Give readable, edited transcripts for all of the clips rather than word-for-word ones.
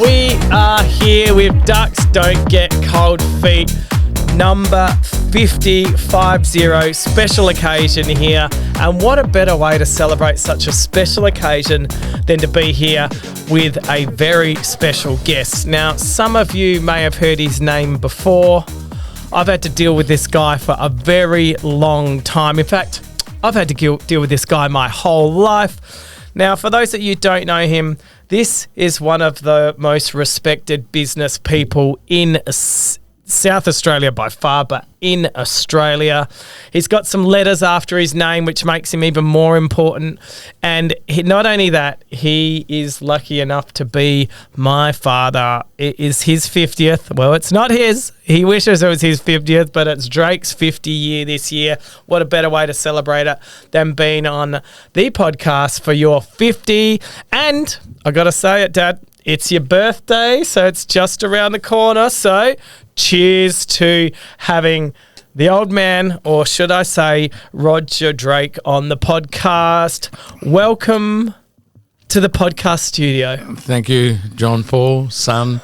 We are here with Ducks Don't Get Cold Feet, number 50, special occasion here. And what a better way to celebrate such a special occasion than to be here with a very special guest. Now, some of you may have heard his name before. I've had to deal with this guy for a very long time. In fact, I've had to deal with this guy my whole life. Now, for those that you don't know him, this is one of the most respected business people in South Australia by far, but in Australia. He's got some letters after his name, which makes him even more important. And not only that, he is lucky enough to be my father. It is his 50th. Well, it's not his. He wishes it was his 50th, but it's Drake's 50 year this year. What a better way to celebrate it than being on the podcast for your 50. And I got to say it, Dad, it's your birthday, so it's just around the corner. So cheers to having the old man, or should I say Roger Drake, on the podcast. Welcome to the podcast studio. Thank you, John Paul, son.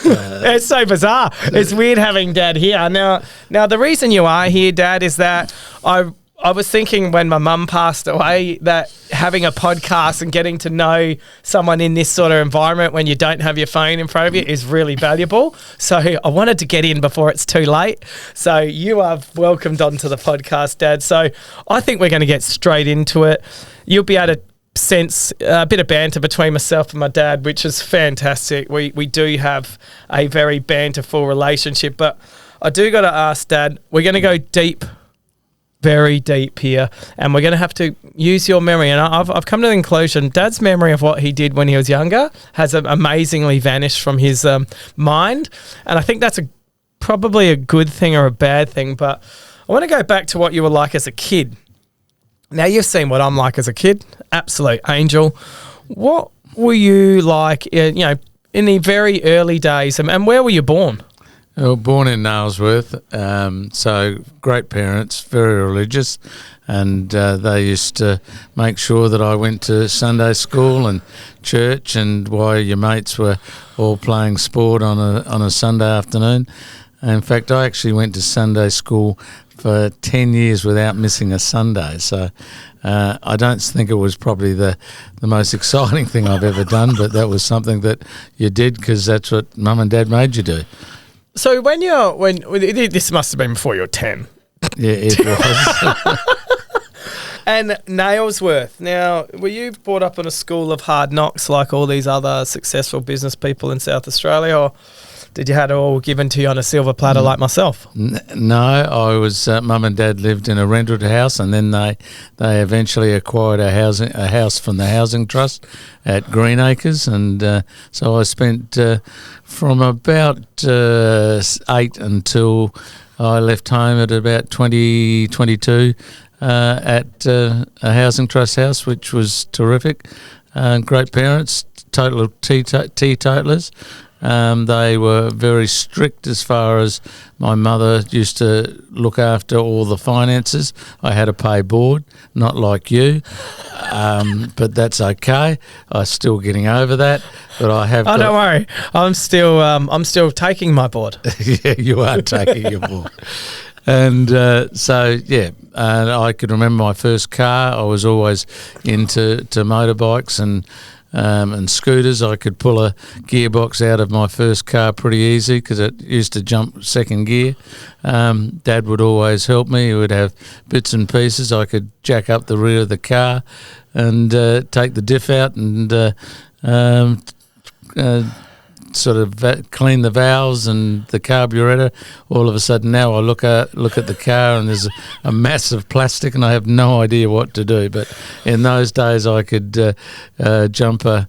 It's so bizarre. It's weird having Dad here. Now, the reason you are here, Dad, is that I was thinking when my mum passed away that having a podcast and getting to know someone in this sort of environment when you don't have your phone in front of you is really valuable. So I wanted to get in before it's too late. So you are welcomed onto the podcast, Dad. So I think we're going to get straight into it. You'll be able to sense a bit of banter between myself and my dad, which is fantastic. We do have a very banterful relationship. But I do got to ask, Dad, we're going to go deep, very deep here, and we're going to have to use your memory. And I've come to the conclusion, Dad's memory of what he did when he was younger has amazingly vanished from his mind, and I think that's probably a good thing or a bad thing. But I want to go back to what you were like as a kid. Now, you've seen what I'm like as a kid, absolute angel. What were you like, in the very early days, and where were you born? Well, born in Nailsworth, so great parents, very religious, and they used to make sure that I went to Sunday school and church, and while your mates were all playing sport on a Sunday afternoon. In fact, I actually went to Sunday school for 10 years without missing a Sunday, so I don't think it was probably the most exciting thing I've ever done, but that was something that you did because that's what Mum and Dad made you do. So when this must have been before you were 10. Yeah, it was. And Nailsworth. Now, were you brought up in a school of hard knocks like all these other successful business people in South Australia, or did you have it all given to you on a silver platter like myself? No, I was. Mum and Dad lived in a rented house, and then they eventually acquired a house from the Housing Trust at Greenacres, and so I spent from about 8 until I left home at about 22 at a Housing Trust house, which was terrific. Great parents, total teetotalers. They were very strict as far as my mother used to look after all the finances. I had to pay board, not like you, but that's okay. I'm still getting over that. But I have. Oh, don't worry. I'm still taking my board. Yeah, you are taking your board. And and I could remember my first car. I was always into motorbikes and scooters. I could pull a gearbox out of my first car pretty easy because it used to jump second gear. Dad would always help me. He would have bits and pieces. I could jack up the rear of the car and take the diff out and sort of clean the valves and the carburetor. All of a sudden now I look at the car and there's a mass of plastic and I have no idea what to do. But in those days I could jump a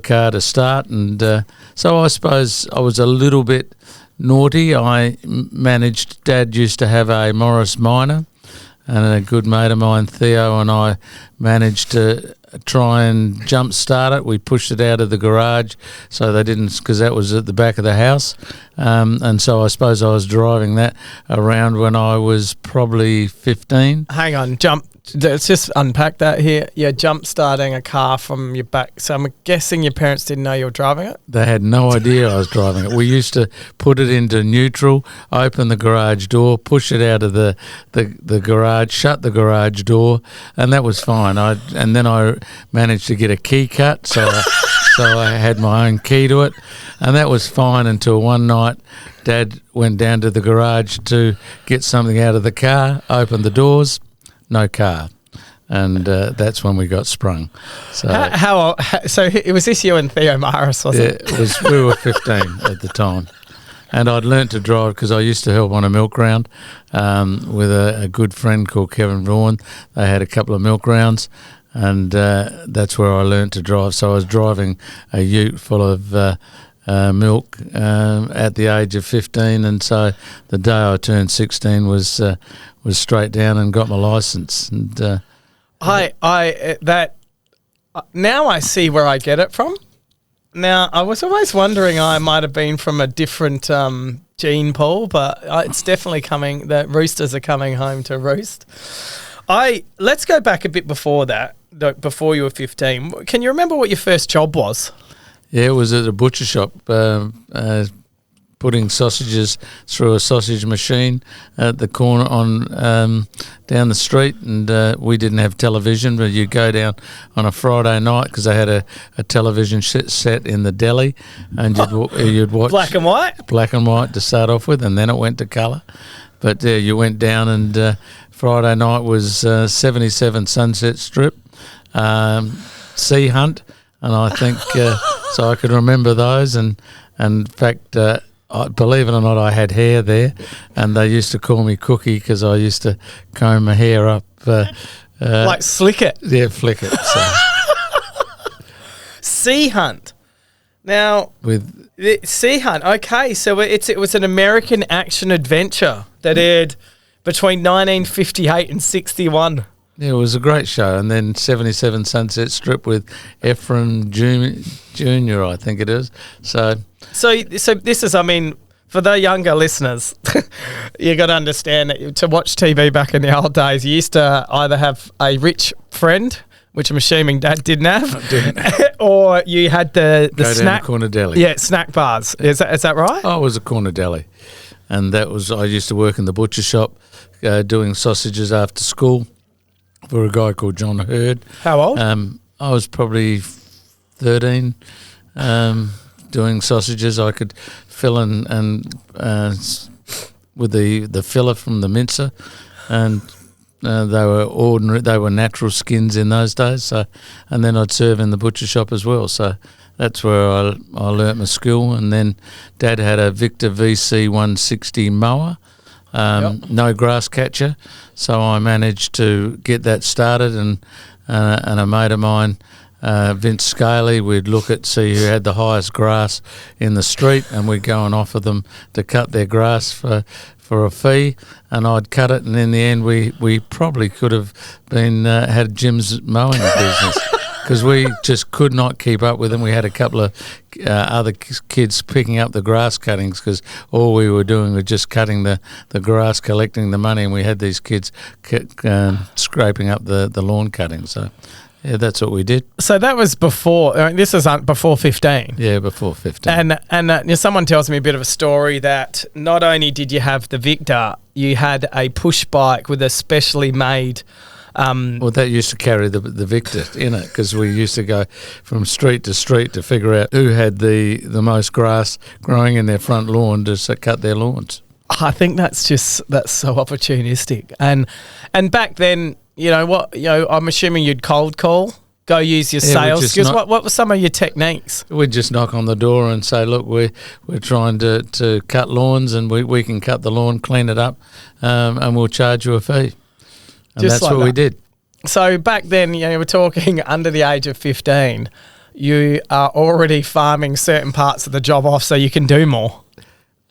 car to start, and so I suppose I was a little bit naughty. Dad used to have a Morris Minor, and a good mate of mine, Theo, and I managed to try and jump start it. We pushed it out of the garage so they didn't, because that was at the back of the house, and so I suppose I was driving that around when I was probably 15. Hang on, let's just unpack that here. You're jump starting a car from your back. So I'm guessing your parents didn't know you were driving it? They had no idea I was driving it. We used to put it into neutral, open the garage door, push it out of the garage, shut the garage door, and that was fine. And then I managed to get a key cut, so I had my own key to it, and that was fine until one night Dad went down to the garage to get something out of the car, opened the doors, no car, and that's when we got sprung. So so it was this you and Theo Maris, wasn't it? It was. We were 15 at the time, and I'd learnt to drive because I used to help on a milk round with a good friend called Kevin Vaughan. They had a couple of milk rounds, and that's where I learnt to drive. So I was driving a ute full of milk at the age of 15, and so the day I turned 16 was straight down and got my licence. And now I see where I get it from. Now I was always wondering I might have been from a different gene pool, but it's definitely coming. The roosters are coming home to roost. Let's go back a bit before that. Before you were 15, can you remember what your first job was? Yeah, it was at a butcher shop, putting sausages through a sausage machine at the corner down the street, and we didn't have television, but you'd go down on a Friday night because they had a television set in the deli, and you'd watch black and white to start off with, and then it went to colour. But you went down, and Friday night was 77 Sunset Strip, Sea Hunt, and I think so I could remember those, and in fact, believe it or not, I had hair there, and they used to call me Cookie because I used to comb my hair up, like slick it. Yeah, flick it. So. Sea Hunt. Now, with Sea Hunt. Okay, so it was an American action adventure that aired between 1958 and 61. Yeah, it was a great show. And then 77 Sunset Strip with Ephraim Jr., I think it is. So this is, I mean, for the younger listeners, you got to understand that to watch TV back in the old days, you used to either have a rich friend, which I'm assuming Dad didn't have, or you had the snack corner deli. Yeah, snack bars. Is that right? Oh, it was a corner deli, and I used to work in the butcher shop, doing sausages after school for a guy called John Hurd. How old? I was probably 13. Doing sausages, I could fill in and with the filler from the mincer, and they were ordinary. They were natural skins in those days. So, and then I'd serve in the butcher shop as well. So that's where I learnt my skill. And then Dad had a Victor VC 160 mower, no grass catcher. So I managed to get that started, and a mate of mine, Vince Scaly, we'd see who had the highest grass in the street, and we'd go and offer them to cut their grass for a fee, and I'd cut it, and in the end we probably could have been had Jim's mowing business because we just could not keep up with them. We had a couple of other kids picking up the grass cuttings because all we were doing was just cutting the grass, collecting the money, and we had these kids scraping up the lawn cutting. So yeah, that's what we did. So that was before. This is before 15. Yeah, before 15. And someone tells me a bit of a story that not only did you have the Victor, you had a push bike with a specially made. Well, that used to carry the Victor in it because we used to go from street to street to figure out who had the most grass growing in their front lawn to cut their lawns. I think that's so opportunistic. And back then, I'm assuming you'd cold call, go use your sales skills. What were some of your techniques? We'd just knock on the door and say, look, we're trying to cut lawns, and we can cut the lawn, clean it up, and we'll charge you a fee. And just that's like what we did. So back then, we're talking under the age of 15, you are already farming certain parts of the job off so you can do more.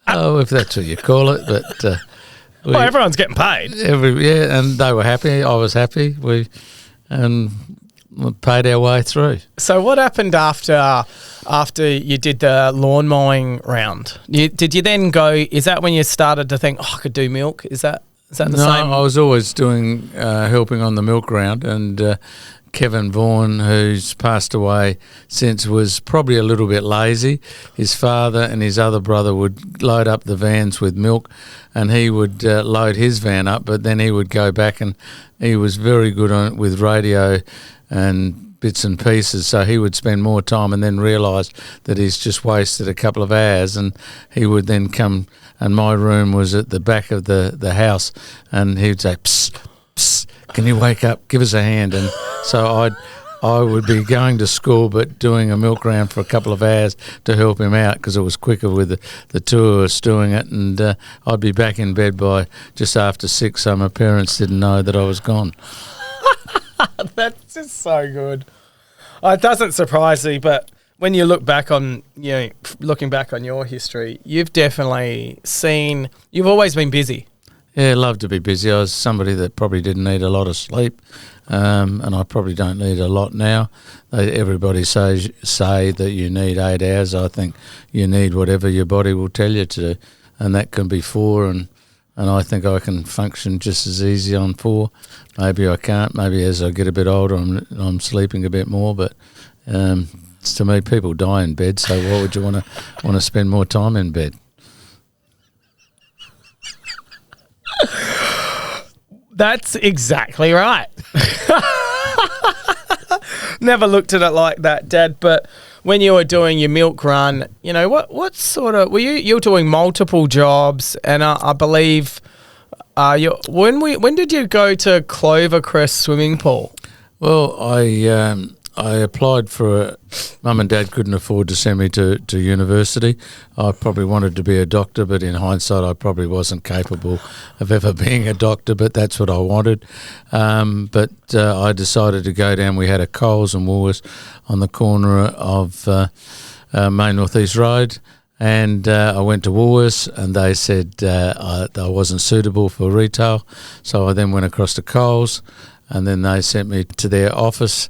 Oh, if that's what you call it, but... everyone's getting paid. And they were happy. I was happy. We paid our way through. So what happened after you did the lawn mowing round? Did you then go? Is that when you started to think, I could do milk? Is that? Is that the No, same? I was always doing helping on the milk round, and Kevin Vaughan, who's passed away since, was probably a little bit lazy. His father and his other brother would load up the vans with milk, and he would load his van up, but then he would go back, and he was very good on with radio and bits and pieces, so he would spend more time and then realise that he's just wasted a couple of hours, and he would then come, and my room was at the back of the house, and he would say, "Psst, psst, can you wake up, give us a hand?" And so I would be going to school but doing a milk round for a couple of hours to help him out, because it was quicker with the two of us doing it, and I'd be back in bed by just after 6, so my parents didn't know that I was gone. That's just so good. It doesn't surprise me, but when you look back on, looking back on your history, you've definitely you've always been busy. Yeah, I love to be busy. I was somebody that probably didn't need a lot of sleep, and I probably don't need a lot now. Everybody say that you need 8 hours. I think you need whatever your body will tell you to do, and that can be 4, and I think I can function just as easy on 4. Maybe I can't. Maybe as I get a bit older, I'm sleeping a bit more. But to me, people die in bed. So why would you want to spend more time in bed? That's exactly right. Never looked at it like that, Dad. But when you were doing your milk run, what sort of were you were doing multiple jobs, and I believe when did you go to Clovercrest swimming pool? Well, I applied for Mum and Dad couldn't afford to send me to university. I probably wanted to be a doctor, but in hindsight I probably wasn't capable of ever being a doctor, but that's what I wanted. But I decided to go down. We had a Coles and Woolworths on the corner of Main North East Road, and I went to Woolworths, and they said I wasn't suitable for retail, so I then went across to Coles, and then they sent me to their office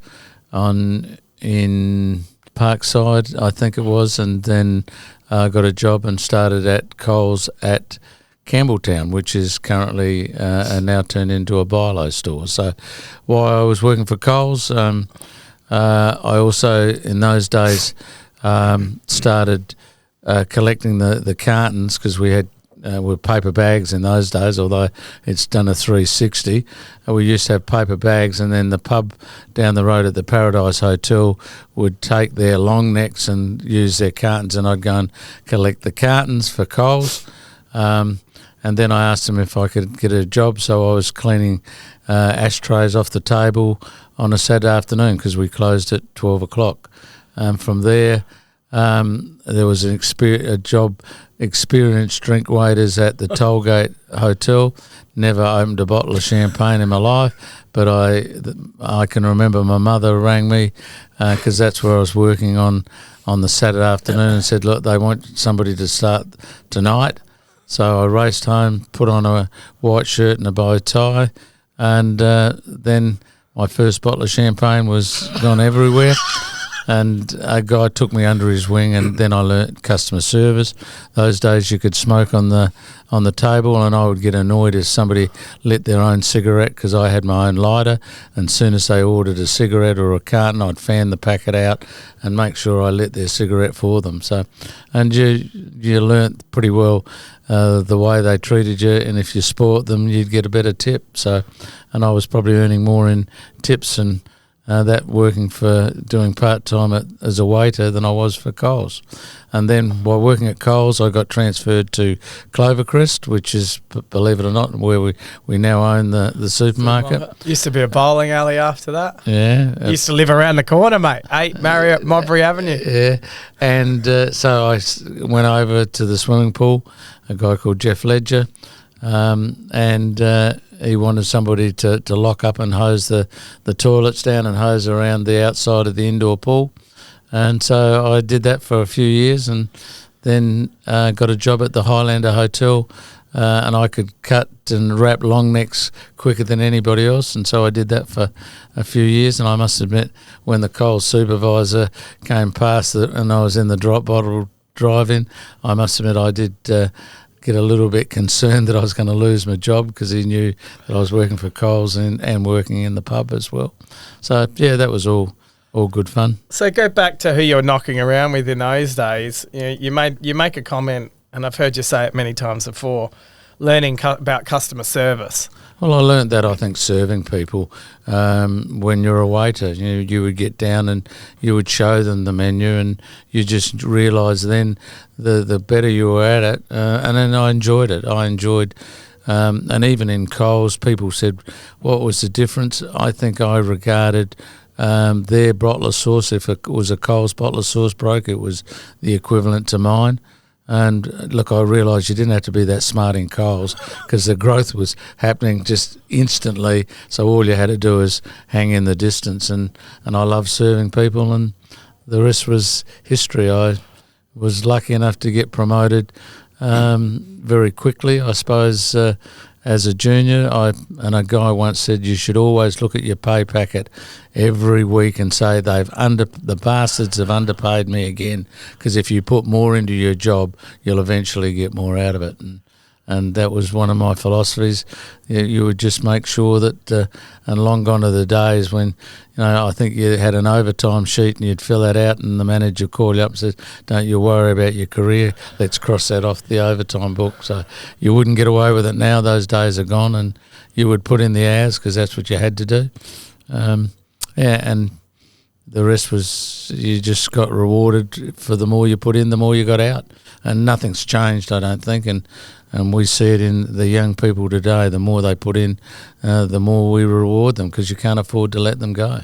in Parkside, I think it was, and then got a job and started at Coles at Campbelltown, which is currently now turned into a Bilo store. So while I was working for Coles, I also in those days started collecting the cartons, because we had with paper bags in those days, although it's done a 360. We used to have paper bags, and then the pub down the road at the Paradise Hotel would take their long necks and use their cartons, and I'd go and collect the cartons for Coles. And then I asked them if I could get a job, so I was cleaning ashtrays off the table on a Saturday afternoon, because we closed at 12 o'clock. From there was a job, experienced drink waiters at the Tollgate Hotel. Never opened a bottle of champagne in my life, but I can remember my mother rang me, because that's where I was working on the Saturday afternoon, and said, look, they want somebody to start tonight. So I raced home, put on a white shirt and a bow tie, and then my first bottle of champagne was gone everywhere. And a guy took me under his wing, and then I learnt customer service. Those days you could smoke on the table, and I would get annoyed if somebody lit their own cigarette, because I had my own lighter, and as soon as they ordered a cigarette or a carton, I'd fan the packet out and make sure I lit their cigarette for them. So, and you learnt pretty well the way they treated you, and if you sport them, you'd get a better tip. So, and I was probably earning more in tips and that working for doing part-time as a waiter than I was for Coles. And then while working at Coles, I got transferred to Clovercrest, which is, believe it or not, where we now own the supermarket. Used to be a bowling alley after that. Yeah. Used to live around the corner, mate. 8 Marriott Modbury Avenue. Yeah. And so I went over to the swimming pool, a guy called Jeff Ledger, and he wanted somebody to lock up and hose the toilets down and hose around the outside of the indoor pool. And so I did that for a few years, and then got a job at the Highlander Hotel, and I could cut and wrap long necks quicker than anybody else, and so I did that for a few years. And I must admit, when the Coles supervisor came past and I was in the drop bottle drive-in, I must admit I did get a little bit concerned that I was going to lose my job because he knew that I was working for Coles and working in the pub as well. So, yeah, that was all good fun. So go back to who you were knocking around with in those days. You make a comment, and I've heard you say it many times before, learning about customer service. Well, I learned that, I think, serving people. When you're a waiter, you would get down and you would show them the menu, and you just realise then the better you were at it. And then I enjoyed it. And even in Coles, people said, what was the difference? I think I regarded their bottle of sauce, if it was a Coles bottle of sauce broke, it was the equivalent to mine. And look, I realised you didn't have to be that smart in Coles because the growth was happening just instantly. So all you had to do is hang in the distance. And I love serving people, and the rest was history. I was lucky enough to get promoted very quickly, I suppose, as a junior. And a guy once said you should always look at your pay packet every week and say the bastards have underpaid me again, because if you put more into your job, you'll eventually get more out of it. And that was one of my philosophies. You would just make sure that, and long gone are the days when, I think you had an overtime sheet and you'd fill that out and the manager would call you up and says, don't you worry about your career, let's cross that off the overtime book. So you wouldn't get away with it now. Those days are gone, and you would put in the hours because that's what you had to do. And the rest was, you just got rewarded for the more you put in, the more you got out. And nothing's changed, I don't think. And we see it in the young people today. The more they put in, the more we reward them, because you can't afford to let them go.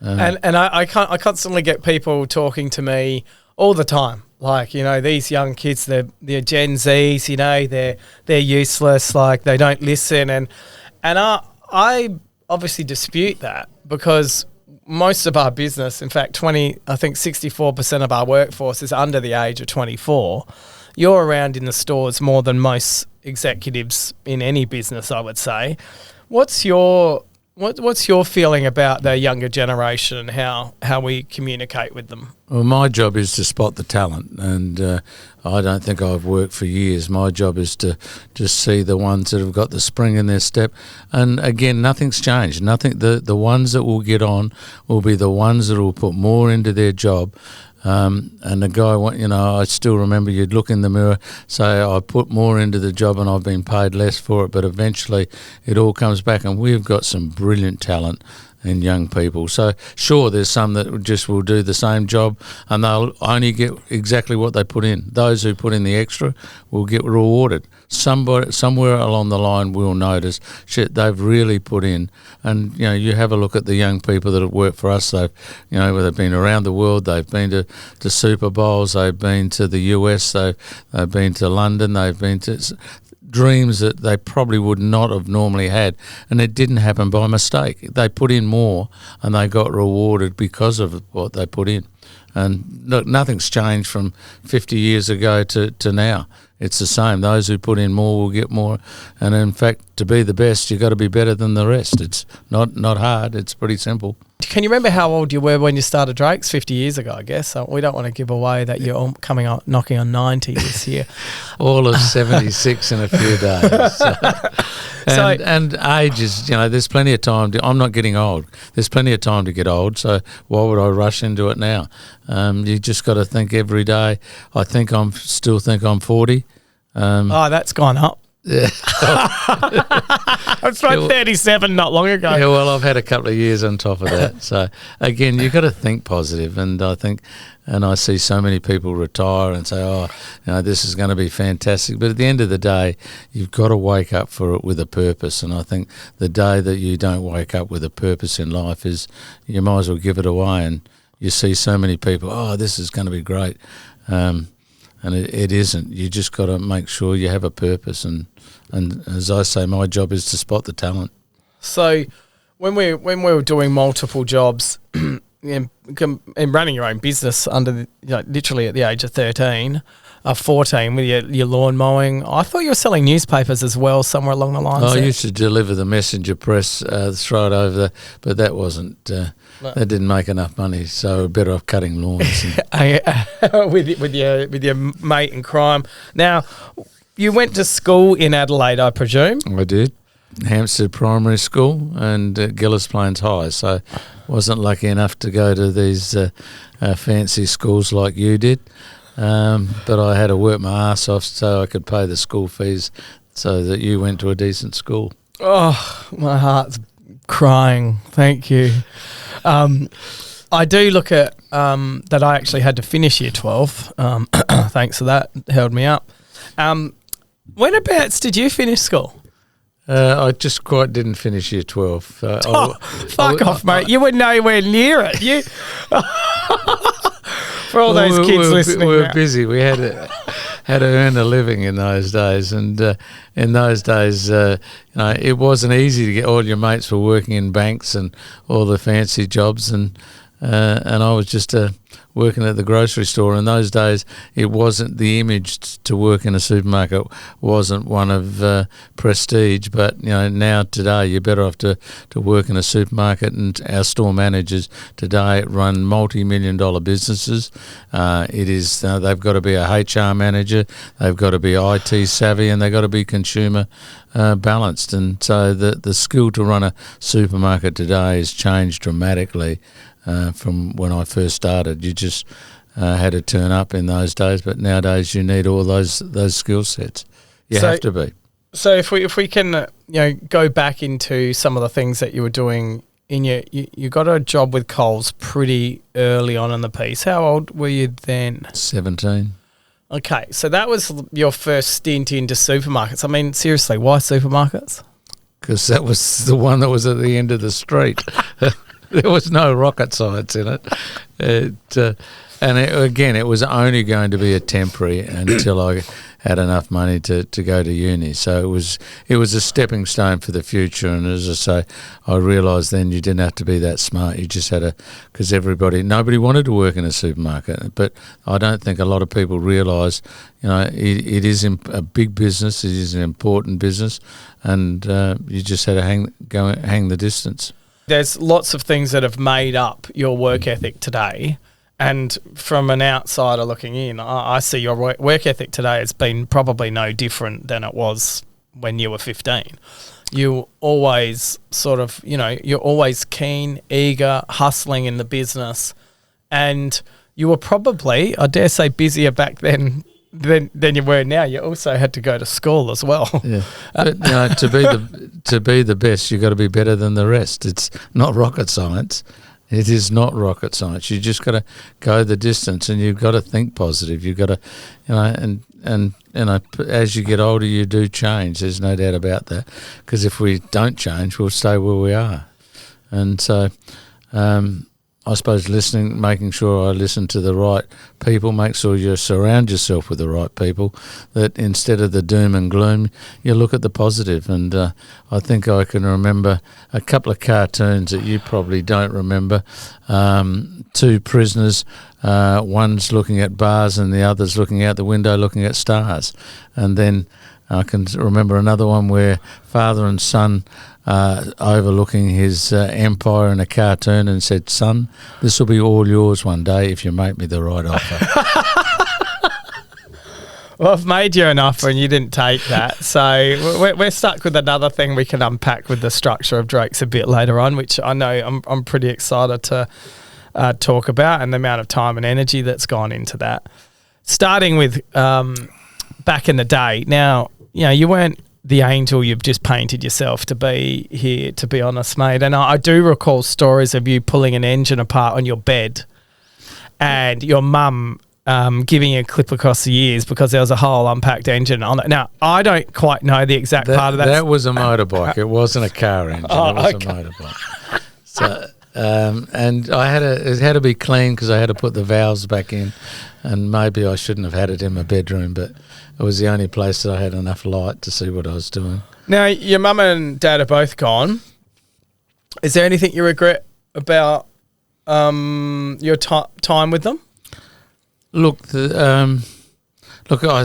And I constantly get people talking to me all the time. Like, these young kids, they're Gen Zs, they're useless, like they don't listen. And I obviously dispute that, because most of our business, in fact, 64% of our workforce is under the age of 24. You're around in the stores more than most executives in any business, I would say. What's your feeling about the younger generation and how we communicate with them? Well, my job is to spot the talent, and I don't think I've worked for years. My job is to just see the ones that have got the spring in their step. And again, nothing's changed. Nothing. The ones that will get on will be the ones that will put more into their job. And the guy, I still remember you'd look in the mirror, say, I put more into the job and I've been paid less for it, but eventually it all comes back, and we've got some brilliant talent in young people. So sure, there's some that just will do the same job and they'll only get exactly what they put in. Those who put in the extra will get rewarded. Somewhere along the line we'll notice, shit, they've really put in. And you have a look at the young people that have worked for us. They've been around the world, they've been to Super Bowls, they've been to the US, they've been to London, they've been to dreams that they probably would not have normally had, and it didn't happen by mistake. They put in more and they got rewarded because of what they put in. And look, nothing's changed from 50 years ago to now. It's the same. Those who put in more will get more. And in fact, to be the best, you've got to be better than the rest. It's not hard. It's pretty simple. Can you remember how old you were when you started Drake's 50 years ago, I guess? So we don't want to give away that you're knocking on 90 this year. All of 76 in a few days. And age is, there's plenty of time. I'm not getting old. There's plenty of time to get old, so why would I rush into it now? You just got to think every day. I still think I'm 40. That's gone up. Yeah. I was like 37 not long ago. Yeah, well, I've had a couple of years on top of that. So, again, you've got to think positive. And I see so many people retire and say, this is going to be fantastic. But at the end of the day, you've got to wake up for it with a purpose. And I think the day that you don't wake up with a purpose in life is you might as well give it away. And you see so many people, this is going to be great. And it isn't. You just got to make sure you have a purpose. And as I say, my job is to spot the talent. So when we were doing multiple jobs and running your own business literally at the age of 13, 14 with your lawn mowing, I thought you were selling newspapers as well somewhere along the lines. I used to deliver the messenger press straight over there, but that wasn't... That didn't make enough money, so better off cutting lawns. with your mate in crime. Now, you went to school in Adelaide, I presume? I did. Hampstead Primary School and Gillis Plains High. So wasn't lucky enough to go to these fancy schools like you did. But I had to work my ass off so I could pay the school fees so that you went to a decent school. Oh, my heart's crying. Thank you. I do look at that I actually had to finish year 12. Thanks for that. It held me up. Whenabouts did you finish school? I just quite didn't finish year 12. Fuck off, mate. You were nowhere near it. You for all those kids listening. We were busy. We had to earn a living in those days, and in those days, it wasn't easy to get. All your mates were working in banks and all the fancy jobs, and I was just working at the grocery store. In those days, it wasn't the image to work in a supermarket wasn't one of prestige, but now today you're better off to work in a supermarket, and our store managers today run multi-million-dollar businesses. It is they've got to be a HR manager, they've got to be IT savvy, and they've got to be consumer balanced. And so the skill to run a supermarket today has changed dramatically. From when I first started, you just had to turn up in those days, but nowadays you need all those skill sets. You have to be. So if we can go back into some of the things that you were doing in you got a job with Coles pretty early on in the piece. How old were you then? 17. Okay, so that was your first stint into supermarkets. I mean, seriously, why supermarkets? Because that was the one that was at the end of the street. There was no rocket science in it. It was only going to be a temporary until I had enough money to go to uni. So it was a stepping stone for the future. And as I say, I realised then you didn't have to be that smart. You just had to, because nobody wanted to work in a supermarket. But I don't think a lot of people realise, it is a big business. It is an important business, and you just had to hang the distance. There's lots of things that have made up your work ethic today, and from an outsider looking in, I see your work ethic today has been probably no different than it was when you were 15. You always you're always keen, eager, hustling in the business, and you were probably, I dare say, busier back then than you were now. You also had to go to school as well. Yeah, but to be the best, you've got to be better than the rest. It's not rocket science. It is not rocket science. You just got to go the distance, and you've got to think positive. You've got to, and as you get older, you do change. There's no doubt about that. Because if we don't change, we'll stay where we are. And so, I suppose making sure I listen to the right people, make sure you surround yourself with the right people, that instead of the doom and gloom, you look at the positive. And I think I can remember a couple of cartoons that you probably don't remember. Two prisoners, one's looking at bars and the other's looking out the window looking at stars. And then I can remember another one where father and son overlooking his empire in a cartoon and said, "Son, this will be all yours one day if you make me the right offer." Well, I've made you an offer and you didn't take that. So we're stuck with another thing we can unpack with the structure of Drake's a bit later on, which I know I'm pretty excited to talk about, and the amount of time and energy that's gone into that. Starting with back in the day. Now, you weren't the angel you've just painted yourself to be here, to be honest, mate. And I do recall stories of you pulling an engine apart on your bed and your mum giving you a clip across the ears because there was a whole unpacked engine on it. Now, I don't quite know the exact part of that. That was a motorbike. It wasn't a car engine. It was a motorbike. So, and it had to be clean because I had to put the valves back in, and maybe I shouldn't have had it in my bedroom, but it was the only place that I had enough light to see what I was doing. Now, your mum and dad are both gone. Is there anything you regret about your time with them? Look, I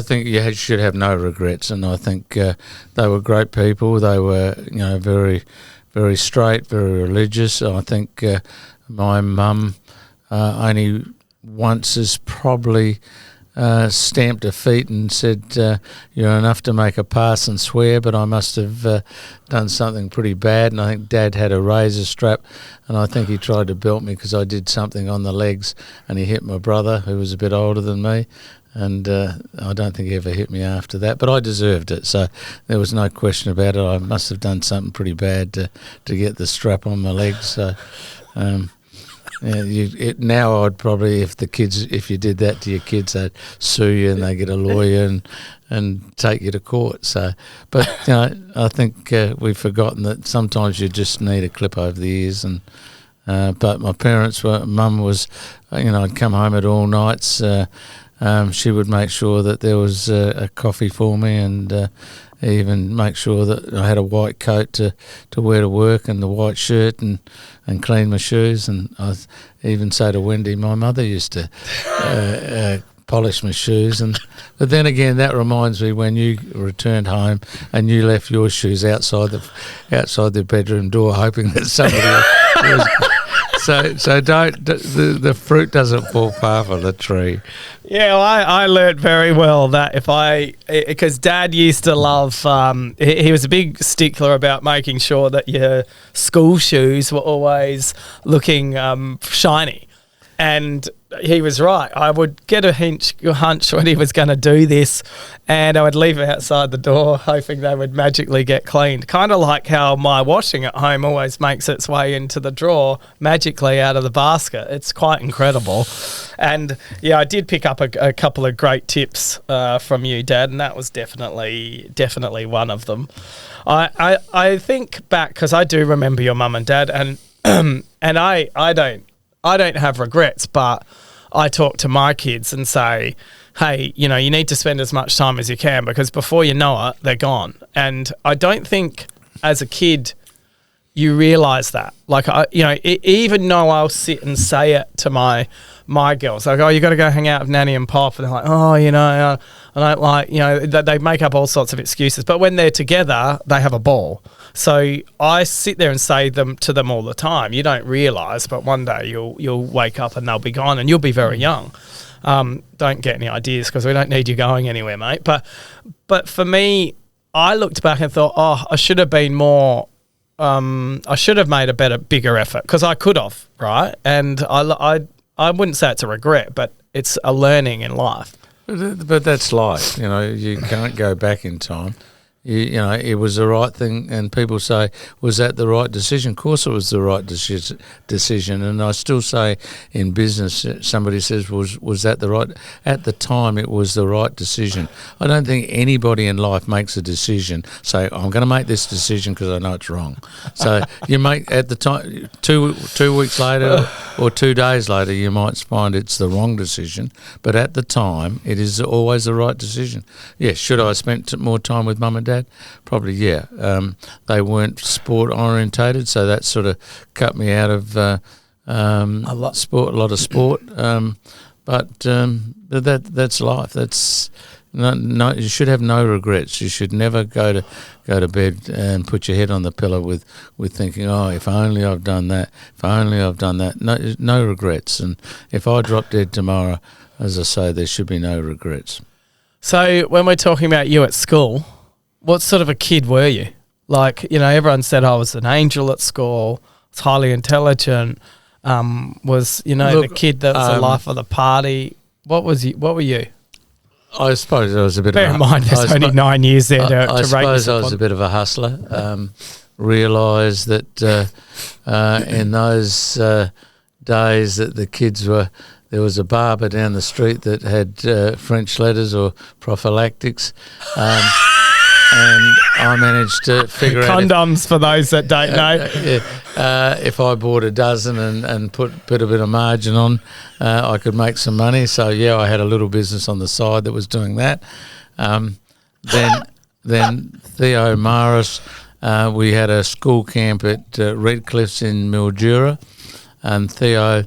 think you should have no regrets, and I think they were great people. They were, very, very straight, very religious. I think my mum only once has probably stamped her feet and said, "You're enough to make a parson swear," but I must have done something pretty bad. And I think Dad had a razor strap, and I think he tried to belt me because I did something on the legs, and he hit my brother, who was a bit older than me. And I don't think he ever hit me after that, but I deserved it. So there was no question about it. I must have done something pretty bad to get the strap on my legs. So now I'd probably, if you did that to your kids, they'd sue you and they get a lawyer and take you to court. So, but I think we've forgotten that sometimes you just need a clip over the ears. And but my parents Mum was, I'd come home at all nights. She would make sure that there was a coffee for me, and even make sure that I had a white coat to wear to work, and the white shirt, and clean my shoes. And I even say to Wendy, my mother used to polish my shoes. But then again, that reminds me when you returned home and you left your shoes outside the bedroom door, hoping that somebody was. So don't, the fruit doesn't fall far from the tree. Yeah, well, I learnt very well that because Dad used to love, he was a big stickler about making sure that your school shoes were always looking shiny. And he was right. I would get a hunch when he was going to do this, and I would leave it outside the door hoping they would magically get cleaned. Kind of like how my washing at home always makes its way into the drawer magically out of the basket. It's quite incredible. And yeah, I did pick up a couple of great tips from you, Dad, and that was definitely one of them. I think back, because I do remember your mum and dad, and and I don't have regrets, but I talk to my kids and say, hey, you need to spend as much time as you can, because before you know it, they're gone. And I don't think as a kid you realise that. Like, even though I'll sit and say it to my girls, like, oh, you got to go hang out with Nanny and Pop, and they're like, oh, I don't like, they make up all sorts of excuses. But when they're together, they have a ball. So I sit there and say them to them all the time. You don't realise, but one day you'll wake up and they'll be gone, and you'll be very young. Don't get any ideas, because we don't need you going anywhere, mate. But for me, I looked back and thought, oh, I should have been more. I should have made a bigger effort, because I could have, right? And I wouldn't say it's a regret, but it's a learning in life. But that's life, you can't go back in time. It was the right thing, and people say, was that the right decision? Of course it was the right decision, and I still say in business, somebody says, was that the right? At the time, it was the right decision. I don't think anybody in life makes a decision, say, I'm going to make this decision because I know it's wrong. So you make, at the time, two weeks later or 2 days later, you might find it's the wrong decision, but at the time, it is always the right decision. Yeah, should I have spent more time with Mum and Dad? Probably, yeah. They weren't sport orientated, so that sort of cut me out of a lot of sport. But that's life. That's no. You should have no regrets. You should never go to bed and put your head on the pillow with thinking, oh, if only I've done that. If only I've done that. No regrets. And if I drop dead tomorrow, as I say, there should be no regrets. So when we're talking about you at school, what sort of a kid were you? Like, everyone said I was an angel at school, was highly intelligent, was, the kid that was the life of the party. What were you? I suppose I was a bit Bear of a... Bear in mind, there's only 9 years there to rate I suppose I was a bit of a hustler. Realised that in those days that the kids were... There was a barber down the street that had French letters or prophylactics. And I managed to figure out... Condoms, for those that don't know. If I bought a dozen and put a bit of margin on, I could make some money. So, yeah, I had a little business on the side that was doing that. Then Theo Maris, we had a school camp at Redcliffs in Mildura. And Theo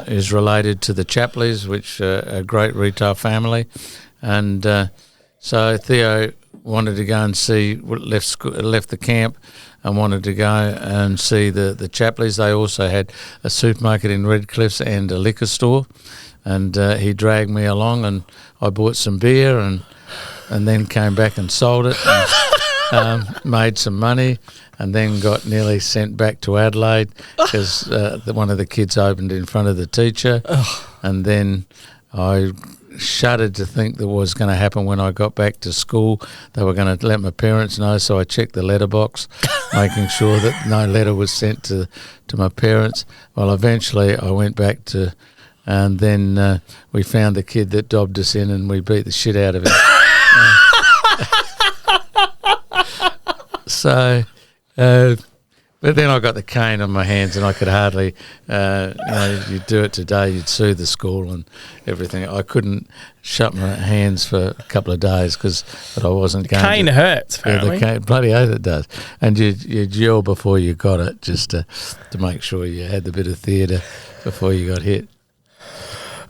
is related to the Chapleys, which are a great retail family. And so Theo wanted to go and see, left the camp and wanted to go and see the Chapleys. They also had a supermarket in Redcliffs and a liquor store. and he dragged me along, and I bought some beer and then came back and sold it and made some money, and then got nearly sent back to Adelaide because one of the kids opened in front of the teacher. And then I shuddered to think that what was going to happen when I got back to school. They were going to let my parents know, so I checked the letterbox, making sure that no letter was sent to my parents. Well, eventually I went back to, and then we found the kid that dobbed us in, and we beat the shit out of him. So, but then I got the cane on my hands, and I could hardly, you'd do it today, you'd sue the school and everything. I couldn't shut my hands for a couple of days because I wasn't going. Cane hurts, apparently. Yeah, the cane, bloody oath it does. And you'd yell before you got it, just to make sure you had the bit of theatre before you got hit.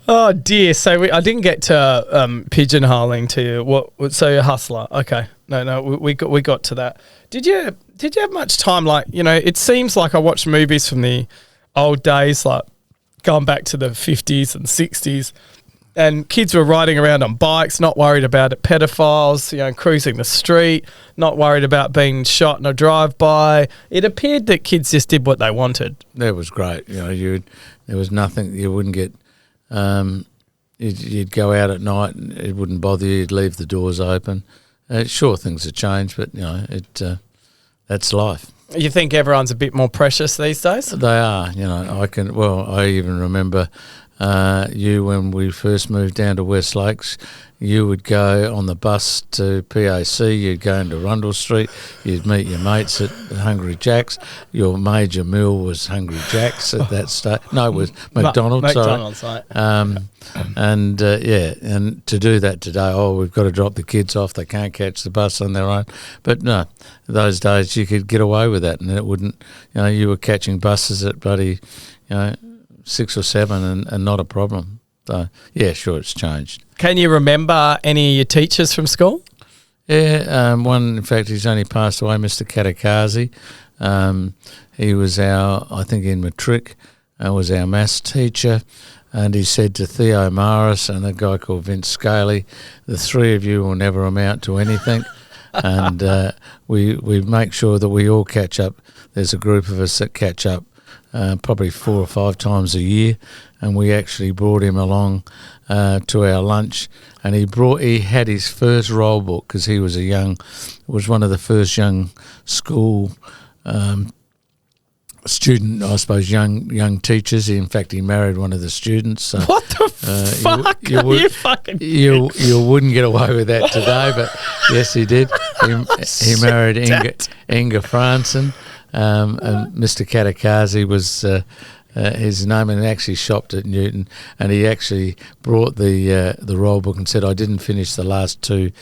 Oh dear! So I didn't get to pigeonholing to you. What? So you're a hustler? Okay. No. We got to that. Did you have much time? Like, it seems like I watched movies from the old days, like going back to the 50s and 60s, and kids were riding around on bikes, not worried about it. Pedophiles, cruising the street, not worried about being shot in a drive-by. It appeared that kids just did what they wanted. That was great. There was nothing you wouldn't get. You'd go out at night and it wouldn't bother you. You'd leave the doors open. Sure, things have changed, but that's life. You think everyone's a bit more precious these days? They are. I even remember you when we first moved down to West Lakes. You would go on the bus to PAC, you'd go into Rundle Street, you'd meet your mates at Hungry Jack's. Your major meal was Hungry Jack's at that stage. No, it was McDonald's. McDonald's, right. And to do that today, we've got to drop the kids off, they can't catch the bus on their own. But no, those days you could get away with that, and it wouldn't, you were catching buses at bloody, 6 or 7 and not a problem. So, yeah, sure, it's changed. Can you remember any of your teachers from school? Yeah, one, in fact, he's only passed away, Mr. Katakazi. He was I think in matric, was our maths teacher, and he said to Theo Maris and a guy called Vince Scaly, the three of you will never amount to anything. And we make sure that we all catch up. There's a group of us that catch up probably 4 or 5 times a year, and we actually brought him along to our lunch, and he had his first roll book because he was one of the first young school student, I suppose, young teachers. In fact, he married one of the students. So, what the fuck? You wouldn't get away with that today, but yes, he did. He married Inga Franson. And Mr. Katakazi was his name, and actually shopped at Newton, and he actually brought the roll book and said, I didn't finish the last 2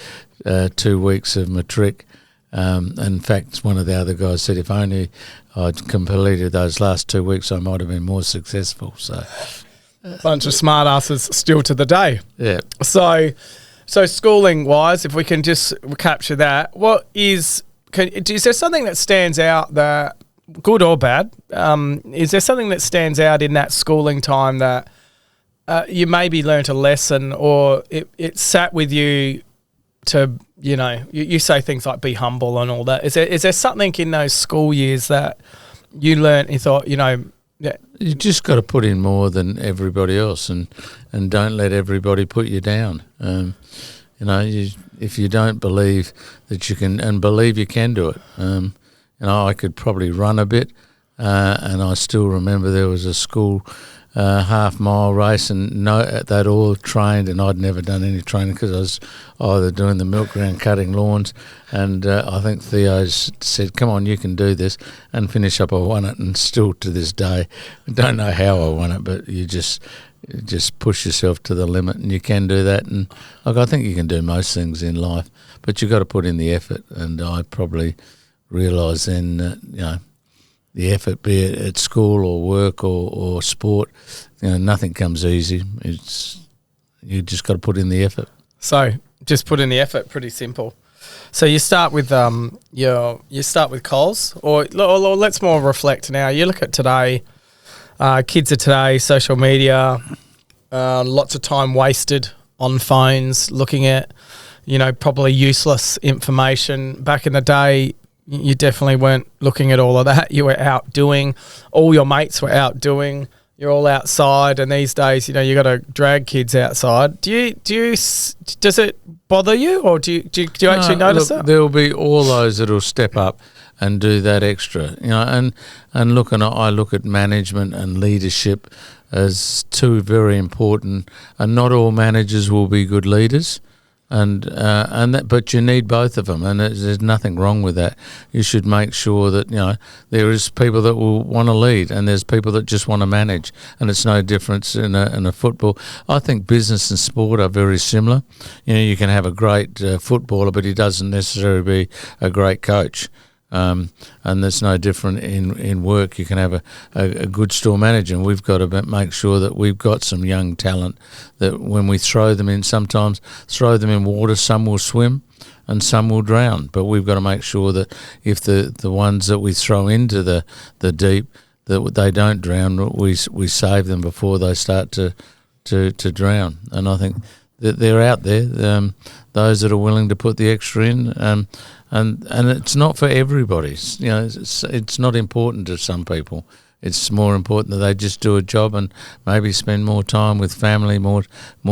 weeks of matric. In fact, one of the other guys said, if only I'd completed those last 2 weeks, I might have been more successful. So, bunch of smart asses still to the day. Yeah. So schooling wise, if we can just capture that, is there something that stands out, that good or bad? Is there something that stands out in that schooling time that you maybe learnt a lesson, or it sat with you to, you say things like be humble and all that. Is there something in those school years that you learnt, you thought, yeah. You just got to put in more than everybody else, and don't let everybody put you down. If you don't believe that you can, and believe you can do it. I could probably run a bit, and I still remember there was a school half-mile race, and they'd all trained, and I'd never done any training because I was either doing the milk round, cutting lawns, and I think Theo said, come on, you can do this, and finish up. I won it, and still to this day, I don't know how I won it, but you just push yourself to the limit, and you can do that. And I think you can do most things in life, but you've got to put in the effort, and I probably realised then that, the effort, be it at school or work or sport, nothing comes easy. You just got to put in the effort. So just put in the effort. Pretty simple. So you start with Coles, or let's more reflect now. You look at today, kids of today, social media, lots of time wasted on phones, looking at, probably useless information. Back in the day, you definitely weren't looking at all of that. You were out doing, all your mates were out doing, you're all outside. And these days, you got to drag kids outside. Does it bother you, or do you actually notice that? There'll be all those that'll step up and do that extra, and I look at management and leadership as two very important, and not all managers will be good leaders. But you need both of them, and there's nothing wrong with that. You should make sure that there is people that will want to lead, and there's people that just want to manage, and it's no difference in a football. I think business and sport are very similar. You can have a great footballer, but he doesn't necessarily be a great coach. And that's no different in work. You can have a good store manager, and we've got to make sure that we've got some young talent that when we throw them in, sometimes throw them in water, some will swim and some will drown. But we've got to make sure that if the ones that we throw into the deep, that they don't drown, we save them before they start to drown. And I think that they're out there, those that are willing to put the extra in, and it's not for everybody. It's not important to some people. It's more important that they just do a job and maybe spend more time with family, more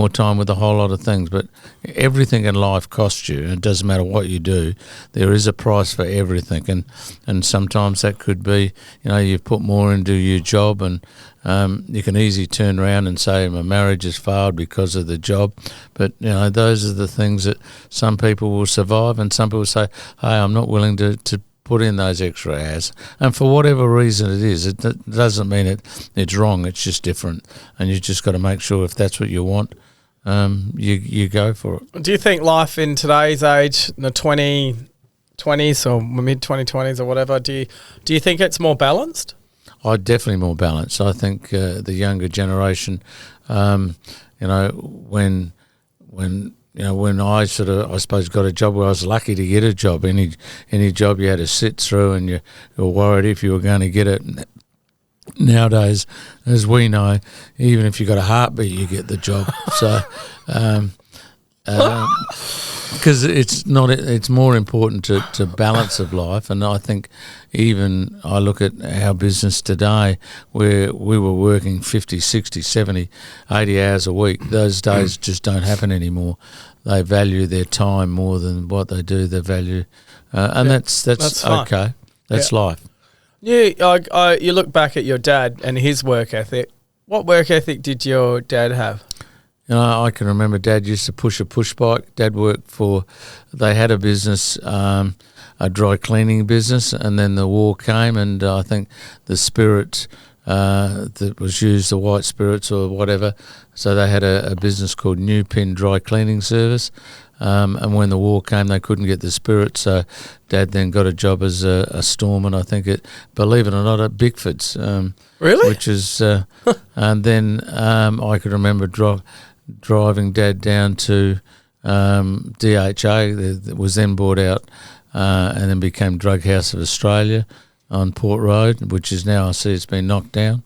time with a whole lot of things. But everything in life costs you. It doesn't matter what you do. There is a price for everything, and sometimes that could be, you've put more into your job, and you can easily turn around and say my marriage has failed because of the job. But those are the things that some people will survive, and some people say, hey, I'm not willing to put in those extra hours. And for whatever reason it is, it doesn't mean it's wrong. It's just different, and you just got to make sure if that's what you want, you go for it. Do you think life in today's age, in the 2020s or mid-2020s or whatever, do you think it's more balanced? Definitely more balanced. I think the younger generation, when I I suppose got a job where I was lucky to get a job. Any job you had to sit through, and you were worried if you were going to get it. Nowadays, as we know, even if you got a heartbeat, you get the job. So, because it's more important to balance of life. And I think even I look at our business today, where we were working 50, 60, 70, 80 hours a week. Those days just don't happen anymore. They value their time more than what they do. They value, that's okay. That's life. Yeah, you look back at your dad and his work ethic. What work ethic did your dad have? I can remember Dad used to push a push bike. Dad worked they had a business, a dry cleaning business, and then the war came, and I think the spirit that was used, the white spirits or whatever, so they had a business called New Pin Dry Cleaning Service, and when the war came they couldn't get the spirit, so Dad then got a job as a storeman, I think, believe it or not, at Bickford's. Really? Which is, and then I could remember driving Dad down to DHA, that was then bought out and then became Drug House of Australia on Port Road, which is now, I see it's been knocked down.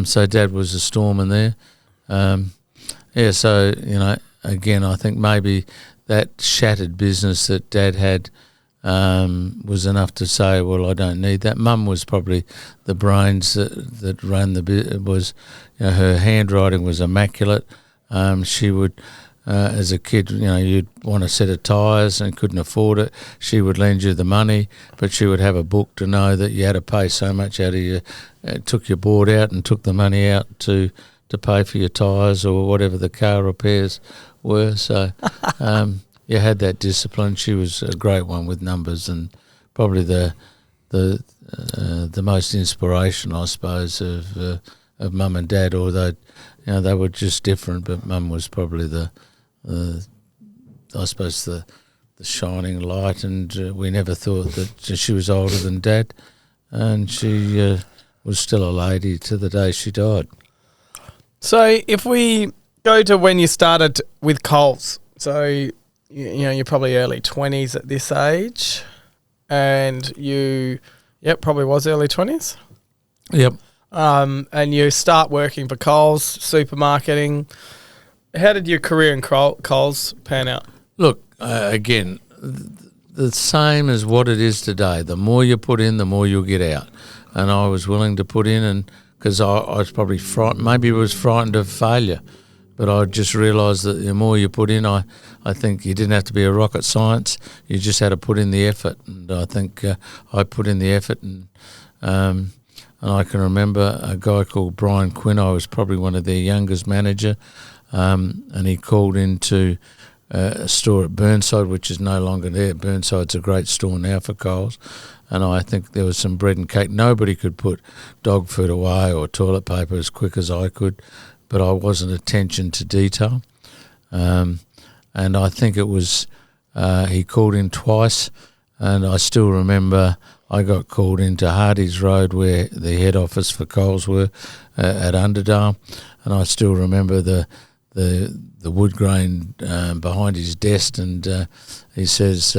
So Dad was a storeman there. So, again, I think maybe that shattered business that Dad had was enough to say, well, I don't need that. Mum was probably the brains that ran the business. Her handwriting was immaculate. She would, as a kid, you'd want a set of tyres and couldn't afford it. She would lend you the money, but she would have a book to know that you had to pay so much out of your, took your board out and took the money out to pay for your tyres or whatever the car repairs were. So you had that discipline. She was a great one with numbers, and probably the most inspiration, I suppose, of Mum and Dad, although they were just different, but Mum was probably the shining light, and we never thought that she was older than Dad, and she was still a lady to the day she died. So if we go to when you started with Coles, so you're probably early 20s at this age, and probably was early 20s. Yep. and you start working for Coles, supermarketing. How did your career in Coles pan out? Look, again, the same as what it is today. The more you put in, the more you'll get out. And I was willing to put in, and because I was probably frightened, maybe I was frightened of failure. But I just realised that the more you put in, I think you didn't have to be a rocket science. You just had to put in the effort. And I think I put in the effort. And I can remember a guy called Brian Quinn. I was probably one of their youngest manager. And he called into a store at Burnside, which is no longer there. Burnside's a great store now for Coles. And I think there was some bread and cake. Nobody could put dog food away or toilet paper as quick as I could, but I wasn't attention to detail. And I think it was, he called in twice, and I still remember I got called into Hardy's Road where the head office for Coles were at Underdale, and I still remember the wood grain behind his desk, and he says,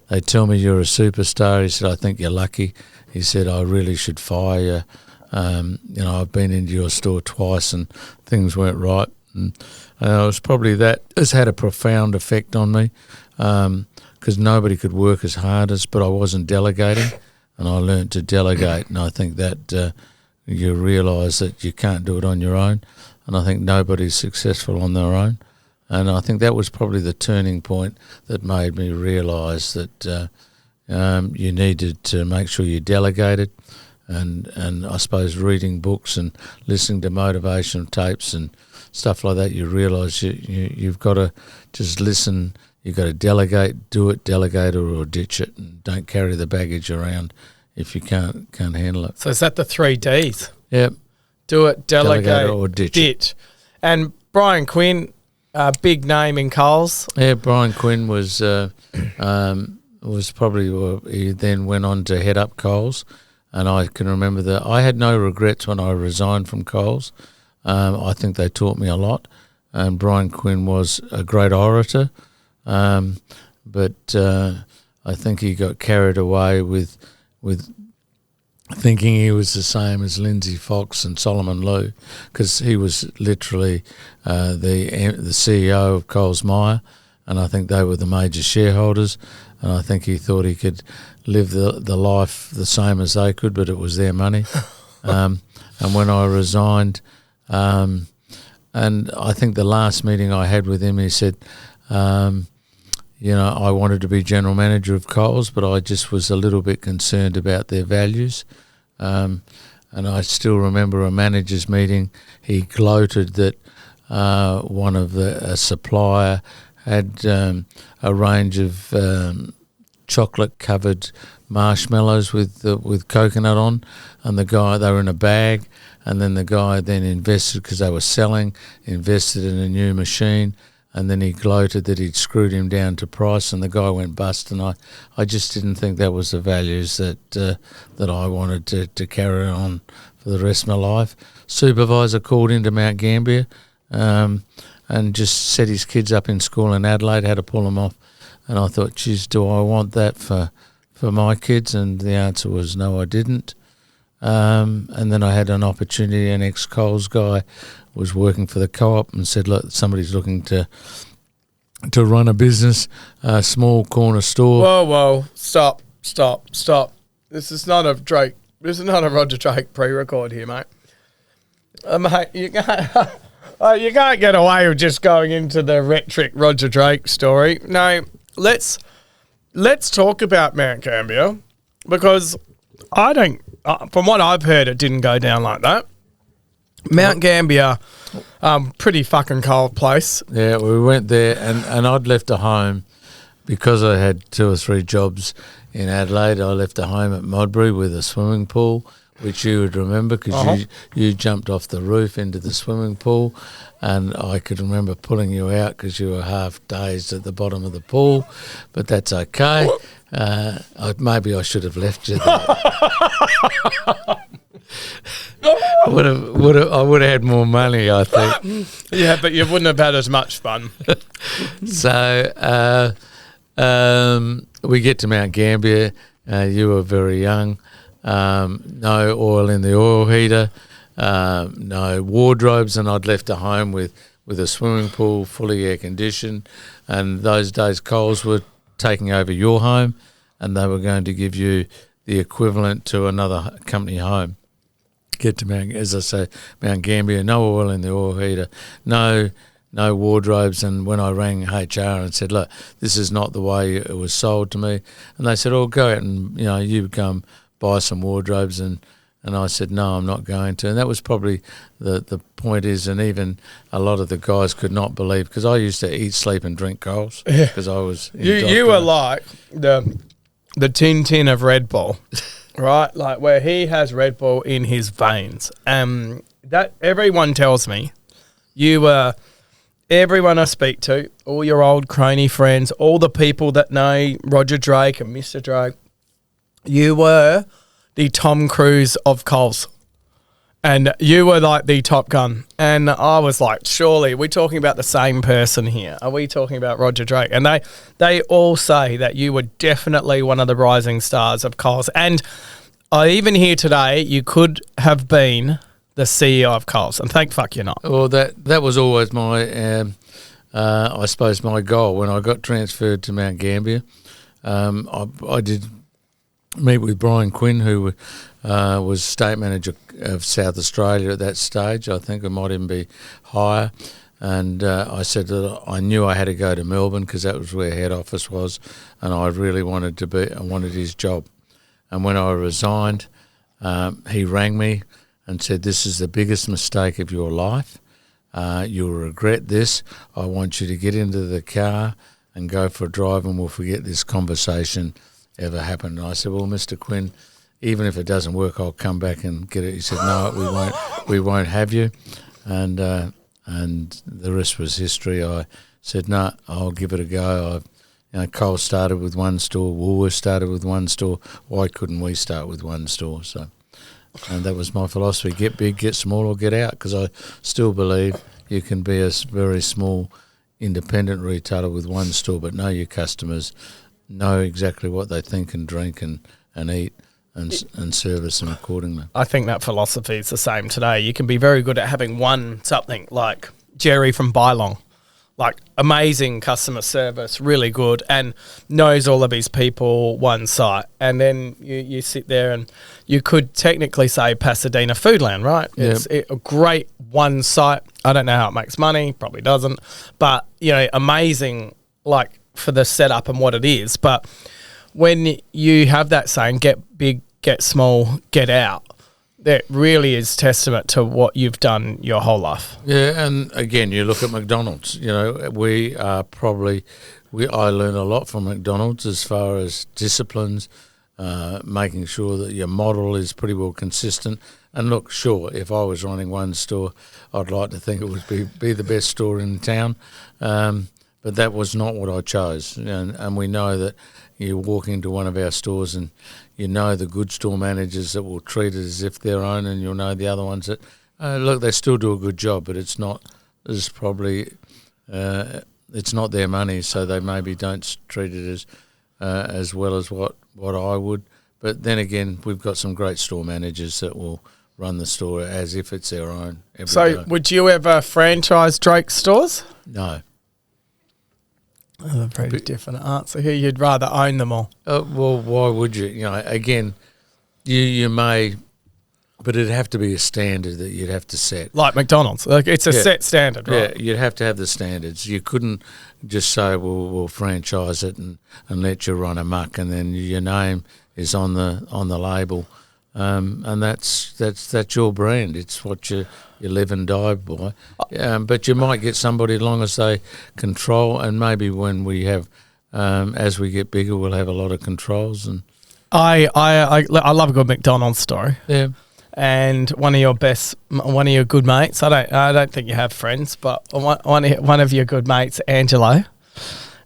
they tell me you're a superstar. He said, I think you're lucky. He said, I really should fire you. I've been into your store twice and things weren't right. And it was probably that has had a profound effect on me because nobody could work as hard as, but I wasn't delegating, and I learnt to delegate. And I think that you realise that you can't do it on your own. And I think nobody's successful on their own. And I think that was probably the turning point that made me realise that you needed to make sure you delegated. And I suppose reading books and listening to motivational tapes and stuff like that, you realise you've got to just listen. You've got to delegate, do it, delegate or ditch it, and don't carry the baggage around if you can't handle it. So is that the 3 Ds? Yep. Do it, delegate or ditch. And Brian Quinn, big name in Coles. Yeah, Brian Quinn was probably, he then went on to head up Coles. And I can remember that I had no regrets when I resigned from Coles. I think they taught me a lot. And Brian Quinn was a great orator. But I think he got carried away with thinking he was the same as Lindsay Fox and Solomon Lew, because he was literally the CEO of Coles Myer, and I think they were the major shareholders. And I think he thought he could live the life the same as they could, but it was their money. And when I resigned, and I think the last meeting I had with him, he said, I wanted to be general manager of Coles, but I just was a little bit concerned about their values. And I still remember a managers meeting. He gloated that a supplier had a range of chocolate-covered marshmallows with coconut on, and they were in a bag, and then the guy then invested, because they were selling, invested in a new machine, and then he gloated that he'd screwed him down to price, and the guy went bust. And I just didn't think that was the values that I wanted to carry on for the rest of my life. Supervisor called into Mount Gambier and just set his kids up in school in Adelaide, had to pull them off. And I thought, geez, do I want that for my kids? And the answer was no, I didn't. And then I had an opportunity. An ex-Coles guy was working for the co-op and said, look, somebody's looking to run a business, a small corner store. Whoa, stop. This is not a Roger Drake pre-record here, mate. Mate, you can't get away with just going into the rhetoric Roger Drake story. No, let's talk about Mount Gambier, because I don't. From what I've heard, it didn't go down like that. Mount Gambier, pretty fucking cold place. Yeah, we went there, and I'd left a home because I had 2 or 3 jobs in Adelaide. I left a home at Modbury with a swimming pool, which you would remember because you jumped off the roof into the swimming pool, and I could remember pulling you out because you were half dazed at the bottom of the pool, but that's okay. Maybe I should have left you there. I would have had more money, I think. Yeah, but you wouldn't have had as much fun. So we get to Mount Gambier. You were very young. no oil in the oil heater, no wardrobes, and I'd left a home with a swimming pool, fully air conditioned. And those days, Coles were taking over your home, and they were going to give you the equivalent to another company home. Get to Mount Gambier, no oil in the oil heater, no wardrobes. And when I rang HR and said, look, this is not the way it was sold to me, and they said, oh, go out and you go and buy some wardrobes, and I said, no, I'm not going to. And that was probably the point is, and even a lot of the guys could not believe, because I used to eat, sleep and drink Coles because I was you were like the tin of Red Bull, right? Like where he has Red Bull in his veins. That everyone tells me you were, everyone I speak to, all your old crony friends, all the people that know Roger Drake and Mr. Drake, you were the Tom Cruise of Coles. And you were like the Top Gun. And I was like, surely, we're talking about the same person here. Are we talking about Roger Drake? And they all say that you were definitely one of the rising stars of Coles. And I even hear today you could have been the CEO of Coles. And thank fuck you're not. Well, that was always my, I suppose, my goal. When I got transferred to Mount Gambier, I did meet with Brian Quinn, who was state manager of South Australia at that stage. I think it might even be higher. And I said that I knew I had to go to Melbourne because that was where head office was, and I really wanted to be. I wanted his job. And when I resigned, he rang me and said, "This is the biggest mistake of your life. You'll regret this. I want you to get into the car and go for a drive, and we'll forget this conversation ever happened." And I said, "Well, Mr. Quinn, even if it doesn't work, I'll come back and get it." He said, "No, we won't have you." And the rest was history. I said, "No, I'll give it a go." Coles started with one store, Woolworths started with one store. Why couldn't we start with one store? So, and that was my philosophy: get big, get small, or get out. Because I still believe you can be a very small independent retailer with one store, but know your customers, know exactly what they think and drink and eat, and service them accordingly. I think that philosophy is the same today. You can be very good at having one something, like Jerry from Bylong, like amazing customer service, really good, and knows all of his people, one site. And then you sit there and you could technically say Pasadena Foodland, right? It's a great one site. I don't know how it makes money, probably doesn't, but amazing, like, for the setup and what it is. But when you have that saying, get big, get small, get out, that really is testament to what you've done your whole life. Yeah, and again, you look at McDonald's. We are probably I learn a lot from McDonald's as far as disciplines, making sure that your model is pretty well consistent. And look, sure, if I was running one store, I'd like to think it would be the best store in town. But that was not what I chose. And we know that you walk into one of our stores and you know the good store managers that will treat it as if they're own, and you'll know the other ones that, look, they still do a good job, but it's not their money, so they maybe don't treat it as well as what I would. But then again, we've got some great store managers that will run the store as if it's their own every day. Would you ever franchise Drake stores? No. A pretty different answer here. You'd rather own them all. Well, why would you? Again, you may, but it'd have to be a standard that you'd have to set. Like McDonald's. Like, it's a set standard, right? Yeah, you'd have to have the standards. You couldn't just say, well, we'll franchise it and let you run amok, and then your name is on the label. And that's your brand. It's what you live and die by. But you might get somebody, as long as they control, and maybe when we have, as we get bigger, we'll have a lot of controls. And I love a good McDonald's story. Yeah. And one of your good mates. I don't think you have friends, but one of your good mates, Angelo.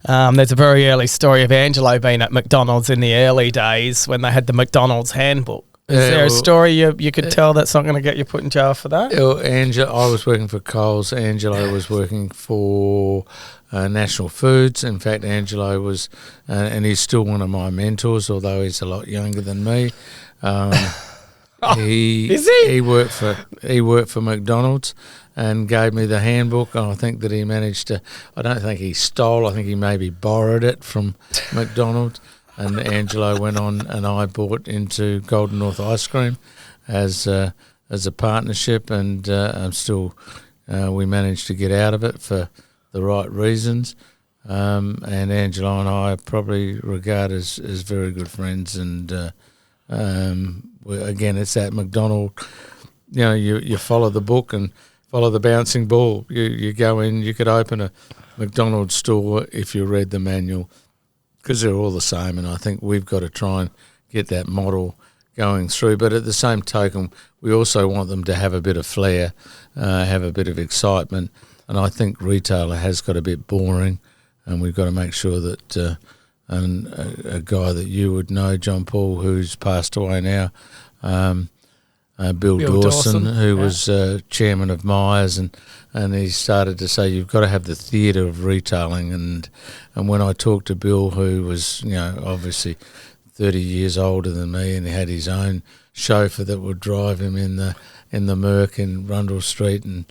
There's a very early story of Angelo being at McDonald's in the early days when they had the McDonald's handbook. Is there a story you could tell that's not going to get you put in jail for that? I was working for Coles. Angelo was working for National Foods. In fact, Angelo was, and he's still one of my mentors, although he's a lot younger than me. Is he? He worked for McDonald's and gave me the handbook. And I think that he managed to. I don't think he stole. I think he maybe borrowed it from McDonald's. And Angelo went on, and I bought into Golden North Ice Cream as a partnership, and I'm still. We managed to get out of it for the right reasons. And Angelo and I probably regard as very good friends. And again, it's that McDonald. You follow the book and follow the bouncing ball. You go in. You could open a McDonald's store if you read the manual, because they're all the same, and I think we've got to try and get that model going through. But at the same token, we also want them to have a bit of flair, have a bit of excitement, and I think retailer has got a bit boring, and we've got to make sure that a guy that you would know, John Paul, who's passed away now, Bill Dawson, who was chairman of Myers, and he started to say you've got to have the theatre of retailing. And when I talked to Bill, who was obviously 30 years older than me, and he had his own chauffeur that would drive him in the Merc in Rundle Street, and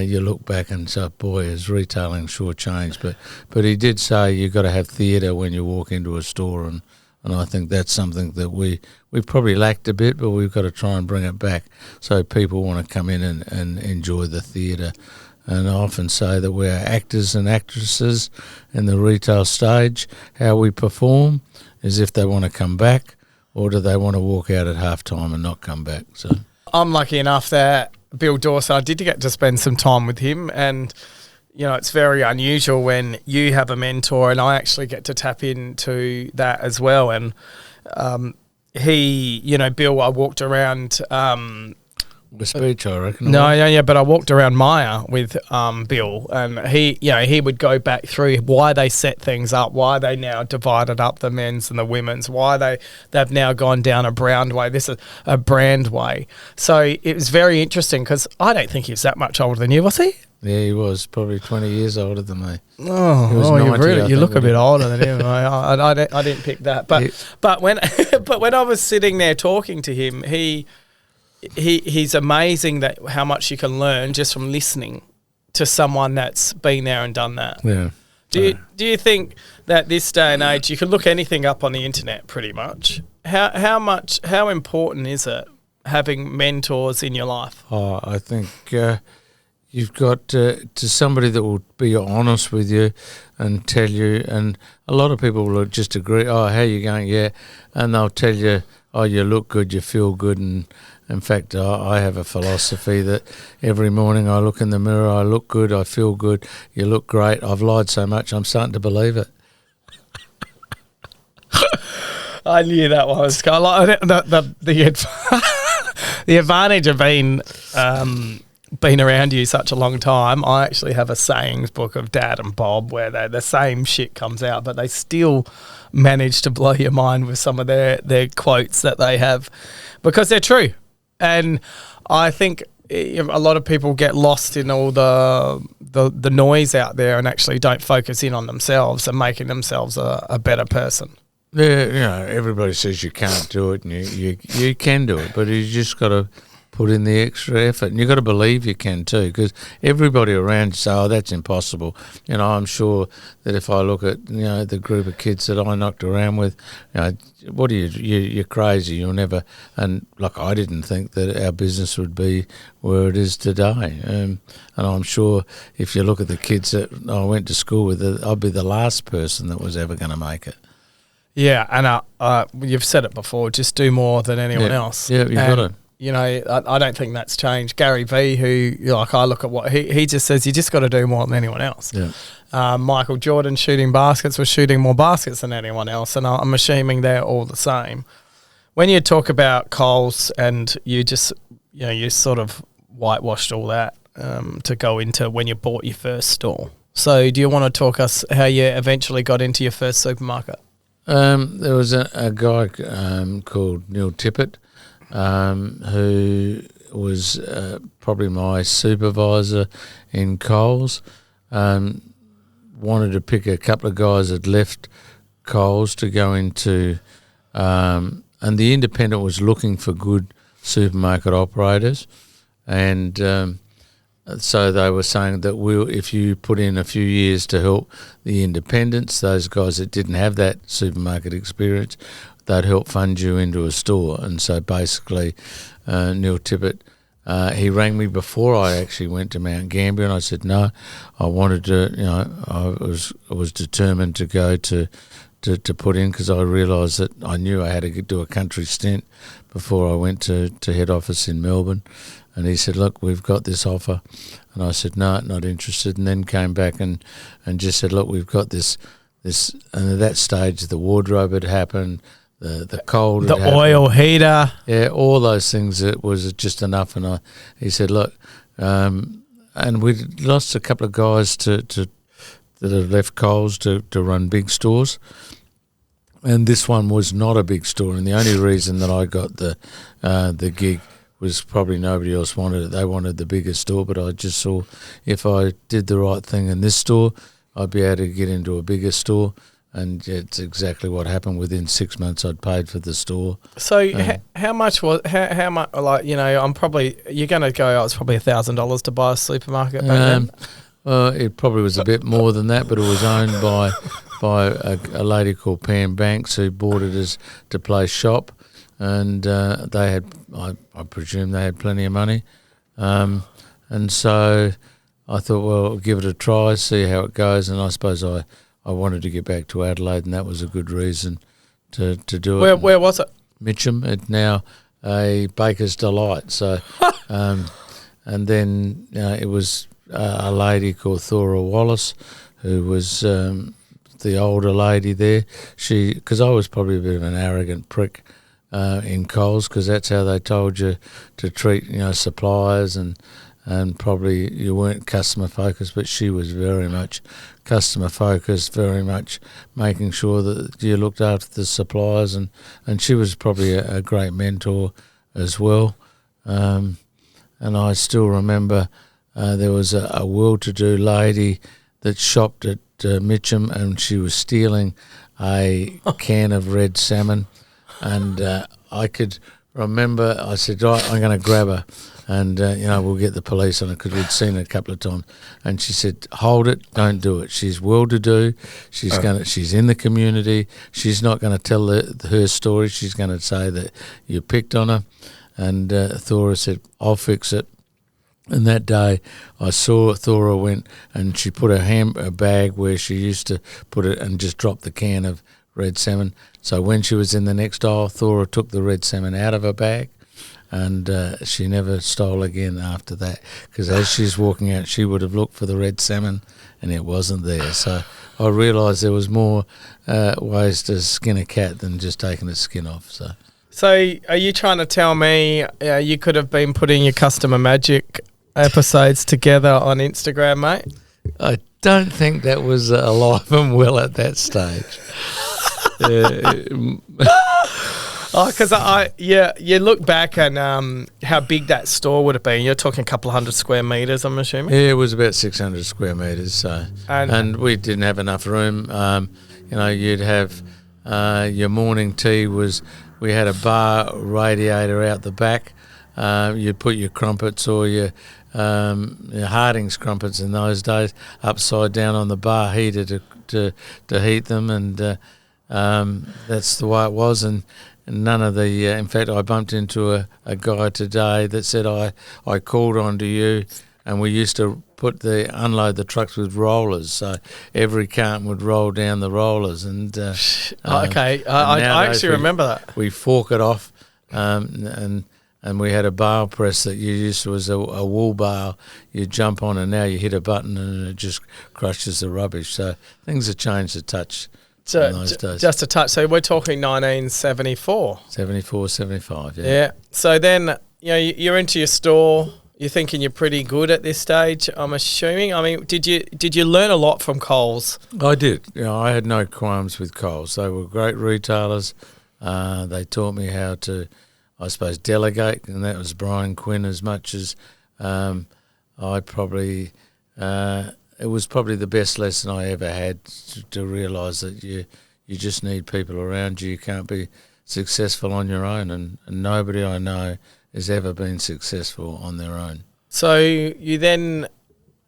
you look back and say, boy, has retailing sure changed. But he did say you've got to have theatre when you walk into a store, and I think that's something that we've probably lacked a bit, but we've got to try and bring it back so people want to come in and enjoy the theatre. And I often say that we're actors and actresses in the retail stage. How we perform is if they want to come back, or do they want to walk out at halftime and not come back. So I'm lucky enough that Bill Dawson, I did get to spend some time with him, and it's very unusual when you have a mentor, and I actually get to tap into that as well. And Bill, I walked around. The speech, I reckon. No, but I walked around Maya with Bill, and he would go back through why they set things up, why they now divided up the men's and the women's, why they've now gone down a brand way. This is a brand way. So it was very interesting, because I don't think he was that much older than you, was he? Yeah, he was probably 20 years older than me. Oh, 90, you look a bit older than him. I didn't pick that, but when I was sitting there talking to him, he's amazing that how much you can learn just from listening to someone that's been there and done that. Yeah. Do you think that this day and age you can look anything up on the internet pretty much? How important is it having mentors in your life? Oh, I think you've got to somebody that will be honest with you and tell you, and a lot of people will just agree, oh, how you going? Yeah, and they'll tell you, oh, you look good, you feel good. And in fact, I have a philosophy that every morning I look in the mirror, I look good, I feel good, you look great. I've lied so much, I'm starting to believe it. I knew that one was like the advantage of being around you such a long time. I actually have a sayings book of Dad and Bob where the same shit comes out, but they still manage to blow your mind with some of their quotes that they have, because they're true. And I think a lot of people get lost in all the noise out there and actually don't focus in on themselves and making themselves a better person. Yeah, everybody says you can't do it, and you can do it, but you just got to put in the extra effort, and you've got to believe you can too, because everybody around you say, oh, that's impossible. I'm sure that if I look at the group of kids that I knocked around with, what are you're crazy, you'll never. And like, I didn't think that our business would be where it is today, and I'm sure if you look at the kids that I went to school with, I'd be the last person that was ever going to make it. Yeah, and you've said it before, just do more than anyone else. Yeah, you've got to. I don't think that's changed. Gary Vee, who, I look at what he just says, you just got to do more than anyone else. Yeah. Michael Jordan shooting baskets was shooting more baskets than anyone else, and I'm assuming they're all the same. When you talk about Coles and you just, you sort of whitewashed all that to go into when you bought your first store. So do you want to talk us how you eventually got into your first supermarket? There was a guy called Neil Tippett, who was probably my supervisor in Coles, wanted to pick a couple of guys that left Coles to go into, and the Independent was looking for good supermarket operators, and so they were saying that if you put in a few years to help the independents, those guys that didn't have that supermarket experience, they'd help fund you into a store. And so basically, Neil Tippett, he rang me before I actually went to Mount Gambier, and I said no. I wanted to, I was determined to go to put in, because I realised that I knew I had to do a country stint before I went to head office in Melbourne. And he said, look, we've got this offer. And I said, no, not interested. And then came back and just said, look, we've got this. And at that stage, the wardrobe had happened, the cold had happened. The oil heater. Yeah, all those things. It was just enough. And he said, look, and we lost a couple of guys that have left Coles to run big stores. And this one was not a big store. And the only reason that I got the gig was probably nobody else wanted it. They wanted the bigger store, but I just saw if I did the right thing in this store, I'd be able to get into a bigger store, and it's exactly what happened. Within 6 months, I'd paid for the store. So how much was how much? Like, I'm probably, you're going to go, it's probably $1,000 to buy a supermarket back then. Well, it probably was a bit more than that, but it was owned by a lady called Pam Banks, who bought it to play shop. And they had, I presume they had plenty of money. And so I thought, well, I'll give it a try, see how it goes. And I suppose I wanted to get back to Adelaide, and that was a good reason to do it. Where was it? Mitcham. It's now a baker's delight. So, and then it was a lady called Thora Wallace, who was the older lady there. Because I was probably a bit of an arrogant prick in Coles, because that's how they told you to treat suppliers, and probably you weren't customer focused, but she was very much customer focused, very much making sure that you looked after the suppliers, and she was probably a great mentor as well. And I still remember there was a well-to-do lady that shopped at Mitcham, and she was stealing a can of red salmon. And I could remember, I said, right, I'm going to grab her, and we'll get the police on her, because we'd seen her a couple of times. And she said, hold it, don't do it. She's well-to-do. She's in the community. She's not going to tell her story. She's going to say that you picked on her. And Thora said, I'll fix it. And that day, I saw Thora went and she put her bag where she used to put it, and just dropped the can of red salmon. So when she was in the next aisle, Thora took the red salmon out of her bag, and she never stole again after that, because as she's walking out, she would have looked for the red salmon, and it wasn't there. So I realised there was more ways to skin a cat than just taking its skin off. So are you trying to tell me you could have been putting your Customer Magic episodes together on Instagram, mate? I don't think that was alive and well at that stage. Because you look back and how big that store would have been. You're talking a couple of 100 square metres, I'm assuming. Yeah, it was about 600 square metres. So, and we didn't have enough room. You'd have your morning tea we had a bar radiator out the back. You'd put your crumpets or your Harding's crumpets in those days upside down on the bar heater to heat them, and that's the way it was. And none of the in fact, I bumped into a guy today that said I called on to you, and we used to unload the trucks with rollers, so every carton would roll down the rollers, and okay, I actually remember that. We fork it off, and we had a bale press that you used to, was a wool bale you jump on, and now you hit a button and it just crushes the rubbish. So things have changed a touch in those days. Just a touch. So we're talking 1974. 74, 75, yeah. Yeah. So then, you're into your store. You're thinking you're pretty good at this stage, I'm assuming. I mean, did you learn a lot from Coles? I did. I had no qualms with Coles. They were great retailers. They taught me how to I suppose, delegate, and that was Brian Quinn. As much as I probably, it was probably the best lesson I ever had to realise that you just need people around you. You can't be successful on your own, and nobody I know has ever been successful on their own. So you then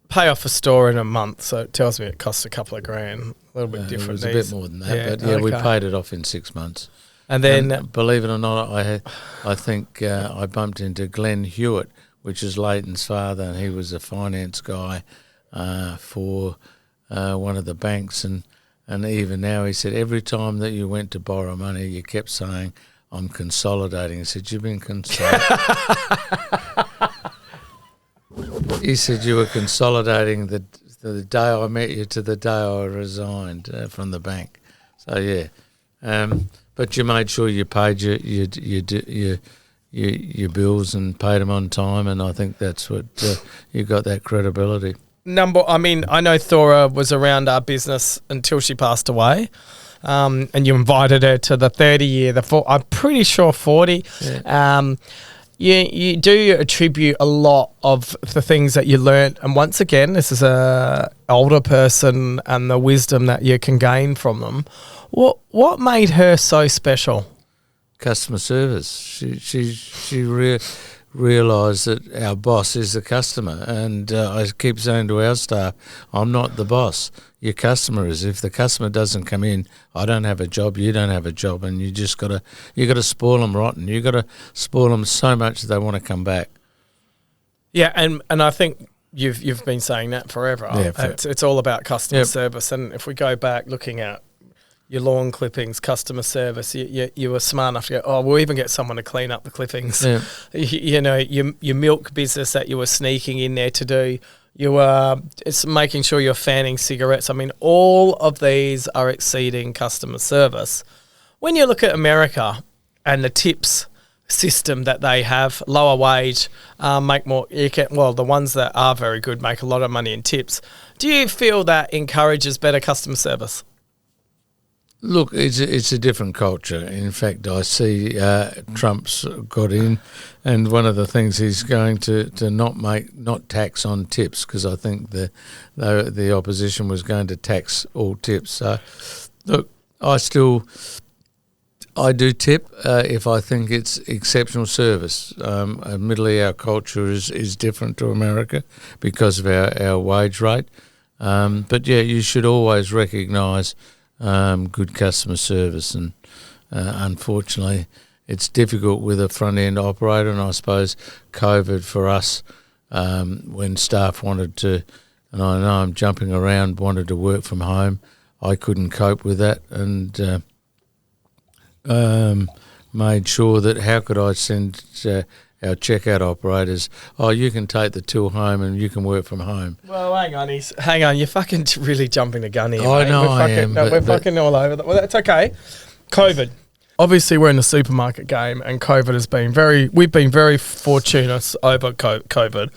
pay off a store in a month, so it tells me it costs a couple of grand, a little bit different. It was a bit more than that, but we paid it off in 6 months. And then, believe it or not, I think I bumped into Glenn Hewitt, which is Leighton's father, and he was a finance guy for one of the banks, and even now he said every time that you went to borrow money, you kept saying, "I'm consolidating." He said, "You've been consolidating." He said you were consolidating the day I met you to the day I resigned from the bank. So yeah, but you made sure you paid your bills and paid them on time, and I think that's what you got that credibility. I know Thora was around our business until she passed away. And you invited her to the 30 year, I'm pretty sure 40. Yeah. You do attribute a lot of the things that you learnt, and once again, this is a older person and the wisdom that you can gain from them. What made her so special? Customer service. She realised that our boss is the customer, and I keep saying to our staff, I'm not the boss. Your customer is. If the customer doesn't come in, I don't have a job, you don't have a job, and you got to spoil them rotten. You got to spoil them so much that they want to come back. Yeah, and I think you've been saying that forever. Yeah, it's all about customer service, and if we go back looking at your lawn clippings, customer service, you were smart enough to go, we'll even get someone to clean up the clippings. Yeah. Your milk business that you were sneaking in there to do. It's making sure you're fanning cigarettes. I mean, all of these are exceeding customer service. When you look at America and the tips system that they have, lower wage, make more. The ones that are very good make a lot of money in tips. Do you feel that encourages better customer service? Look, it's a different culture. In fact, I see Trump's got in, and one of the things he's going to not tax on tips, because I think the opposition was going to tax all tips. So, look, I do tip if I think it's exceptional service. Admittedly, our culture is different to America because of our wage rate. But yeah, you should always recognise good customer service, and unfortunately it's difficult with a front-end operator, and I suppose COVID for us, when staff wanted to, and I know I'm jumping around, wanted to work from home, I couldn't cope with that, and made sure that how could I send our checkout operators, you can take the till home and you can work from home. Well, hang on, you're fucking really jumping the gun here, I mate. know I am. We're fucking all over that. Well, that's okay. COVID. Obviously, we're in the supermarket game, and COVID has been we've been very fortunate over COVID.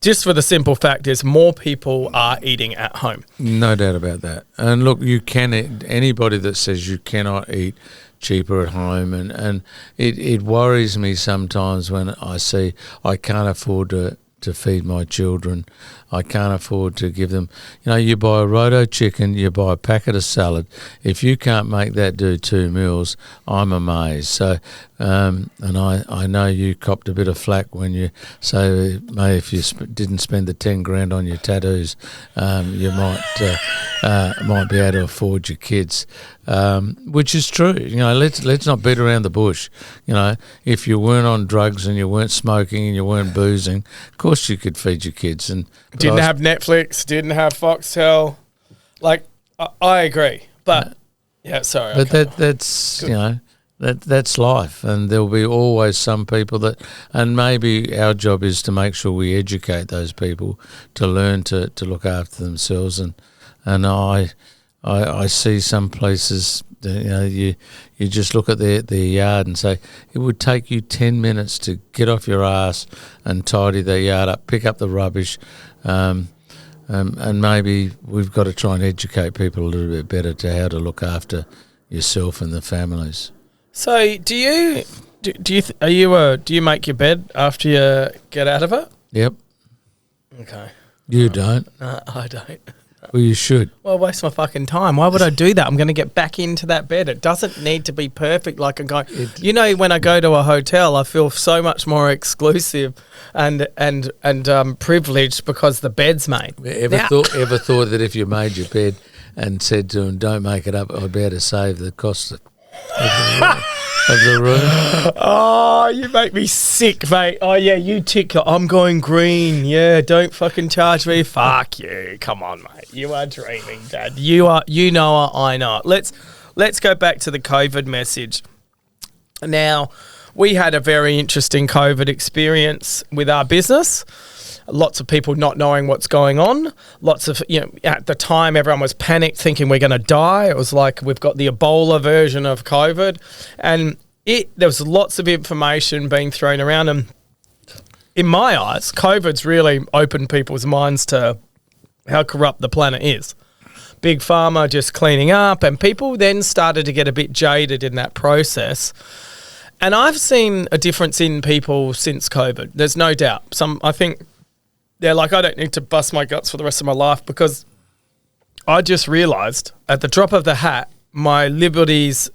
Just for the simple fact is more people are eating at home. No doubt about that. And look, anybody that says you cannot eat cheaper at home, and it worries me sometimes when I see I can't afford to feed my children. I can't afford to give them, you buy a roto chicken, you buy a packet of salad. If you can't make that do 2 meals, I'm amazed. So, and I know you copped a bit of flack when you say, mate, if you didn't spend the 10 grand on your tattoos, you might be able to afford your kids, which is true. Let's not beat around the bush. If you weren't on drugs and you weren't smoking and you weren't boozing, of course you could feed your kids. And didn't have Netflix, didn't have Foxtel. Like, I agree, but yeah, sorry. But that's that's life, and there'll be always some people that, and maybe our job is to make sure we educate those people to learn to look after themselves. And I see some places that, you just look at their yard and say it would take you 10 minutes to get off your ass and tidy their yard up, pick up the rubbish, and maybe we've got to try and educate people a little bit better to how to look after yourself and the families. So do you Do you make your bed after you get out of it? Yep. Okay. You don't. No, I don't. Well, you should. Well, waste my fucking time. Why would I do that? I'm going to get back into that bed. It doesn't need to be perfect like a guy. When I go to a hotel, I feel so much more exclusive and privileged because the bed's made. Ever thought that if you made your bed and said to him, "Don't make it up," I'd be able to save the cost of the room? Oh, you make me sick, mate. Oh, yeah, you tick. I'm going green. Yeah, don't fucking charge me. Fuck you. Come on, mate. You are dreaming, Dad. You know it, I know it. Let's go back to the COVID message. Now, we had a very interesting COVID experience with our business. Lots of people not knowing what's going on. Lots of, at the time, everyone was panicked thinking we're going to die. It was like we've got the Ebola version of COVID. And there was lots of information being thrown around. And in my eyes, COVID's really opened people's minds to how corrupt the planet is. Big Pharma just cleaning up. And people then started to get a bit jaded in that process. And I've seen a difference in people since COVID. There's no doubt. I think they're like, I don't need to bust my guts for the rest of my life because I just realised at the drop of the hat, my liberties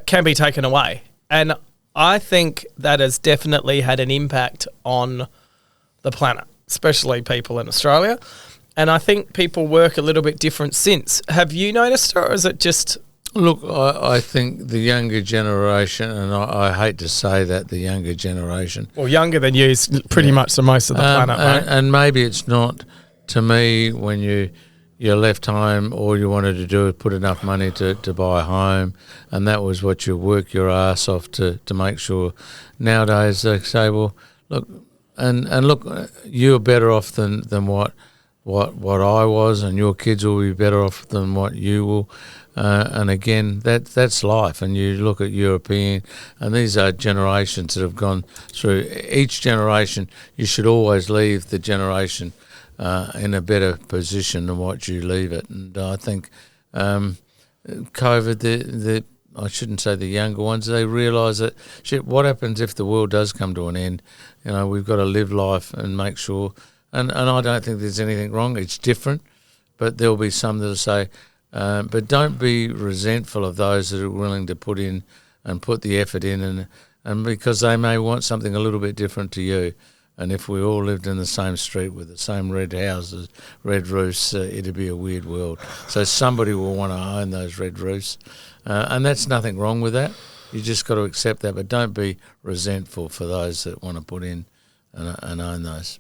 can be taken away. And I think that has definitely had an impact on the planet, especially people in Australia. And I think people work a little bit different since. Have you noticed, or is it just... Look, I think the younger generation, and I hate to say that, the younger generation... Well, younger than you is pretty much the most of the planet, right? And maybe it's not, to me, when you left home, all you wanted to do was put enough money to buy a home, and that was what you work your ass off to make sure. Nowadays, they say, well, look, and look, you're better off than what I was, and your kids will be better off than what you will. And again, that's life. And you look at European, and these are generations that have gone through. Each generation, you should always leave the generation in a better position than what you leave it. And I think COVID, I shouldn't say the younger ones, they realise that, shit, what happens if the world does come to an end? We've got to live life and make sure. And I don't think there's anything wrong. It's different, but there'll be some that'll say, but don't be resentful of those that are willing to put in and put the effort in, and because they may want something a little bit different to you. And if we all lived in the same street with the same red houses, red roofs, it'd be a weird world. So somebody will want to own those red roofs, and that's nothing wrong with that. You just got to accept that, but don't be resentful for those that want to put in and own those.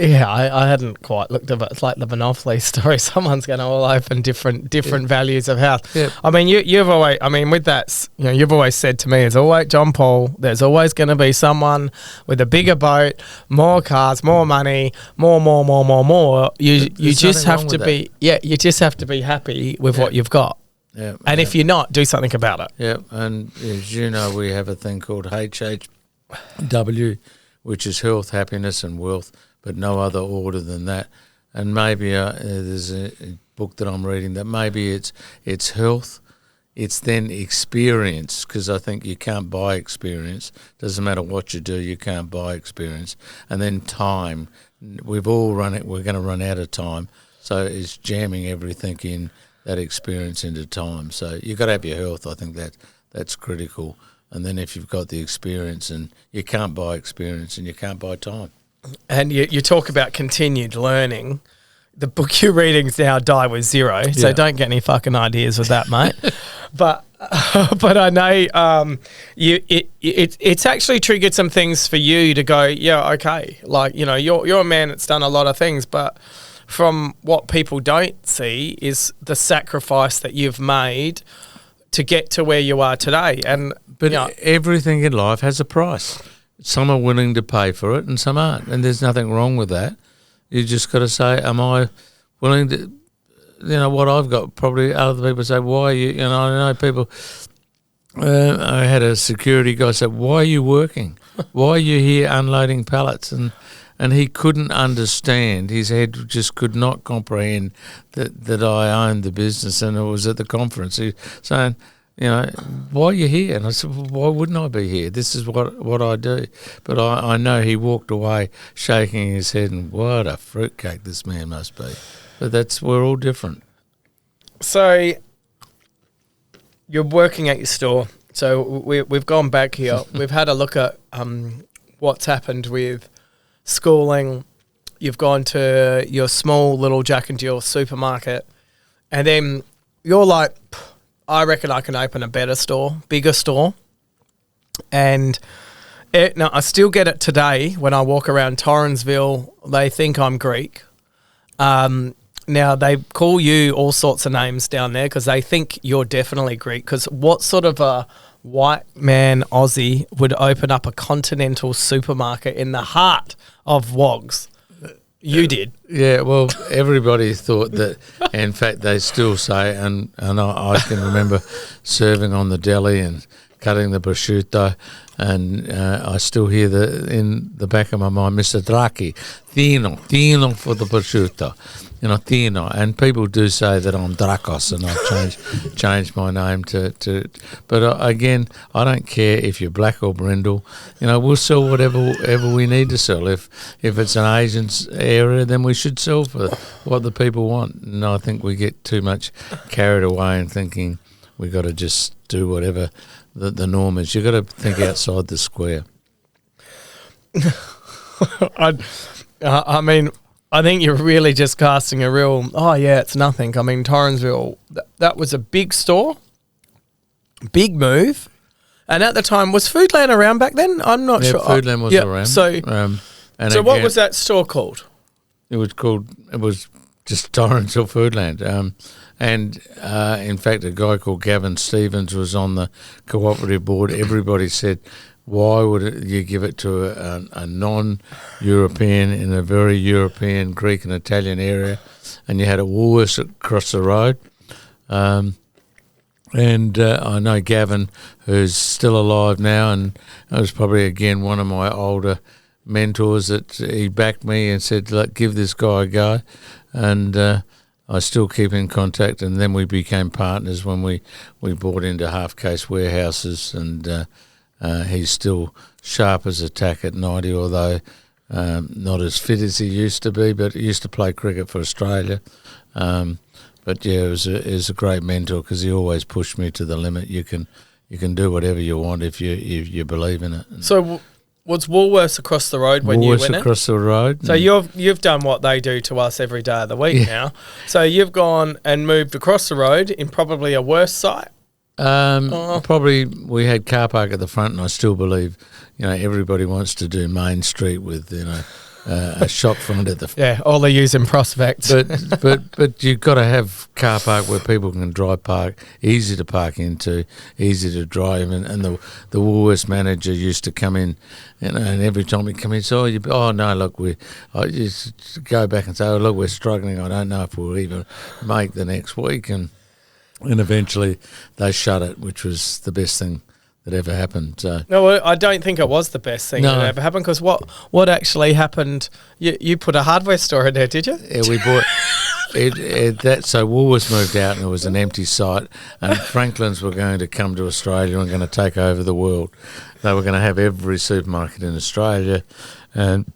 Yeah, I hadn't quite looked at it. It's like the Monopoly story. Someone's going to all open different values of house. Yep. I mean, you've always, with that, you've always said to me, as always, John Paul, there's always going to be someone with a bigger boat, more cars, more money, more. You just have to be, you just have to be happy with what you've got. Yeah. And if you're not, do something about it. Yeah, and as you know, we have a thing called HHW, which is health, happiness and wealth, but no other order than that. And maybe there's a book that I'm reading that maybe it's health, it's then experience, because I think you can't buy experience. Doesn't matter what you do, you can't buy experience. And then time. We've all run it. We're going to run out of time. So it's jamming everything in that experience into time. So you've got to have your health. I think that's critical. And then if you've got the experience, and you can't buy experience and you can't buy time. And you talk about continued learning. The book you're reading is now Die With Zero, so don't get any fucking ideas with that, mate. But I know it's actually triggered some things for you to go, yeah, okay. Like, you're a man that's done a lot of things, but from what people don't see is the sacrifice that you've made to get to where you are today. But everything in life has a price. Some are willing to pay for it and some aren't, and there's nothing wrong with that. You just got to say, am I willing to, what I've got, probably other people say, why are you, I know people, I had a security guy say, why are you working? Why are you here unloading pallets? And he couldn't understand. His head just could not comprehend that I owned the business, and it was at the conference. He was saying, why are you here? And I said, well, why wouldn't I be here? This is what I do. But I know he walked away shaking his head, and what a fruitcake this man must be. But we're all different. So you're working at your store. So we've gone back here. We've had a look at what's happened with schooling. You've gone to your small little Jack and Jill supermarket, and then you're like, I reckon I can open a better store, bigger store. And now I still get it today when I walk around Torrensville. They think I'm Greek. Now, they call you all sorts of names down there because they think you're definitely Greek. Because what sort of a white man Aussie would open up a continental supermarket in the heart of Wogs? You did. Yeah, well, everybody thought that. In fact, they still say, and I can remember serving on the deli and cutting the prosciutto, and I still hear in the back of my mind, Mr. Draghi, Tino for the prosciutto. Tino, and people do say that I'm Drakos, and I've changed my name to. But again, I don't care if you're black or brindle. We'll sell whatever we need to sell. If it's an Asian area, then we should sell for what the people want. And I think we get too much carried away in thinking we got to just do whatever the norm is. You've got to think outside the square. I mean, I think you're really just casting a real, it's nothing. I mean, Torrensville, that was a big store, big move. And at the time, was Foodland around back then? I'm not sure. Foodland was around. So what was that store called? It was just Torrensville Foodland. And in fact, a guy called Gavin Stevens was on the cooperative board. Everybody said, why would you give it to a non-European in a very European, Greek and Italian area? And you had a Woolworths across the road. And I know Gavin, who's still alive now, and it was probably, again, one of my older mentors that he backed me and said, look, give this guy a go. And I still keep in contact, and then we became partners when we bought into half-case warehouses, and he's still sharp as a tack at 90, although not as fit as he used to be, but he used to play cricket for Australia. But yeah, it was a great mentor because he always pushed me to the limit. You can do whatever you want if you believe in it. So was Woolworths across the road when you went in? Woolworths across the road. So you've done what they do to us every day of the week now. So you've gone and moved across the road in probably a worse site. Probably we had car park at the front, and I still believe, everybody wants to do Main Street with, a shop front at the yeah, all they use in prospects. But you've got to have car park where people can drive park, easy to park into, easy to drive, and the Woolworths manager used to come in, and every time he'd come in, I just go back and say, oh look, we're struggling. I don't know if we'll even make the next week, and eventually they shut it, which was the best thing that ever happened. So. No, I don't think it was the best thing that ever happened, because what actually happened, you put a hardware store in there, did you? Yeah, we bought that. So Woolworths moved out and it was an empty site, and Franklin's were going to come to Australia and going to take over the world. They were going to have every supermarket in Australia, and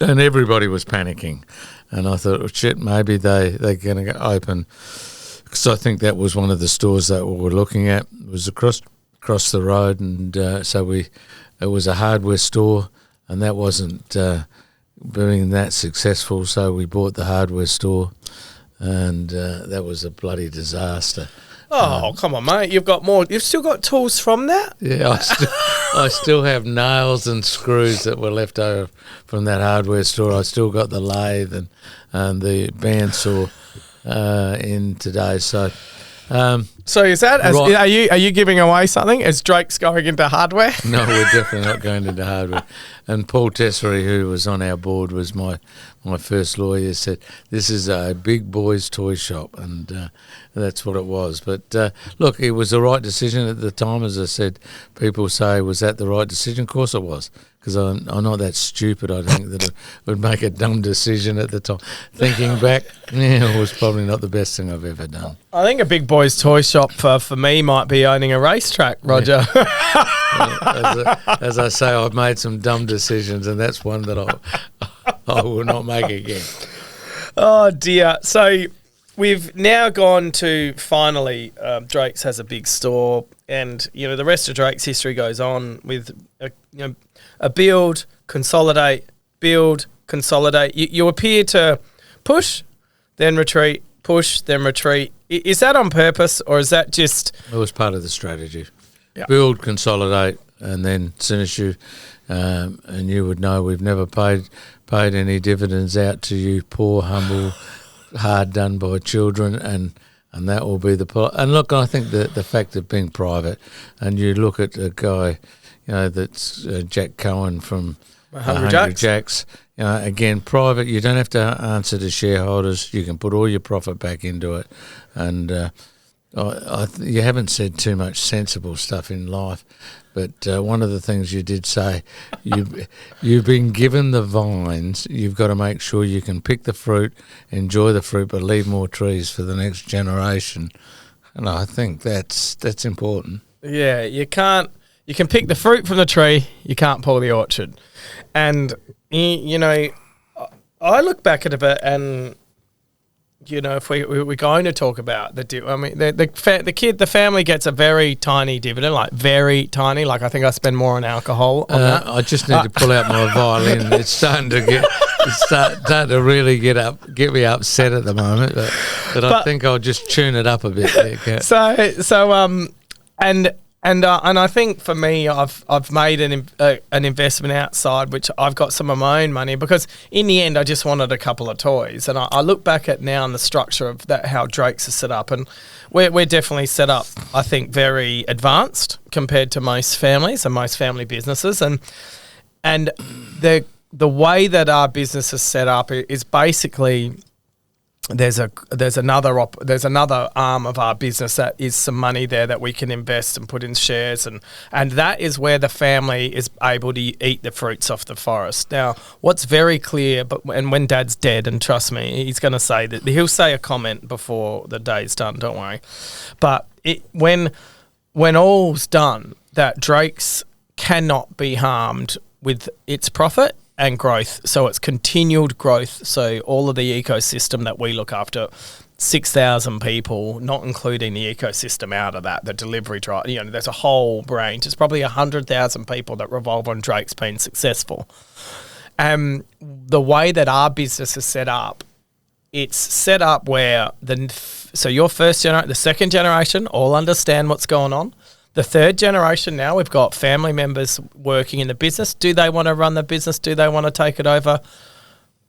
everybody was panicking. And I thought, shit, maybe they're going to open. So I think that was one of the stores that we were looking at. It was across the road, and it was a hardware store, and that wasn't being that successful. So we bought the hardware store, and that was a bloody disaster. Oh, come on, mate! You've still got tools from that? Yeah, I still have nails and screws that were left over from that hardware store. I still got the lathe and the bandsaw in today. So is that right. Are you giving away something? Is Drake's going into hardware? No, we're definitely not going into hardware. And Paul Tessery, who was on our board, was my first lawyer, said this is a big boys' toy shop, and that's what it was. But look, it was the right decision at the time. As I said, people say, was that the right decision? Of course it was, because I'm not that stupid. I think that it would make a dumb decision at the time. Thinking back, it was probably not the best thing I've ever done. I think a big boys' toy shop shop for me might be owning a racetrack, Roger. Yeah. As I say, I've made some dumb decisions, and that's one that I will not make again. Oh, dear. So we've now gone to, finally, Drake's has a big store, and, the rest of Drake's history goes on with a build, consolidate, build, consolidate. You appear to push, then retreat, push, then retreat. Is that on purpose, or is that just... It was part of the strategy. Yeah. Build, consolidate, and then as soon as you... and you would know we've never paid any dividends out to you, poor, humble, hard done by children, and that will be the... And look, I think the fact of being private, and you look at a guy, that's Jack Cohen from... Hungry Jacks. Again, private, you don't have to answer to shareholders. You can put all your profit back into it. And you haven't said too much sensible stuff in life, but one of the things you did say, you've been given the vines, you've got to make sure you can pick the fruit, enjoy the fruit, but leave more trees for the next generation. And I think that's important. Yeah, you can pick the fruit from the tree, you can't pull the orchard. And, I look back at a bit and, if we're going to talk about the family gets a very tiny dividend, like very tiny. Like I think I spend more on alcohol on that. I just need to pull out my violin. It's starting to really get me upset at the moment. But I think I'll just tune it up a bit there, Kat. And I think for me, I've made an investment outside, which I've got some of my own money, because in the end I just wanted a couple of toys. And I look back at now in the structure of that, how Drake's is set up, and we're definitely set up, I think, very advanced compared to most families and most family businesses. And the way that our business is set up is basically... There's another arm of our business that is some money there that we can invest and put in shares, and that is where the family is able to eat the fruits off the forest. Now, what's very clear, and when Dad's dead, and trust me, he's going to say that, he'll say a comment before the day's done. Don't worry, but when all's done, that Drake's cannot be harmed with its profit and growth. So it's continued growth. So all of the ecosystem that we look after, 6,000 people, not including the ecosystem out of that, the delivery drive, there's a whole range. It's probably 100,000 people that revolve on Drake's being successful. The way that our business is set up, it's set up where so your the second generation all understand what's going on. The third generation now, we've got family members working in the business. Do they want to run the business? Do they want to take it over?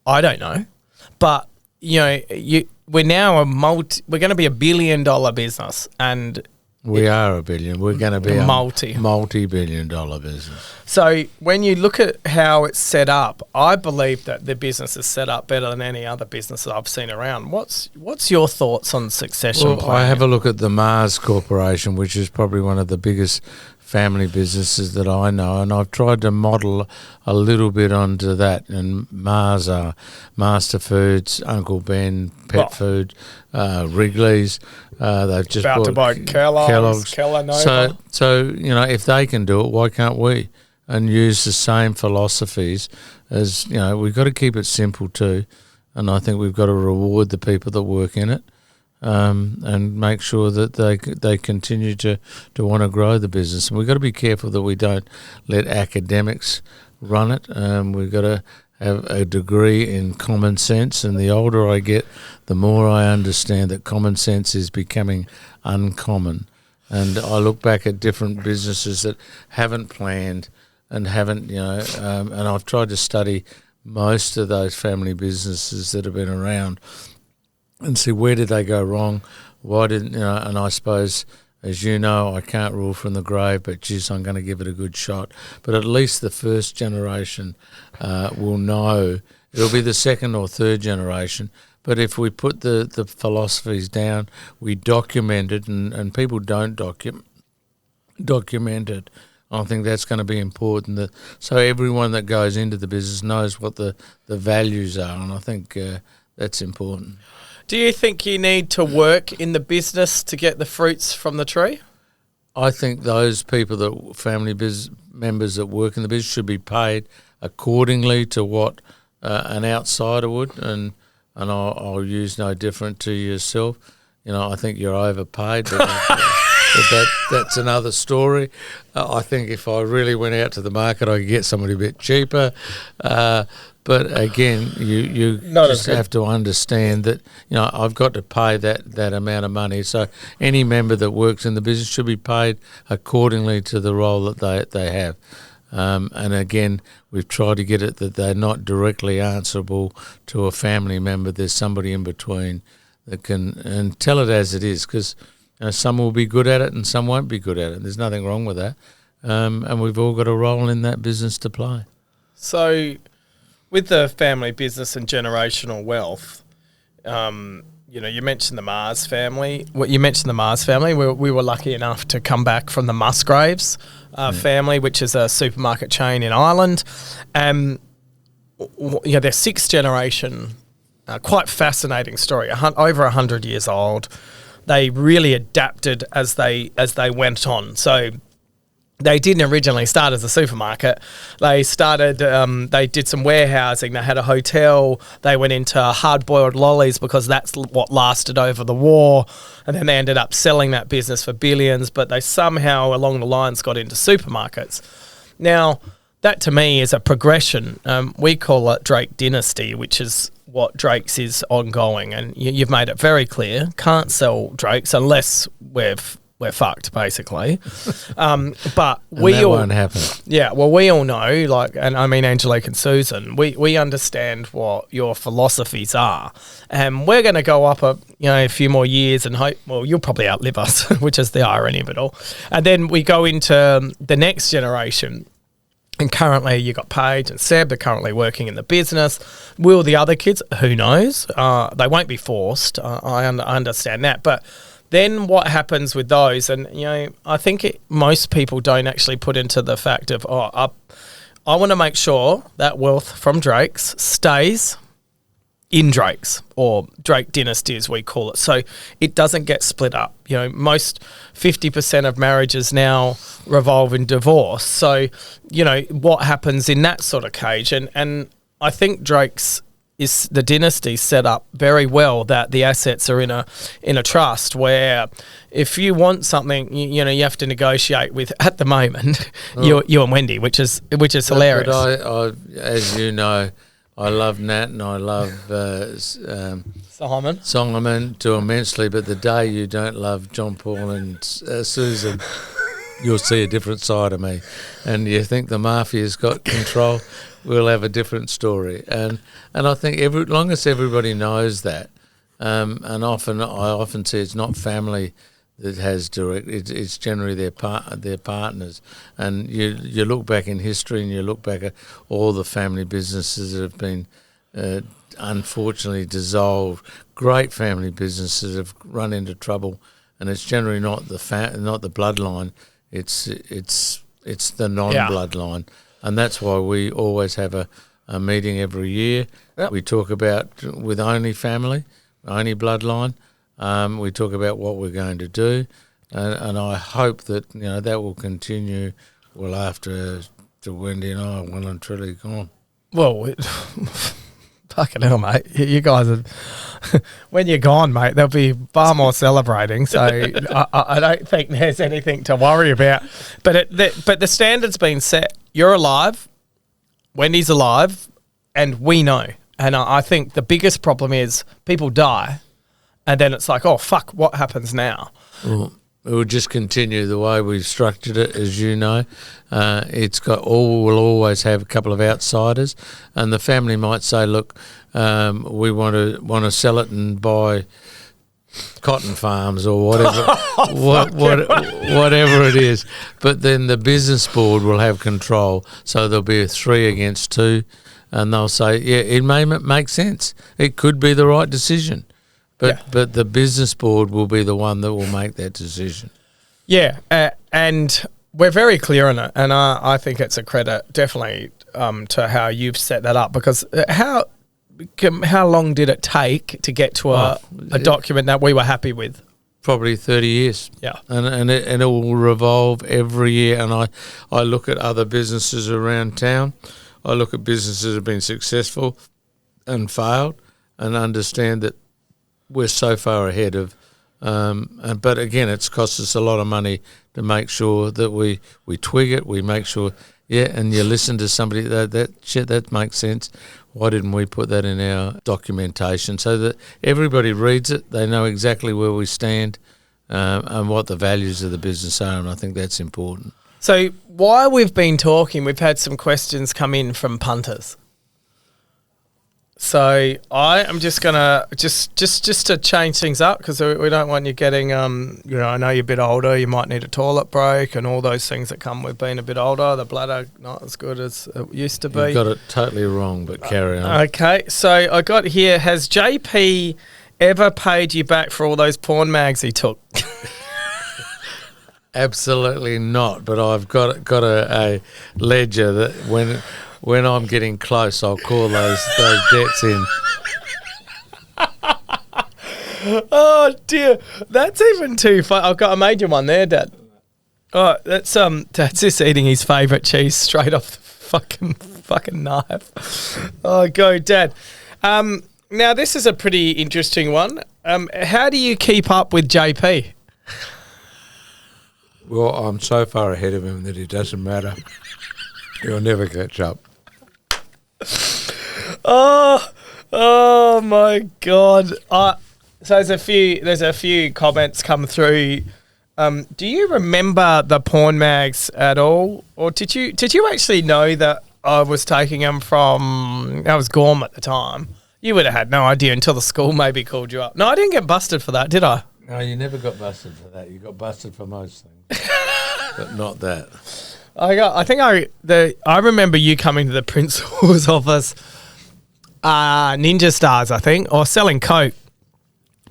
I don't know. But, we're now we're going to be $1 billion business, and we are $1 billion. We're going to be a multi-billion-dollar business. So when you look at how it's set up, I believe that the business is set up better than any other business that I've seen around. What's your thoughts on succession planning? I have a look at the Mars Corporation, which is probably one of the biggest family businesses that I know, and I've tried to model a little bit onto that. And Mars are Master Foods, Uncle Ben, Pet Food, Wrigley's. They've just about bought to buy Kellogg's. So if they can do it, why can't we? And use the same philosophies as we've got to keep it simple too, and I think we've got to reward the people that work in it. And make sure that they continue to want to grow the business. And we've got to be careful that we don't let academics run it. We've got to have a degree in common sense, and the older I get, the more I understand that common sense is becoming uncommon. And I look back at different businesses that haven't planned and haven't, and I've tried to study most of those family businesses that have been around and see where did they go wrong, why didn't, and I suppose, as you know, I can't rule from the grave, but geez, I'm going to give it a good shot. But at least the first generation will know. It'll be the second or third generation. But if we put the philosophies down, we document it, and people don't document it, I think that's going to be important. So everyone that goes into the business knows what the values are, and I think that's important. Do you think you need to work in the business to get the fruits from the tree? I think those people that family members that work in the business should be paid accordingly to what an outsider would, and I'll use no different to yourself. I think you're overpaid, but that's another story. I think if I really went out to the market, I could get somebody a bit cheaper. But again, you just have to understand that I've got to pay that amount of money. So any member that works in the business should be paid accordingly to the role that they have. And again, we've tried to get it that they're not directly answerable to a family member. There's somebody in between that can and tell it as it is, because some will be good at it and some won't be good at it. There's nothing wrong with that. And we've all got a role in that business to play. So with the family business and generational wealth, you mentioned the Mars family. We were lucky enough to come back from the Musgraves family, which is a supermarket chain in Ireland. They're sixth generation. Quite fascinating story. Over 100 years old. They really adapted as they went on. So they didn't originally start as a supermarket. They started, they did some warehousing. They had a hotel. They went into hard-boiled lollies because that's what lasted over the war. And then they ended up selling that business for billions, but they somehow along the lines got into supermarkets. Now, that to me is a progression. We call it Drake Dynasty, which is what Drake's is ongoing. And you've made it very clear, can't sell Drake's unless we're fucked, basically. But that won't happen. Yeah, well, we all know, and I mean Angelique and Susan, we understand what your philosophies are. And we're going to go up a few more years and hope, well, you'll probably outlive us, which is the irony of it all. And then we go into the next generation. And currently you got Paige and Seb, they're currently working in the business. Will the other kids? Who knows? They won't be forced. I understand that. But then what happens with those? And, I think most people don't actually put into the fact of, I want to make sure that wealth from Drake's stays in Drake's, or Drake Dynasty as we call it. So it doesn't get split up. Most 50% of marriages now revolve in divorce. So, what happens in that sort of cage? And I think Drake's is the dynasty set up very well that the assets are in a trust where if you want something, you have to negotiate with, at the moment, you and Wendy, which is hilarious. But I as you know, I love Nat and I love Solomon too immensely, but the day you don't love John Paul and Susan, you'll see a different side of me. And you think the mafia's got control, we'll have a different story. And I think long as everybody knows that, and I often say it's not family that has direct. It's generally their partners. And you look back in history and you look back at all the family businesses that have been unfortunately dissolved. Great family businesses have run into trouble, and it's generally not the bloodline. It's the non-bloodline, and that's why we always have a meeting every year. Yep. We talk about with only family, only bloodline. We talk about what we're going to do, and I hope that that will continue well after Wendy and I are well and truly gone. Well, fucking hell, mate! You guys are when you're gone, mate. There'll be far more celebrating. So I don't think there's anything to worry about. But the standard's been set. You're alive, Wendy's alive, and we know. And I think the biggest problem is people die. And then it's like, oh, fuck, what happens now? Well, it will just continue the way we've structured it, as you know. We'll always have a couple of outsiders, and the family might say, look, we want to sell it and buy cotton farms or whatever, whatever it is. But then the business board will have control, so there'll be a 3 against 2, and they'll say, yeah, it may make sense. It could be the right decision. But the business board will be the one that will make that decision. Yeah, and we're very clear on it, and I think it's a credit definitely to how you've set that up, because how long did it take to get to a document that we were happy with? Probably 30 years. Yeah. And it will revolve every year. And I look at other businesses around town. I look at businesses that have been successful and failed and understand that we're so far ahead of but again, it's cost us a lot of money to make sure that we twig it, we make sure, and you listen to somebody, that makes sense. Why didn't we put that in our documentation so that everybody reads it, they know exactly where we stand and what the values of the business are, and I think that's important. So while we've been talking, we've had some questions come in from punters. So I am just gonna just to change things up, because we don't want you getting I know you're a bit older, you might need a toilet break and all those things that come with being a bit older. The bladder not as good as it used to be. You've got it totally wrong, but carry on. Okay, so I got here. Has JP ever paid you back for all those porn mags he took? Absolutely not. But I've got a ledger that when I'm getting close, I'll call those debts in. Oh dear, that's even too fun. I made you one there, Dad. Oh, that's Dad's just eating his favourite cheese straight off the fucking knife. Oh, go, Dad. Now this is a pretty interesting one. How do you keep up with JP? Well, I'm so far ahead of him that it doesn't matter. He'll never catch up. Oh my God! So there's a few comments come through. Do you remember the porn mags at all, or did you actually know that I was taking them from? I was Gorm at the time. You would have had no idea until the school maybe called you up. No, I didn't get busted for that, did I? No, you never got busted for that. You got busted for most things, but not that. I remember you coming to the principal's office, Ninja Stars, I think, or selling Coke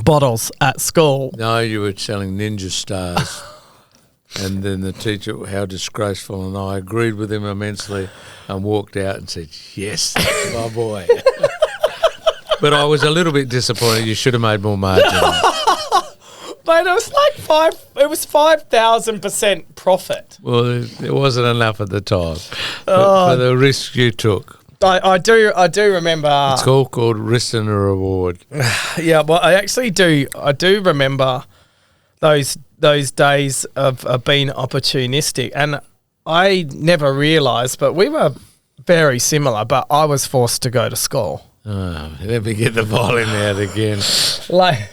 bottles at school. No, you were selling Ninja Stars. And then the teacher, how disgraceful, and I agreed with him immensely and walked out and said, yes, that's my boy. But I was a little bit disappointed. You should have made more margin. But it was like 5,000% profit. Well, it wasn't enough at the time for the risk you took. I do remember. It's all called risk and a reward. Yeah, well, I do remember those days of being opportunistic, and I never realised, but we were very similar. But I was forced to go to school. Oh, let me get the violin out again. I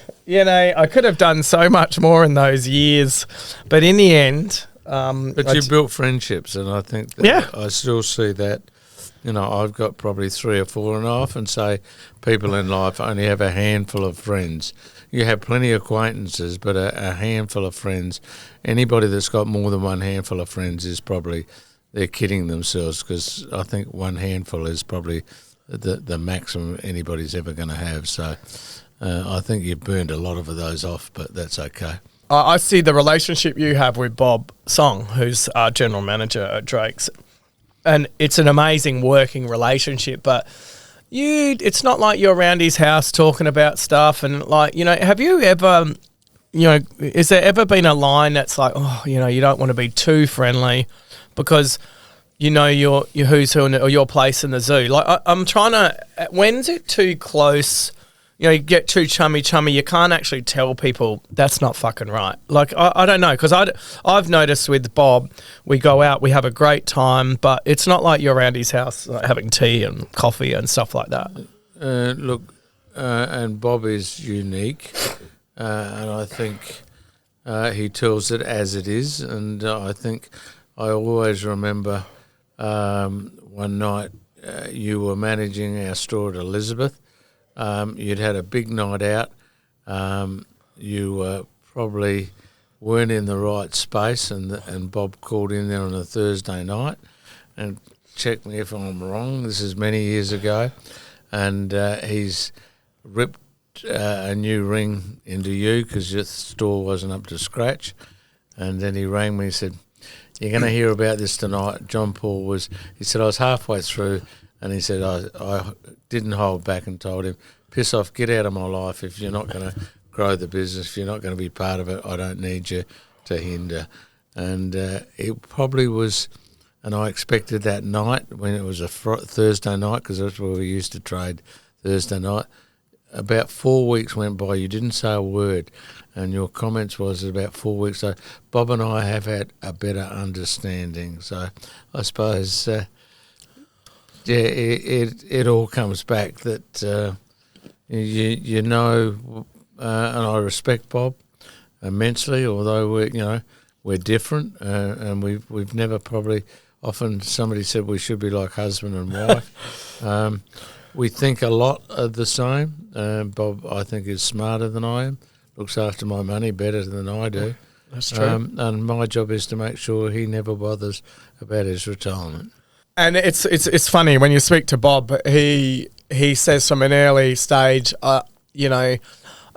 could have done so much more in those years, but in the end... but you built friendships, and I think that I still see that. I've got probably 3 or 4, and I often say people in life only have a handful of friends. You have plenty of acquaintances, but a handful of friends. Anybody that's got more than one handful of friends is probably, they're kidding themselves, because I think one handful is probably the maximum anybody's ever going to have. So I think you've burned a lot of those off, but that's okay. I see the relationship you have with Bob Song, who's our general manager at Drake's, and it's an amazing working relationship. But it's not like you're around his house talking about stuff, and have you ever, has there ever been a line that's like, you don't want to be too friendly because your who's who or your place in the zoo? Like I'm trying to, when's it too close? You get too chummy, you can't actually tell people that's not fucking right. Like, I don't know, because I've noticed with Bob, we go out, we have a great time, but it's not like you're around his house having tea and coffee and stuff like that. And Bob is unique, and I think he tells it as it is, and I think I always remember one night you were managing our store at Elizabeth. You'd had a big night out. You probably weren't in the right space, and Bob called in there on a Thursday night and check me if I'm wrong. This is many years ago. And he's ripped a new ring into you because your store wasn't up to scratch. And then he rang me and said, "You're going to hear about this tonight." John Paul he said, "I was halfway through And he said, I didn't hold back and told him, piss off, get out of my life. If you're not going to grow the business, if you're not going to be part of it, I don't need you to hinder. And it probably was, and I expected that night when it was a Thursday night, because that's where we used to trade Thursday night. About 4 weeks went by, you didn't say a word, and your comments was about 4 weeks. So Bob and I have had a better understanding. So I suppose, it all comes back that you know, and I respect Bob immensely, although we're different, and we've never probably. Often somebody said we should be like husband and wife. We think a lot of the same. Bob, I think, is smarter than I am, looks after my money better than I do. That's true. And my job is to make sure he never bothers about his retirement. And it's funny when you speak to Bob, he says from an early stage, do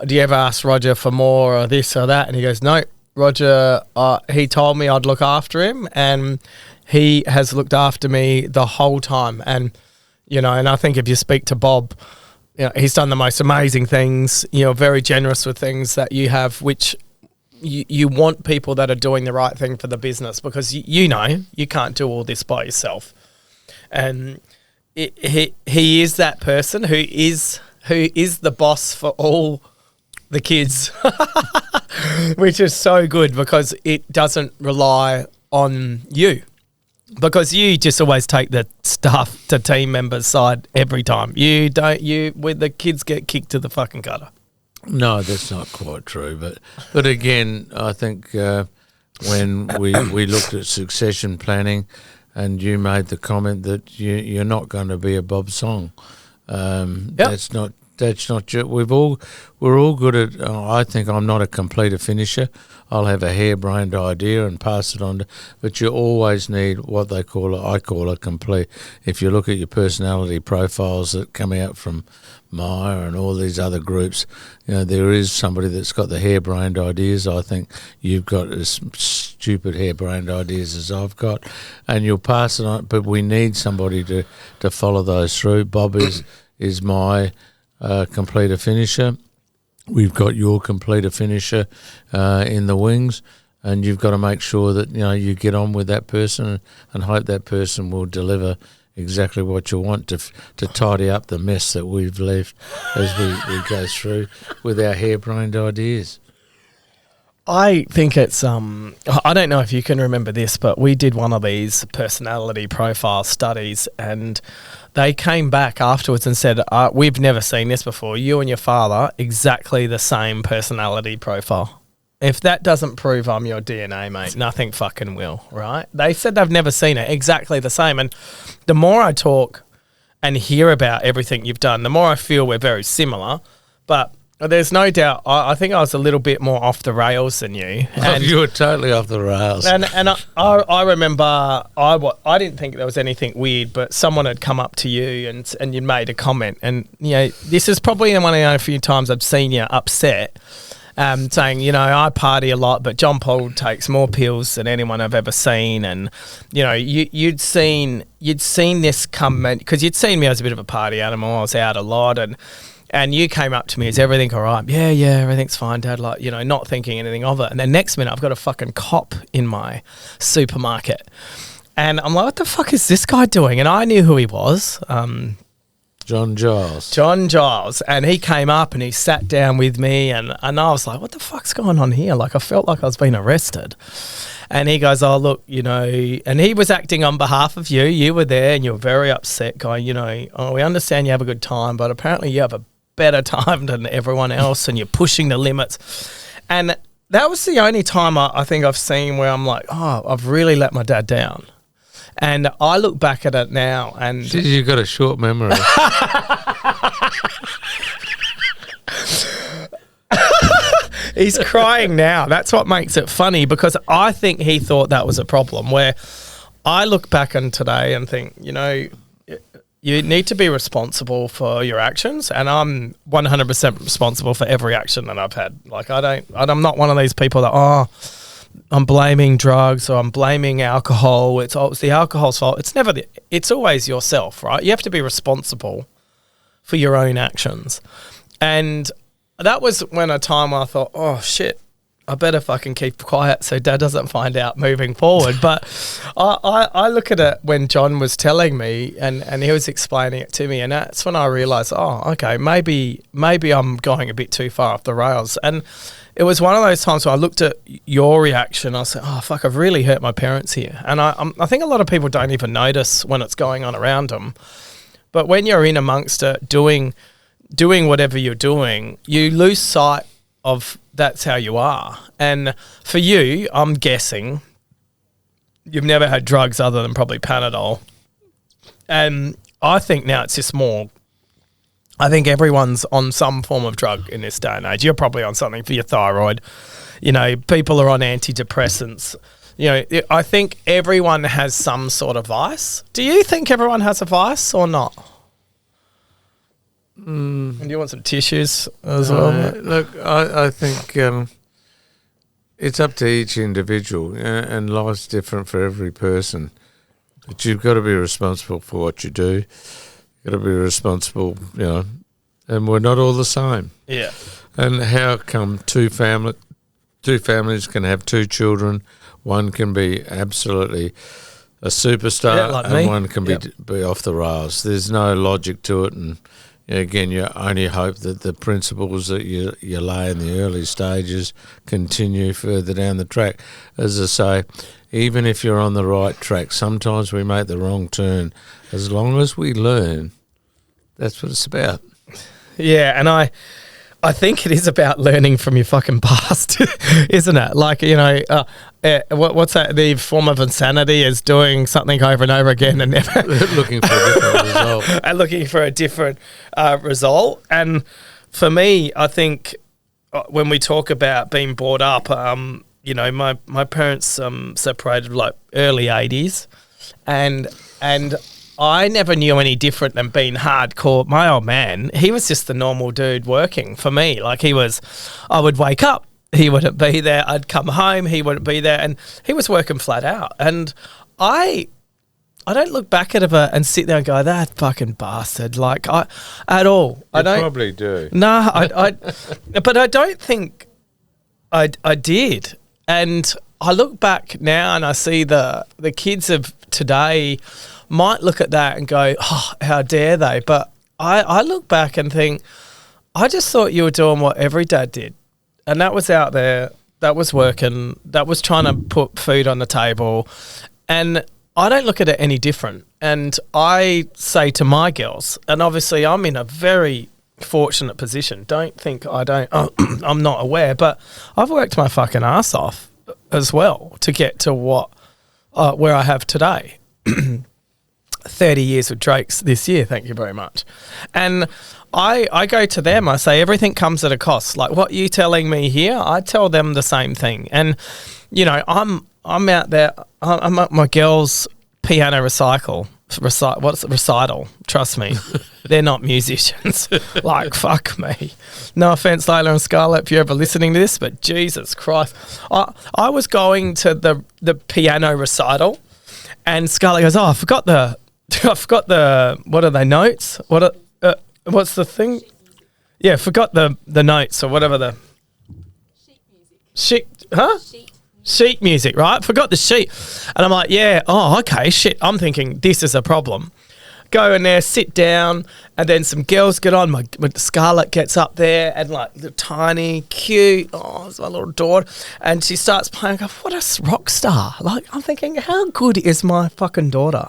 you ever ask Roger for more or this or that? And he goes, no, Roger, he told me I'd look after him, and he has looked after me the whole time. And, and I think if you speak to Bob, he's done the most amazing things, very generous with things that you have, which you want people that are doing the right thing for the business, because you can't do all this by yourself. And he is that person who is the boss for all the kids, which is so good, because it doesn't rely on you, because you just always take the stuff to team members' side every time. When the kids get kicked to the fucking gutter. No, that's not quite true. But again, I think when we looked at succession planning, and you made the comment that you're not going to be a Bob Song. That's not true. We're all good at. I think I'm not a completer finisher. I'll have a harebrained idea and pass it on. But you always need what I call a complete. If you look at your personality profiles that come out from Maya and all these other groups, there is somebody that's got the harebrained ideas. I think you've got as stupid harebrained ideas as I've got, and you'll pass it on. But we need somebody to follow those through. Bob is my completer finisher. We've got your completer finisher in the wings, and you've got to make sure that you get on with that person and hope that person will deliver exactly what you want to tidy up the mess that we've left as we go through with our harebrained ideas. I think it's I don't know if you can remember this, but we did one of these personality profile studies, and they came back afterwards and said, we've never seen this before. You and your father, exactly the same personality profile. If that doesn't prove I'm your DNA, mate, nothing fucking will, right? They said they've never seen it, exactly the same. And the more I talk and hear about everything you've done, the more I feel we're very similar. But there's no doubt, I think I was a little bit more off the rails than you. And you were totally off the rails. And I remember I didn't think there was anything weird, but someone had come up to you and you made a comment. And, this is probably one of the only few times I've seen you upset, saying, I party a lot, but John Paul takes more pills than anyone I've ever seen. And, you'd seen this come, because you'd seen me as a bit of a party animal. I was out a lot, and you came up to me, is everything all right? Yeah, everything's fine, Dad. Like, not thinking anything of it. And then next minute, I've got a fucking cop in my supermarket. And I'm like, what the fuck is this guy doing? And I knew who he was. John Giles. John Giles. And he came up and he sat down with me, and I was like, what the fuck's going on here? Like, I felt like I was being arrested. And he goes, oh, look, and he was acting on behalf of you. You were there and you were very upset, going, we understand you have a good time, but apparently you have a better time than everyone else, and you're pushing the limits. And that was the only time I think I've seen where I'm like, oh, I've really let my dad down. And I look back at it now, and you've got a short memory. He's crying now. That's what makes it funny, because I think he thought that was a problem, where I look back on today and think, you need to be responsible for your actions, and I'm 100% responsible for every action that I've had. Like, I'm not one of these people that, I'm blaming drugs or I'm blaming alcohol. It's the alcohol's fault. It's never it's always yourself, right? You have to be responsible for your own actions. And that was when a time where I thought, oh shit, I better fucking keep quiet so Dad doesn't find out moving forward. But I look at it when John was telling me and he was explaining it to me, and that's when I realised, oh, okay, maybe I'm going a bit too far off the rails. And it was one of those times where I looked at your reaction. I said, oh, fuck, I've really hurt my parents here. And I think a lot of people don't even notice when it's going on around them. But when you're in amongst it, doing whatever you're doing, you lose sight of that's how you are. And for you, I'm guessing you've never had drugs other than probably Panadol. And I think now it's just more, I think everyone's on some form of drug in this day and age. You're probably on something for your thyroid. You know, people are on antidepressants. You know, I think everyone has some sort of vice. Do you think everyone has a vice or not? And do you want some tissues as well? Look, I think it's up to each individual, and life's different for every person. But you've got to be responsible for what you do. You've got to be responsible, you know, and we're not all the same. Yeah. And how come two families can have two children? One can be absolutely a superstar, like and me. one can be off the rails. There's no logic to it, and again, you only hope that the principles that you lay in the early stages continue further down the track. As I say, even if you're on the right track, sometimes we make the wrong turn. As long as we learn, that's what it's about. Yeah, and I think it is about learning from your fucking past, isn't it? Like, you know, what's that? The form of insanity is doing something over and over again and never looking for a different result. And looking for a different result. And for me, I think when we talk about being brought up, you know, my parents separated like early 80s, and I never knew any different than being hardcore. My old man, he was just the normal dude working for me. Like I would wake up, he wouldn't be there. I'd come home, he wouldn't be there. And he was working flat out. And I don't look back at it and sit there and go, that fucking bastard. Like, at all. You probably do. No, but I don't think I did. And I look back now and I see the kids of today might look at that and go, oh, how dare they? But I look back and think, I just thought you were doing what every dad did. And that was out there, that was working, that was trying to put food on the table. And I don't look at it any different. And I say to my girls, and obviously I'm in a very fortunate position. Don't think I'm not aware, but I've worked my fucking ass off as well to get to where I have today. 30 years with Drake's this year, thank you very much. And I go to them, I say everything comes at a cost. Like what you telling me here, I tell them the same thing. And, you know, I'm out there, I'm at my girls' piano recital. Trust me, they're not musicians. Like, fuck me. No offense, Layla and Scarlett, if you're ever listening to this, but Jesus Christ. I was going to the piano recital, and Scarlett goes, oh, I forgot the, what are they, notes? What's the thing? Yeah, forgot the notes or whatever the... Sheet music. Sheet music, right? Forgot the sheet. And I'm like, yeah, oh, okay, shit. I'm thinking this is a problem. Go in there, sit down, and then some girls get on. My Scarlett gets up there and like the tiny, cute, oh, it's my little daughter. And she starts playing. I go, what a rock star. Like, I'm thinking, how good is my fucking daughter?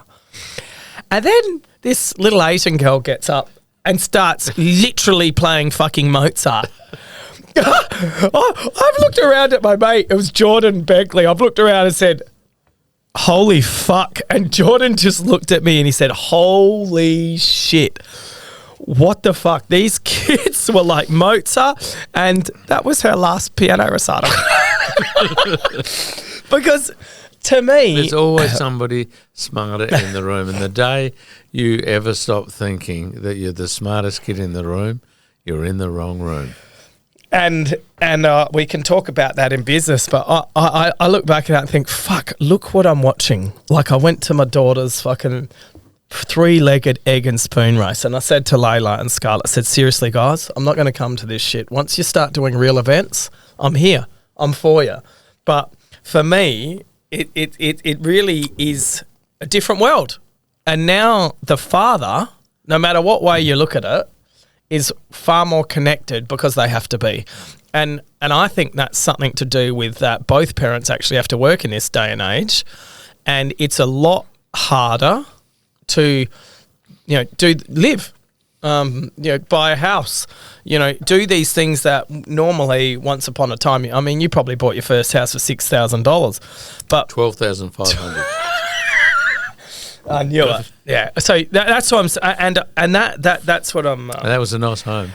And then this little Asian girl gets up and starts literally playing fucking Mozart. I've looked around at my mate. It was Jordan Beckley. I've looked around and said, holy fuck. And Jordan just looked at me and he said, holy shit. What the fuck? These kids were like Mozart, and that was her last piano recital. Because to me... There's always somebody smarter in the room. And the day you ever stop thinking that you're the smartest kid in the room, you're in the wrong room. And we can talk about that in business, but I look back at that and think, fuck, look what I'm watching. Like, I went to my daughter's fucking 3-legged egg and spoon race, and I said to Layla and Scarlett, I said, seriously, guys, I'm not going to come to this shit. Once you start doing real events, I'm here. I'm for you. But for me, it really is a different world. And now the father, no matter what way you look at it, is far more connected because they have to be. And I think that's something to do with that both parents actually have to work in this day and age. And it's a lot harder to, live, buy a house, do these things that normally once upon a time, I mean, you probably bought your first house for $6,000, but $12,500. I knew it. Yeah. So that's what I'm saying. And that's what I'm... that was a nice home.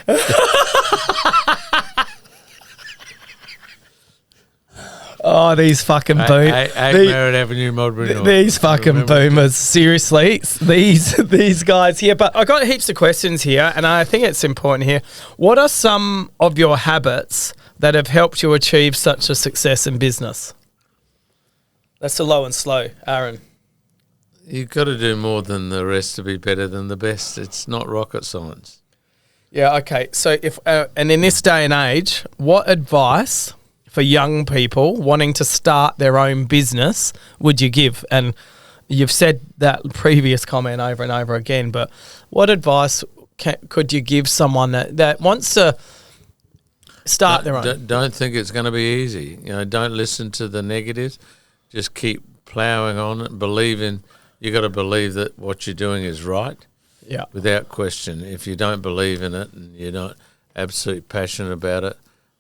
Oh, these fucking boomers. Merritt Avenue, Modbury North. These fucking boomers. Seriously. These guys here. But I got heaps of questions here, and I think it's important here. What are some of your habits that have helped you achieve such a success in business? That's the low and slow, Aaron. You've got to do more than the rest to be better than the best. It's not rocket science. Yeah, okay. So and in this day and age, what advice for young people wanting to start their own business would you give? And you've said that previous comment over and over again, but what advice could you give someone that wants to start their own? Don't think it's going to be easy. Don't listen to the negatives. Just keep ploughing on it. You got to believe that what you're doing is right. Yeah. Without question. If you don't believe in it and you're not absolutely passionate about it,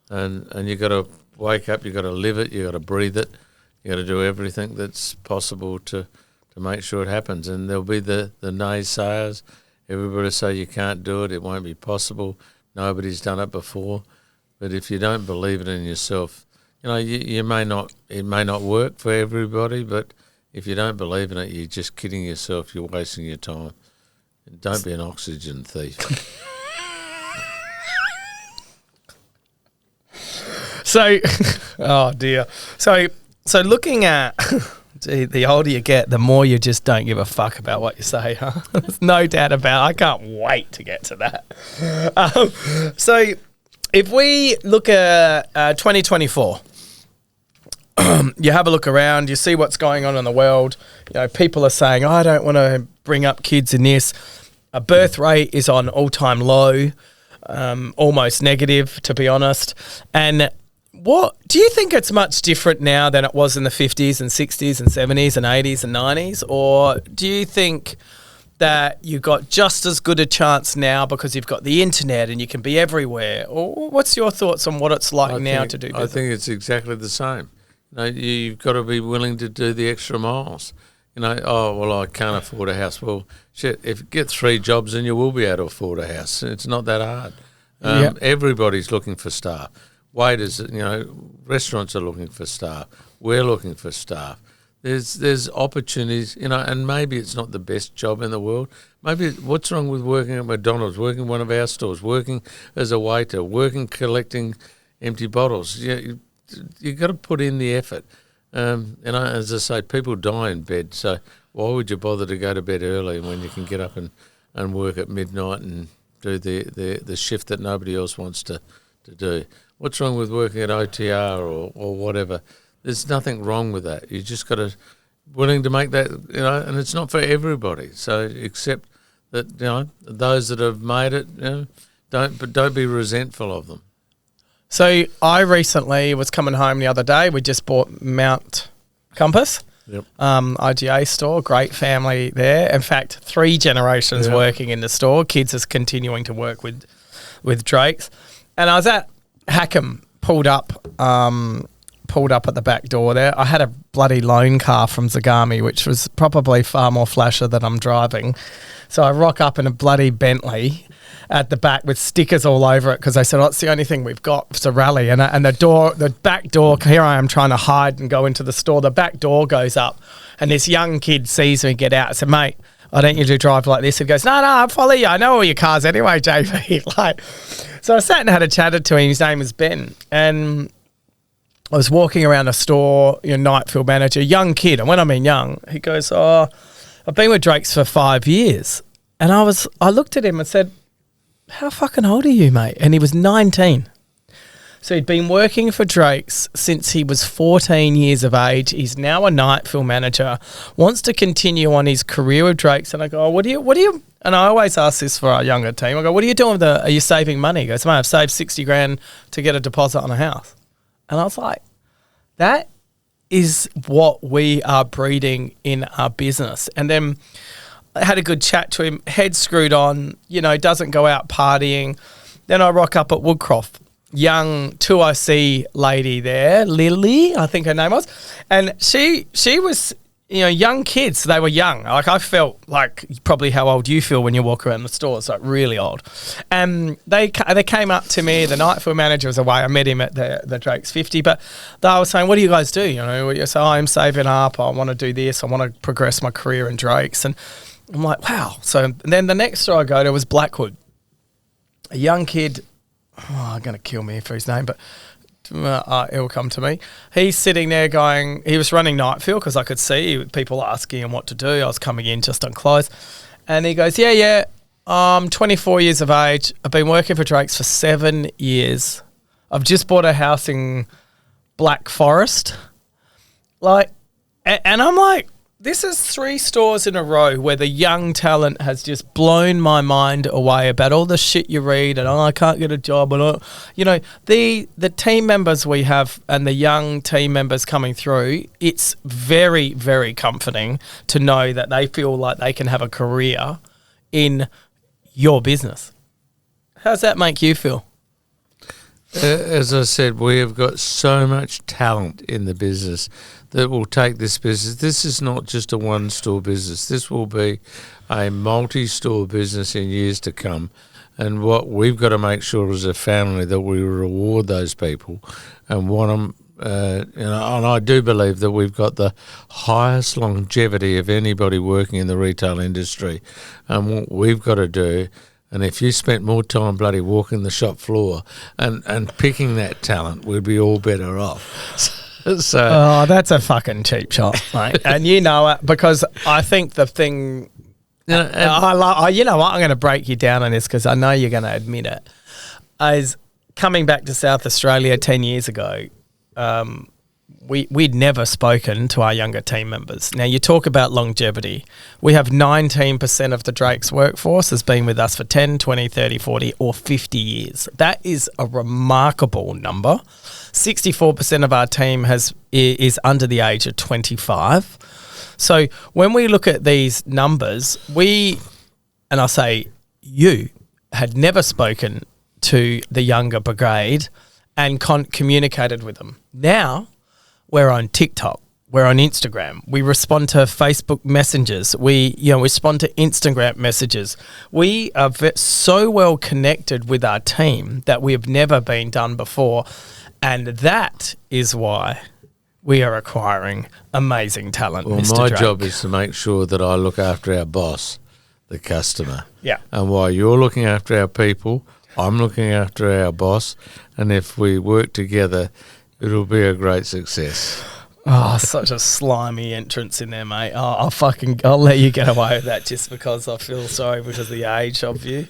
and you got to wake up, you got to live it, you got to breathe it, you got to do everything that's possible to make sure it happens. And there'll be the naysayers. Everybody say you can't do it, it won't be possible, nobody's done it before. But if you don't believe it in yourself, it may not work for everybody, but if you don't believe in it, you're just kidding yourself, you're wasting your time. And don't be an oxygen thief. So, oh dear. So looking at, gee, the older you get, the more you just don't give a fuck about what you say, huh? There's no doubt about it. I can't wait to get to that. So if we look at 2024, you have a look around, you see what's going on in the world. People are saying, I don't want to bring up kids in this. A birth rate is on all-time low, almost negative, to be honest. And what do you think it's much different now than it was in the 50s and 60s and 70s and 80s and 90s? Or do you think that you got just as good a chance now because you've got the internet and you can be everywhere? Or what's your thoughts on what it's like now to do business? I think it's exactly the same. You've got to be willing to do the extra miles. I can't afford a house. Well, shit, if you get 3 jobs, then you will be able to afford a house. It's not that hard. Everybody's looking for staff. Waiters, restaurants are looking for staff. We're looking for staff. There's opportunities, and maybe it's not the best job in the world. Maybe what's wrong with working at McDonald's, working in one of our stores, working as a waiter, working collecting empty bottles? You got to put in the effort. As I say, people die in bed, so why would you bother to go to bed early when you can get up and work at midnight and do the shift that nobody else wants to do? What's wrong with working at OTR or whatever? There's nothing wrong with that. You just got to willing to make that, and it's not for everybody. So accept that, those that have made it, don't be resentful of them. So I recently was coming home the other day. We just bought Mount Compass, IGA store. Great family there. In fact, 3 generations working in the store. Kids is continuing to work with Drake's. And I was at Hackham, pulled up at the back door there. I had a bloody loan car from Zagami, which was probably far more flasher than I'm driving. So I rock up in a bloody Bentley at the back with stickers all over it because they said, it's the only thing we've got. It's a rally. And the back door, here I am trying to hide and go into the store. The back door goes up and this young kid sees me get out. I said, mate, I don't usually drive like this. He goes, no, I follow you. I know all your cars anyway, JV. Like, so I sat and had a chat to him. His name was Ben. And I was walking around a store, night field manager, young kid. And when I mean young, he goes, I've been with Drake's for 5 years. And I looked at him and said, how fucking old are you, mate? And he was 19. So he'd been working for Drake's since he was 14 years of age. He's now a night field manager, wants to continue on his career with Drake's. And I go, what do you, and I always ask this for our younger team. I go, what are you doing are you saving money? He goes, mate, I've saved 60 grand to get a deposit on a house. And I was like, that is what we are breeding in our business. And then I had a good chat to him, head screwed on, doesn't go out partying. Then I rock up at Woodcroft. Young 2IC lady there, Lily, I think her name was. And she was, young kids. They were young. Like, I felt like probably how old you feel when you walk around the stores, like really old. And they came up to me. The night field manager was away. I met him at the Drake's 50. But they were saying, what do you guys do? So I'm saving up. I want to do this. I want to progress my career in Drake's. And I'm like, wow. So then the next store I go to was Blackwood. A young kid. I'm going to kill me for his name, but it'll come to me. He's sitting there going, he was running night field because I could see people asking him what to do. I was coming in just on clothes. And he goes, yeah, I'm 24 years of age. I've been working for Drake's for 7 years. I've just bought a house in Black Forest. And I'm like, this is 3 stores in a row where the young talent has just blown my mind away about all the shit you read and I can't get a job and the team members we have and the young team members coming through. It's very, very comforting to know that they feel like they can have a career in your business. How's that make you feel? As I said, we have got so much talent in the business that will take this business. This is not just a one-store business. This will be a multi-store business in years to come. And what we've got to make sure as a family that we reward those people and want them. And I do believe that we've got the highest longevity of anybody working in the retail industry. And what we've got to do. And if you spent more time bloody walking the shop floor and picking that talent, we'd be all better off. So, that's a fucking cheap shot, mate. And you know it because I think the thing. You know what? I'm going to break you down on this because I know you're going to admit it. Is coming back to South Australia 10 years ago, we'd never spoken to our younger team members. Now, you talk about longevity. We have 19% of the Drake's workforce has been with us for 10, 20, 30, 40 or 50 years. That is a remarkable number. 64% of our team is under the age of 25. So when we look at these numbers, and I say you, had never spoken to the younger brigade and communicated with them. Now, we're on TikTok. We're on Instagram. We respond to Facebook messengers. We respond to Instagram messages. We are so well connected with our team that we have never been done before. And that is why we are acquiring amazing talent, well, Mr. my Drake. job is to make sure that I look after our boss, the customer. Yeah. And while you're looking after our people, I'm looking after our boss. And if we work together, it'll be a great success. Oh, such a slimy entrance in there, mate. I'll let you get away with that just because I feel sorry because of the age of you.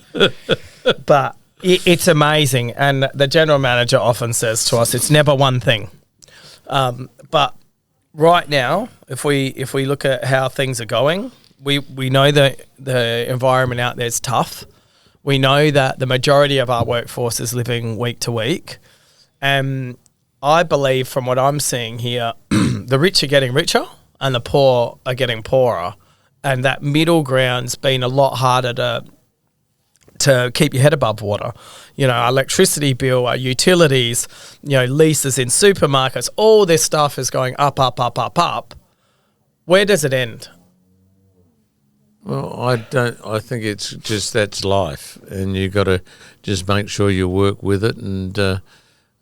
But it's amazing. And the general manager often says to us, it's never one thing. But right now, if we look at how things are going, we know that the environment out there is tough. We know that the majority of our workforce is living week to week. And I believe from what I'm seeing here, the rich are getting richer and the poor are getting poorer. And that middle ground's been a lot harder to keep your head above water. Our electricity bill, our utilities, leases in supermarkets, all this stuff is going up, up, up, up, up. Where does it end? Well, I think it's just that's life, and you got to just make sure you work with it. And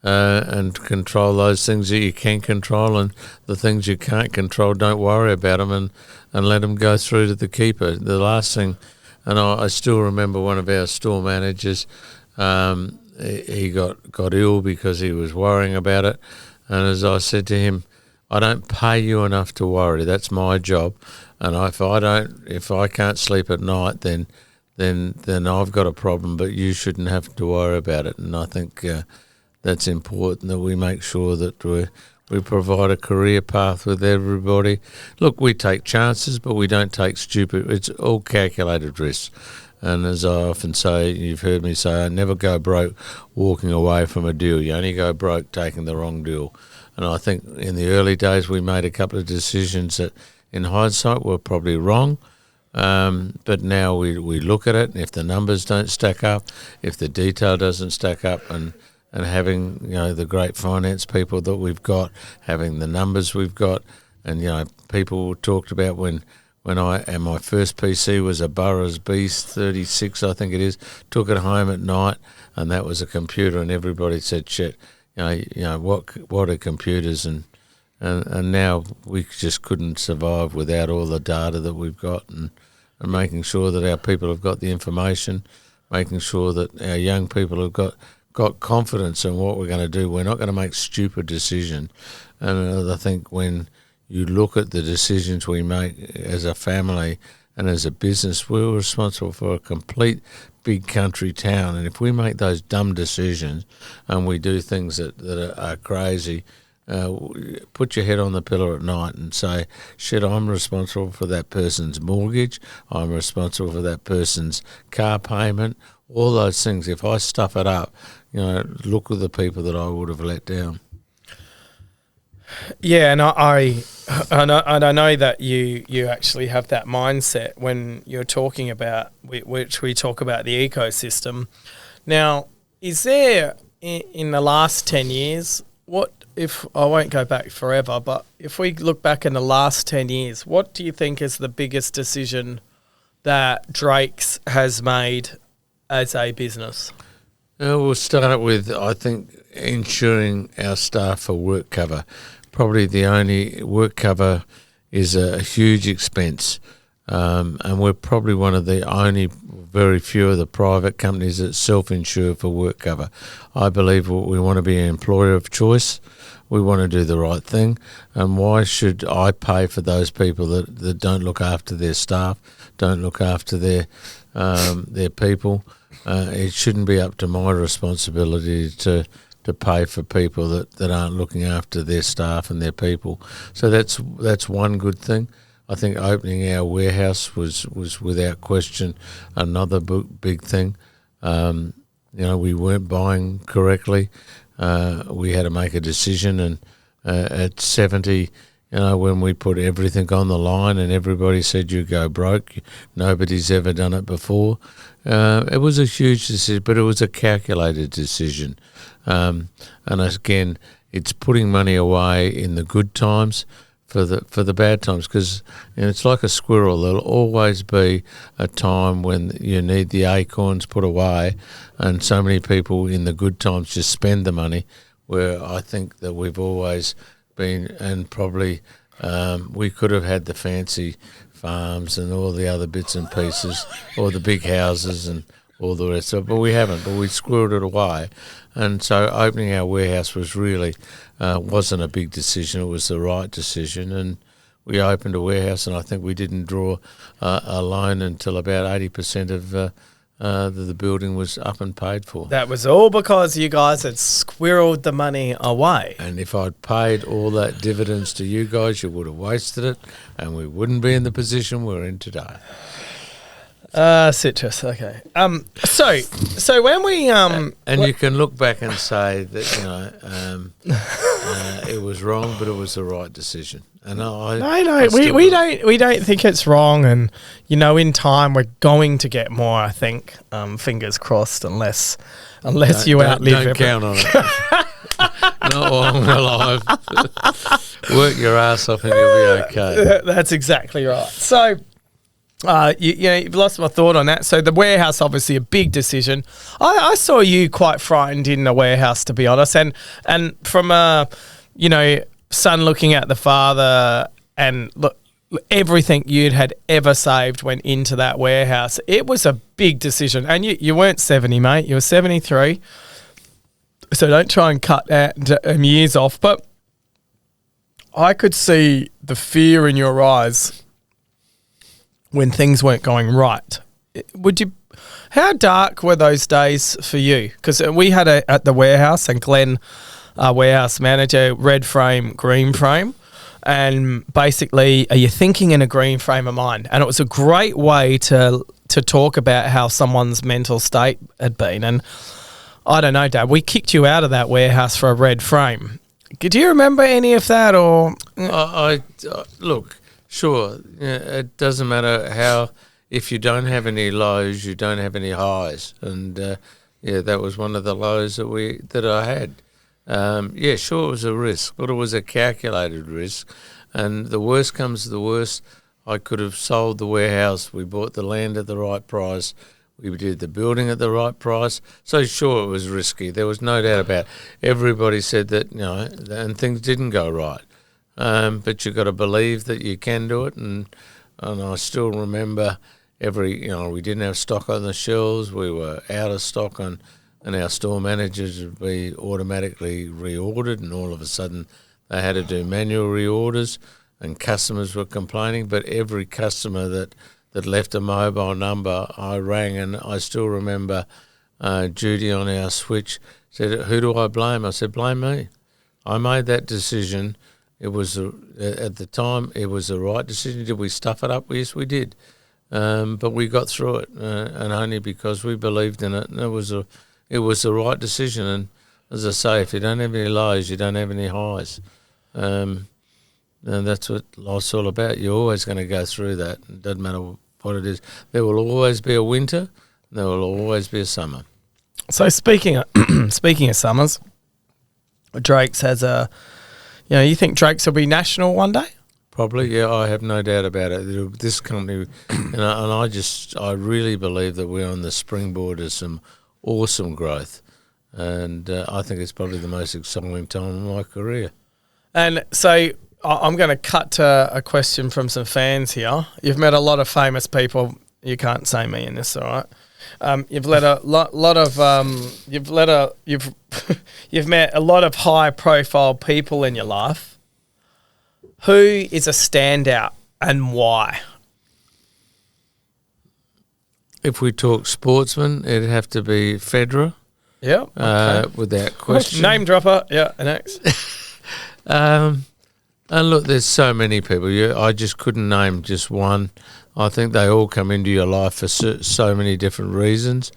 and control those things that you can control, and the things you can't control, don't worry about them, and let them go through to the keeper. The last thing, and I still remember one of our store managers, he got ill because he was worrying about it, and as I said to him, I don't pay you enough to worry. That's my job, and if I can't sleep at night, then I've got a problem. But you shouldn't have to worry about it. And I think that's important that we make sure that we provide a career path with everybody. Look, we take chances, but we don't take stupid. It's all calculated risks. And as I often say, you've heard me say, I never go broke walking away from a deal. You only go broke taking the wrong deal. And I think in the early days we made a couple of decisions that in hindsight were probably wrong. But now we look at it, and if the numbers don't stack up, if the detail doesn't stack up, and having the great finance people that we've got, having the numbers we've got, and people talked about when my first PC was a Burroughs B36, I think it is, took it home at night, and that was a computer, and everybody said, shit, what are computers, and now we just couldn't survive without all the data that we've got, and making sure that our people have got the information, making sure that our young people have got confidence in what we're going to do. We're not going to make stupid decisions. And I think when you look at the decisions we make as a family and as a business, we're responsible for a complete big country town. And if we make those dumb decisions and we do things that are crazy, put your head on the pillow at night and say, shit, I'm responsible for that person's mortgage, I'm responsible for that person's car payment, all those things. If I stuff it up, look at the people that I would have let down. Yeah, and I know that you actually have that mindset when you're talking about, which we talk about, the ecosystem. Now, is there, in the last 10 years, if I won't go back forever, but if we look back in the last 10 years, what do you think is the biggest decision that Drake's has made as a business? We'll start with, I think, ensuring our staff for work cover. Probably the only work cover is a huge expense, and we're probably one of the only very few of the private companies that self-insure for work cover. I believe we want to be an employer of choice. We want to do the right thing, and why should I pay for those people that don't look after their staff, don't look after their people? It shouldn't be up to my responsibility to pay for people that aren't looking after their staff and their people. So that's one good thing. I think opening our warehouse was without question another big thing. We weren't buying correctly. We had to make a decision, and at 70, when we put everything on the line and everybody said you go broke, nobody's ever done it before. It was a huge decision, but it was a calculated decision. And again, it's putting money away in the good times for the bad times, because it's like a squirrel. There'll always be a time when you need the acorns put away, and so many people in the good times just spend the money, where I think that we've always been, and probably we could have had the fancy farms and all the other bits and pieces, or the big houses and all the rest of it, but we haven't, but we squirreled it away. And so opening our warehouse was really wasn't a big decision, it was the right decision, and we opened a warehouse, and I think we didn't draw a loan until about 80% of the building was up and paid for. That was all because you guys had squirreled the money away. And if I'd paid all that dividends to you guys, you would have wasted it, and we wouldn't be in the position we're in today. Citrus, okay. So when we and you can look back and say that it was wrong, but it was the right decision. And we don't think it's wrong, and in time we're going to get more. I think, fingers crossed, unless you outlive. Don't count on it. Not while I'm alive. Work your ass off, and you'll be okay. That's exactly right. So, You've lost my thought on that. So the warehouse, obviously a big decision. I saw you quite frightened in the warehouse, to be honest. And from a, son looking at the father, and look, everything you'd had ever saved went into that warehouse. It was a big decision. And you weren't 70, mate. You were 73. So don't try and cut years off. But I could see the fear in your eyes when things weren't going right. How dark were those days for you? Because we had at the warehouse, and Glenn, our warehouse manager, red frame, green frame. And basically, are you thinking in a green frame of mind? And it was a great way to talk about how someone's mental state had been. And I don't know, Dad, we kicked you out of that warehouse for a red frame. Do you remember any of that? Or look, sure, it doesn't matter how. If you don't have any lows, you don't have any highs. And that was one of the lows that I had. Sure, it was a risk, but it was a calculated risk. And the worst comes to the worst, I could have sold the warehouse. We bought the land at the right price. We did the building at the right price. So sure, it was risky. There was no doubt about it. Everybody said that, and things didn't go right. But you've got to believe that you can do it. And I still remember we didn't have stock on the shelves. We were out of stock and our store managers would be automatically reordered, and all of a sudden they had to do manual reorders, and customers were complaining. But every customer that left a mobile number, I rang, and I still remember Judy on our switch said, "Who do I blame?" I said, "Blame me. I made that decision. It was at the time it was the right decision. Did we stuff it up? Yes, we did, but we got through it, and only because we believed in it. And it was the right decision. And as I say, if you don't have any lows, you don't have any highs. And that's what life's all about. You're always going to go through that. It doesn't matter what it is. There will always be a winter, and there will always be a summer." So speaking of summers, Drake's has a, you think Drake's will be national one day? Probably, yeah. I have no doubt about it. This company, and I really believe that we're on the springboard of some awesome growth, and I think it's probably the most exciting time in my career. And so I'm going to cut to a question from some fans here. You've met a lot of famous people. You can't say me in this, all right? You've met a lot of high-profile people in your life. Who is a standout and why? If we talk sportsman, it'd have to be Federer. Yeah, okay. Without question. Name dropper. Yeah, next. And look, there's so many people. I just couldn't name just one. I think they all come into your life for so many different reasons.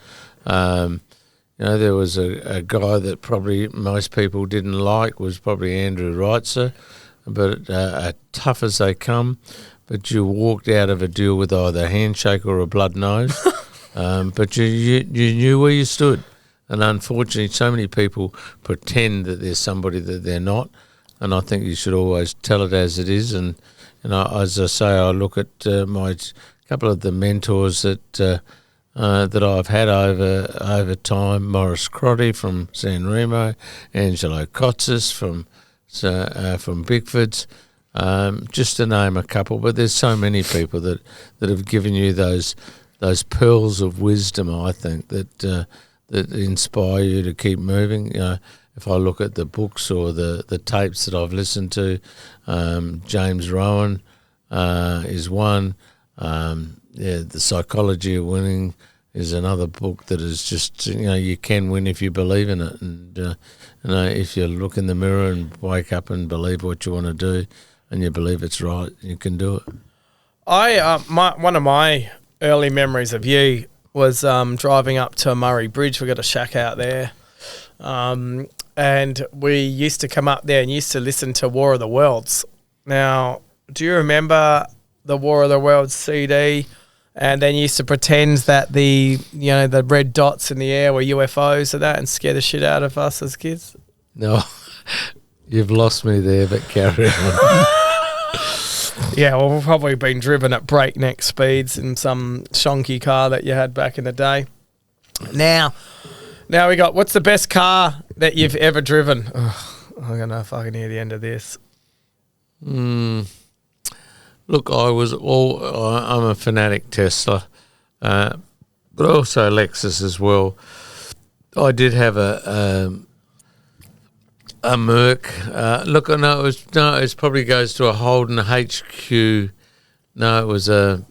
There was a guy that probably most people didn't like, was probably Andrew Reitzer, but tough as they come. But you walked out of a deal with either a handshake or a blood nose. But you knew where you stood. And unfortunately, so many people pretend that there's somebody that they're not. And I think you should always tell it as it is. And as I say, I look at my couple of the mentors that I've had over time. Maurice Crotty from San Remo, Angelo Kotsis from Bickford's. Just to name a couple, but there's so many people that have given you those pearls of wisdom, I think, that inspire you to keep moving. If I look at the books or the tapes that I've listened to, James Rowan is one. The Psychology of Winning is another book that is just, you can win if you believe in it. And, if you look in the mirror and wake up and believe what you want to do, and you believe it's right, you can do it. One of my early memories of you was driving up to Murray Bridge. We got a shack out there, and we used to come up there and used to listen to War of the Worlds. Now, do you remember the War of the Worlds CD? And then you used to pretend that the red dots in the air were UFOs and that, and scare the shit out of us as kids. No, you've lost me there, but carry on. Yeah, well, we've probably been driven at breakneck speeds in some shonky car that you had back in the day. Now we got, what's the best car that you've ever driven? Ugh, I don't know if I can hear the end of this. Look, I'm a fanatic Tesla, but also Lexus as well. I did have a Merc. Look, it probably goes to a Holden HQ. No, it was a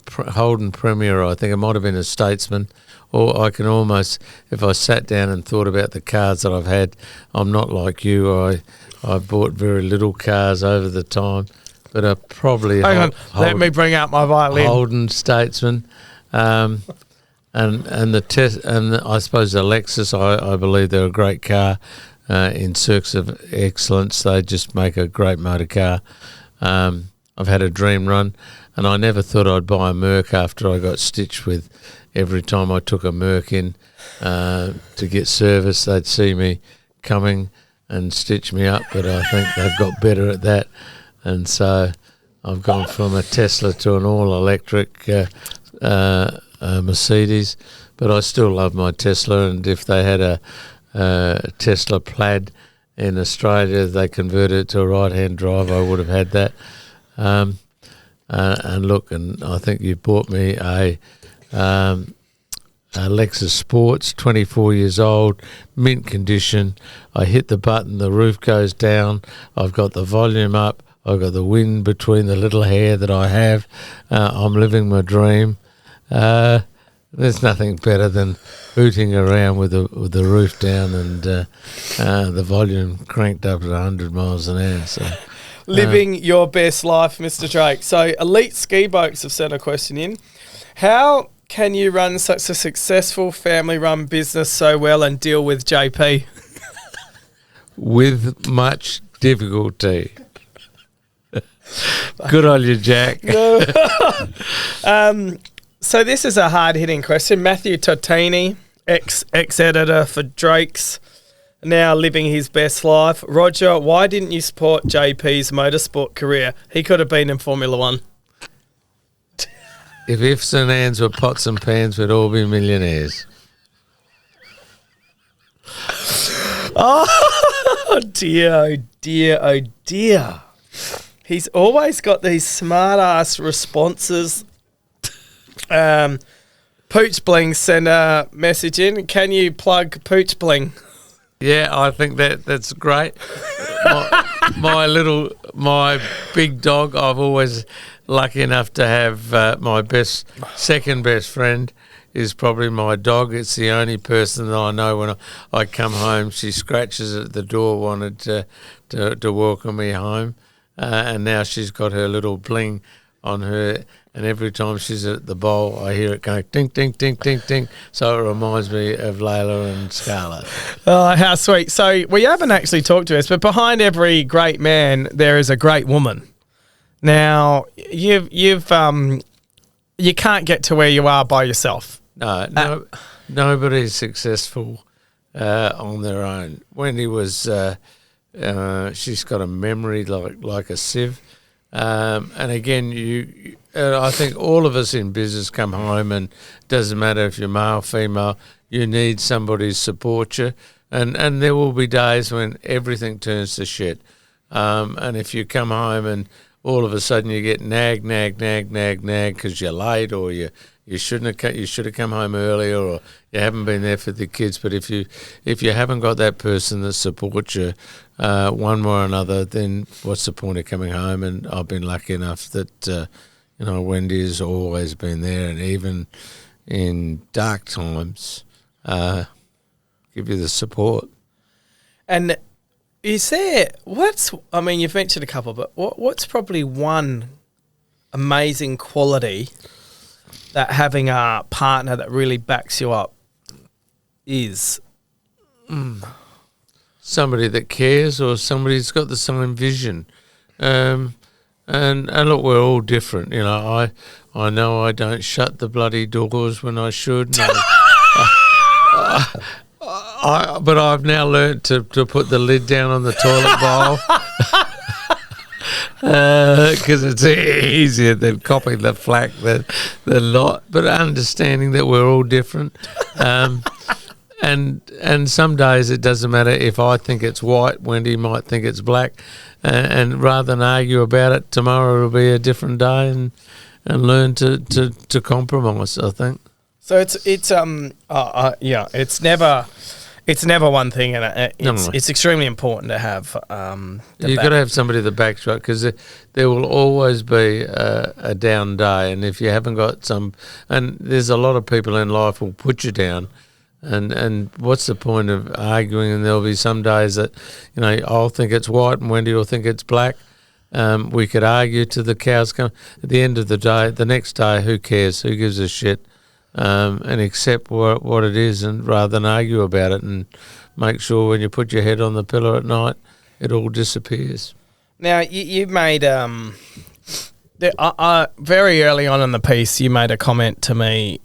Holden Premier. I think it might have been a Statesman. Or I can almost, if I sat down and thought about the cars that I've had, I'm not like you. I bought very little cars over the time, but I probably let me bring out my violin. Holden Statesman, and I suppose the Lexus. I believe they're a great car. In search of excellence, they just make a great motor car. I've had a dream run, and I never thought I'd buy a Merc after I got stitched with. Every time I took a Merc in to get service, they'd see me coming and stitch me up, but I think they've got better at that. And so I've gone from a Tesla to an all-electric Mercedes, but I still love my Tesla, and if they had a Tesla Plaid in Australia, they converted it to a right-hand drive, I would have had that. And look, and I think you bought me a Lexus Sports, 24 years old, mint condition. I hit the button, the roof goes down, I've got the volume up, I've got the wind between the little hair that I have. I'm living my dream. There's nothing better than booting around with the roof down and the volume cranked up at 100 miles an hour. So, living your best life, Mr. Drake. So Elite Ski Boats have sent a question in. How can you run such a successful family-run business so well and deal with JP? With much difficulty. Good on you, Jack. So this is a hard-hitting question. Matthew Totini, ex-editor for Drake's, now living his best life. Roger, why didn't you support JP's motorsport career? He could have been in Formula One. If ifs and ands were pots and pans, we'd all be millionaires. Oh, dear, oh, dear, oh, dear. He's always got these smart-ass responses. Pooch Bling sent a message in. Can you plug Pooch Bling? Yeah, I think that's great. My big dog, I've always lucky enough to have my second best friend is probably my dog. It's the only person that I know when I come home, she scratches at the door, wanted to welcome me home. And now she's got her little bling on her, and every time she's at the bowl, I hear it going ding, ding, ding, ding, ding. So it reminds me of Layla and Scarlett. Oh, how sweet. So we haven't actually talked to us, but behind every great man, there is a great woman. Now, you can't get to where you are by yourself. No, nobody's successful on their own. Wendy was, she's got a memory like a sieve. And again, I think all of us in business come home, and it doesn't matter if you're male, female, you need somebody to support you. And there will be days when everything turns to shit. And if you come home and all of a sudden you get nag because you're late, or you should have come home earlier, or you haven't been there for the kids. But if you haven't got that person that supports you one way or another, then what's the point of coming home? And I've been lucky enough that Wendy's always been there, and even in dark times, give you the support. And is there you've mentioned a couple, but what's probably one amazing quality that having a partner that really backs you up is? Somebody that cares, or somebody that's got the same vision. And look, we're all different. I know I don't shut the bloody doors when I should. No. But I've now learnt to put the lid down on the toilet bowl. because it's easier than copying the flack than not. But understanding that we're all different, and some days it doesn't matter if I think it's white, Wendy might think it's black, and rather than argue about it, tomorrow will be a different day, and learn to compromise, I think. So it's never one thing, and it's extremely important to have. You've got to have somebody that backs you up, because there will always be a down day, and if you haven't got and there's a lot of people in life will put you down, and what's the point of arguing? And there'll be some days that I'll think it's white and Wendy will think it's black. We could argue till the cows come. At the end of the day, the next day, who cares? Who gives a shit? And accept what it is, and rather than argue about it, and make sure when you put your head on the pillow at night, it all disappears. Now, you made very early on in the piece, you made a comment to me,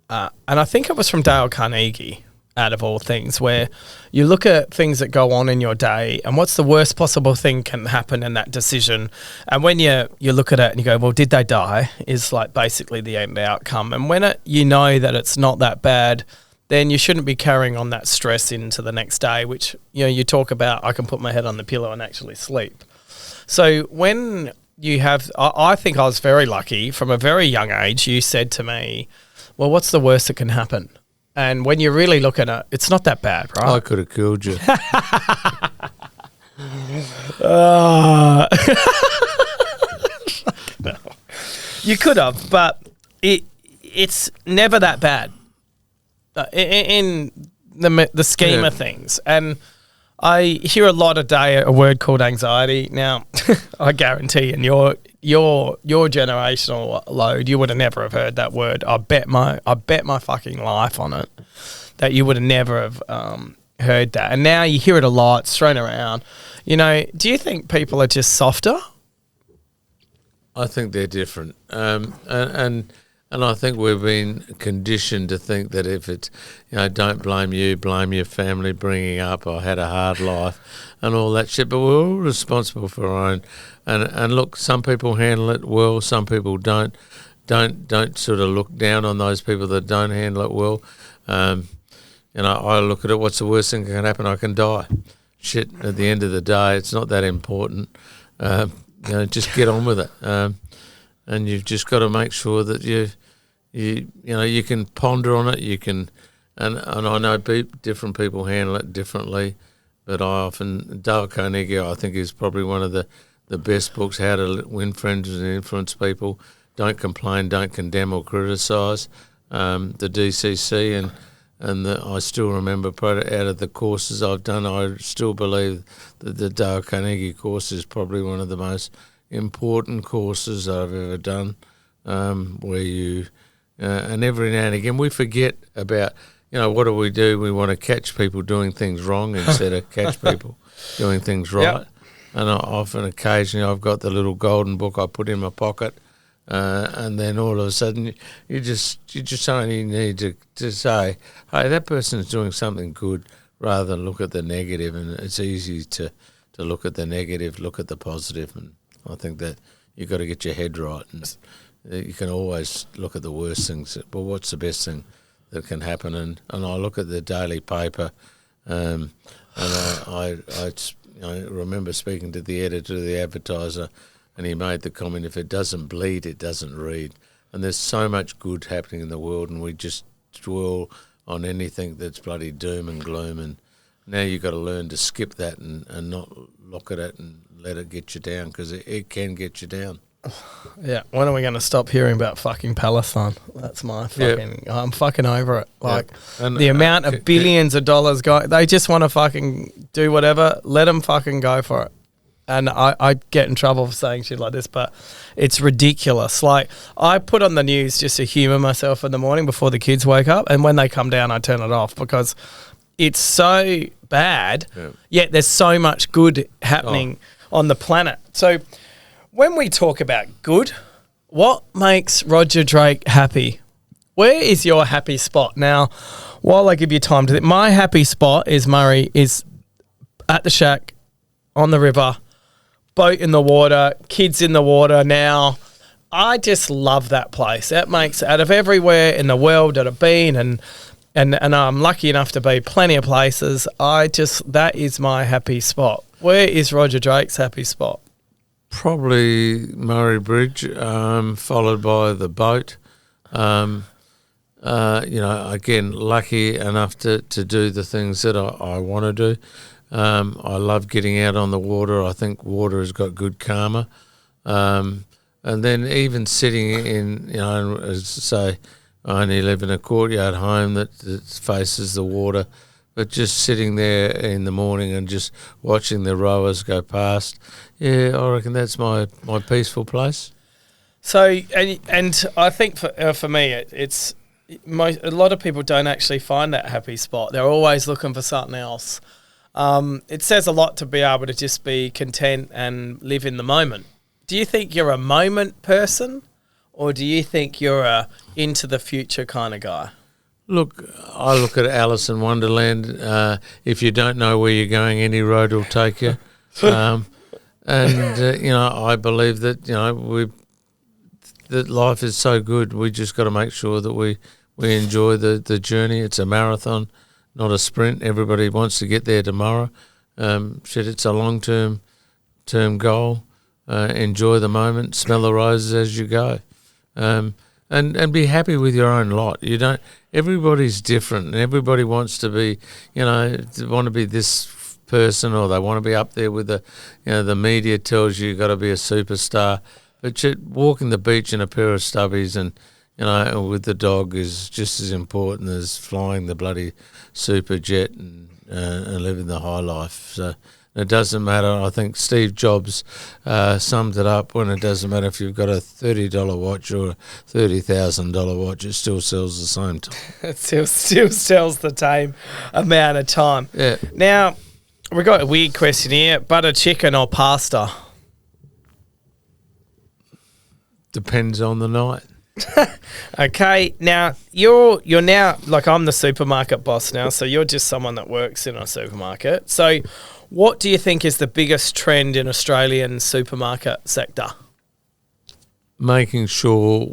and I think it was from Dale Carnegie, out of all things, where you look at things that go on in your day and what's the worst possible thing can happen in that decision. And when you look at it and you go, well, did they die, is like basically the end outcome. And when you know that it's not that bad, then you shouldn't be carrying on that stress into the next day, which, you talk about, I can put my head on the pillow and actually sleep. So when you have, I think I was very lucky from a very young age, you said to me, well, what's the worst that can happen? And when you really look at it, it's not that bad, right? I could have killed you. You could have, but it's never that bad in the scheme of things. And I hear a lot a word called anxiety. Now, I guarantee in your generational load, you would have never have heard that word. I bet my fucking life on it that you would have never have heard that. And now you hear it a lot. It's thrown around. Do you think people are just softer? I think they're different, and I think we've been conditioned to think that if it's, don't blame you, blame your family bringing up, I had a hard life and all that shit, but we're all responsible for our own. And look, some people handle it well, some people don't. Don't sort of look down on those people that don't handle it well. I look at it, what's the worst thing that can happen? I can die. Shit, at the end of the day, it's not that important. Just get on with it. And you've just got to make sure that you can ponder on it. You can, and I know different people handle it differently, but Dale Carnegie, I think, is probably one of the best books, How to Win Friends and Influence People. Don't complain, don't condemn or criticise. The DCC and I still remember, out of the courses I've done, I still believe that the Dale Carnegie course is probably one of the most important courses I've ever done, where you and every now and again we forget about, what do? We want to catch people doing things wrong instead of catch people doing things right. Yep. And occasionally I've got the little golden book I put in my pocket, and then all of a sudden you just only need to say, hey, that person's doing something good, rather than look at the negative. And it's easy to look at the negative, look at the positive, and I think that you've got to get your head right. And you can always look at the worst things, but what's the best thing that can happen? And I look at the daily paper, and I remember speaking to the editor of the Advertiser, and he made the comment, if it doesn't bleed, it doesn't read. And there's so much good happening in the world, and we just dwell on anything that's bloody doom and gloom. And now you've got to learn to skip that and not look at it and let it get you down, because it can get you down. Yeah, when are we going to stop hearing about fucking Palestine? That's my fucking... I'm fucking over it. Like, and the amount of billions of dollars they just want to fucking do whatever. Let them fucking go for it. And I get in trouble for saying shit like this, but it's ridiculous. Like, I put on the news just to humour myself in the morning before the kids wake up, and when they come down, I turn it off, because it's so bad, yet there's so much good happening on the planet. So when we talk about good, what makes Roger Drake happy? Where is your happy spot? Now, while I give you time to think, my happy spot is Murray, is at the shack on the river, boat in the water, kids in the water now. I just love that place. That makes, out of everywhere in the world that I've been, and I'm lucky enough to be plenty of places, that is my happy spot. Where is Roger Drake's happy spot? Probably Murray Bridge, followed by the boat. Again, lucky enough to do the things that I want to do. I love getting out on the water. I think water has got good karma. And then even sitting in, as I say, I only live in a courtyard home that faces the water, but just sitting there in the morning and just watching the rowers go past, I reckon that's my peaceful place. So, and I think for me, it's a lot of people don't actually find that happy spot. They're always looking for something else. It says a lot to be able to just be content and live in the moment. Do you think you're a moment person, or do you think you're a into the future kind of guy? Look, I look at Alice in Wonderland. If you don't know where you're going, any road will take you. I believe that that life is so good. We just got to make sure that we enjoy the journey. It's a marathon, not a sprint. Everybody wants to get there tomorrow. It's a long-term goal. Enjoy the moment, smell the roses as you go, and be happy with your own lot. You don't. Everybody's different, and everybody wants to be, want to be this person, or they want to be up there with the media tells you got to be a superstar. But walking the beach in a pair of stubbies and with the dog is just as important as flying the bloody super jet and living the high life. So. It doesn't matter. I think Steve Jobs summed it up when it doesn't matter if you've got a $30 watch or a $30,000 watch, it still sells the same time. It still sells the same amount of time. Yeah. Now, we've got a weird question here. Butter chicken or pasta? Depends on the night. Okay, now you're now, like, I'm the supermarket boss now, so you're just someone that works in a supermarket. So what do you think is the biggest trend in Australian supermarket sector? Making sure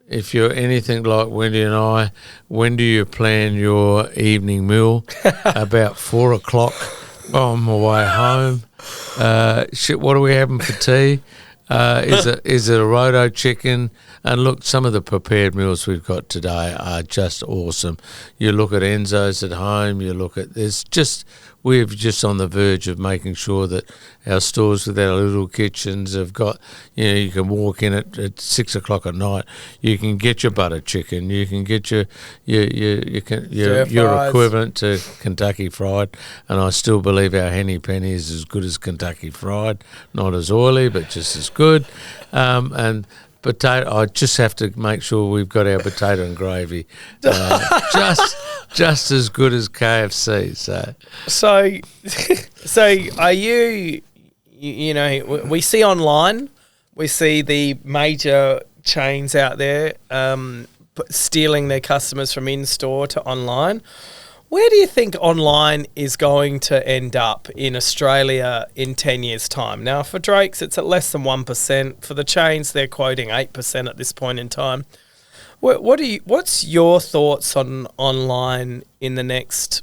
if you're anything like Wendy and I, when do you plan your evening meal? About 4 o'clock on my way home. What are we having for tea? Is it a roto chicken? And look, some of the prepared meals we've got today are just awesome. You look at Enzo's at home. You look at we're just on the verge of making sure that our stores with our little kitchens have got, you can walk in at 6 o'clock at night. You can get your butter chicken. You can get your equivalent to Kentucky Fried. And I still believe our Henny Penny is as good as Kentucky Fried. Not as oily, but just as good. And potato, I just have to make sure we've got our potato and gravy just as good as KFC. So are you we see online, we see the major chains out there stealing their customers from in-store to online. Where do you think online is going to end up in Australia in 10 years' time? Now, for Drake's, it's at less than 1%. For the chains, they're quoting 8% at this point in time. What's your thoughts on online in the next,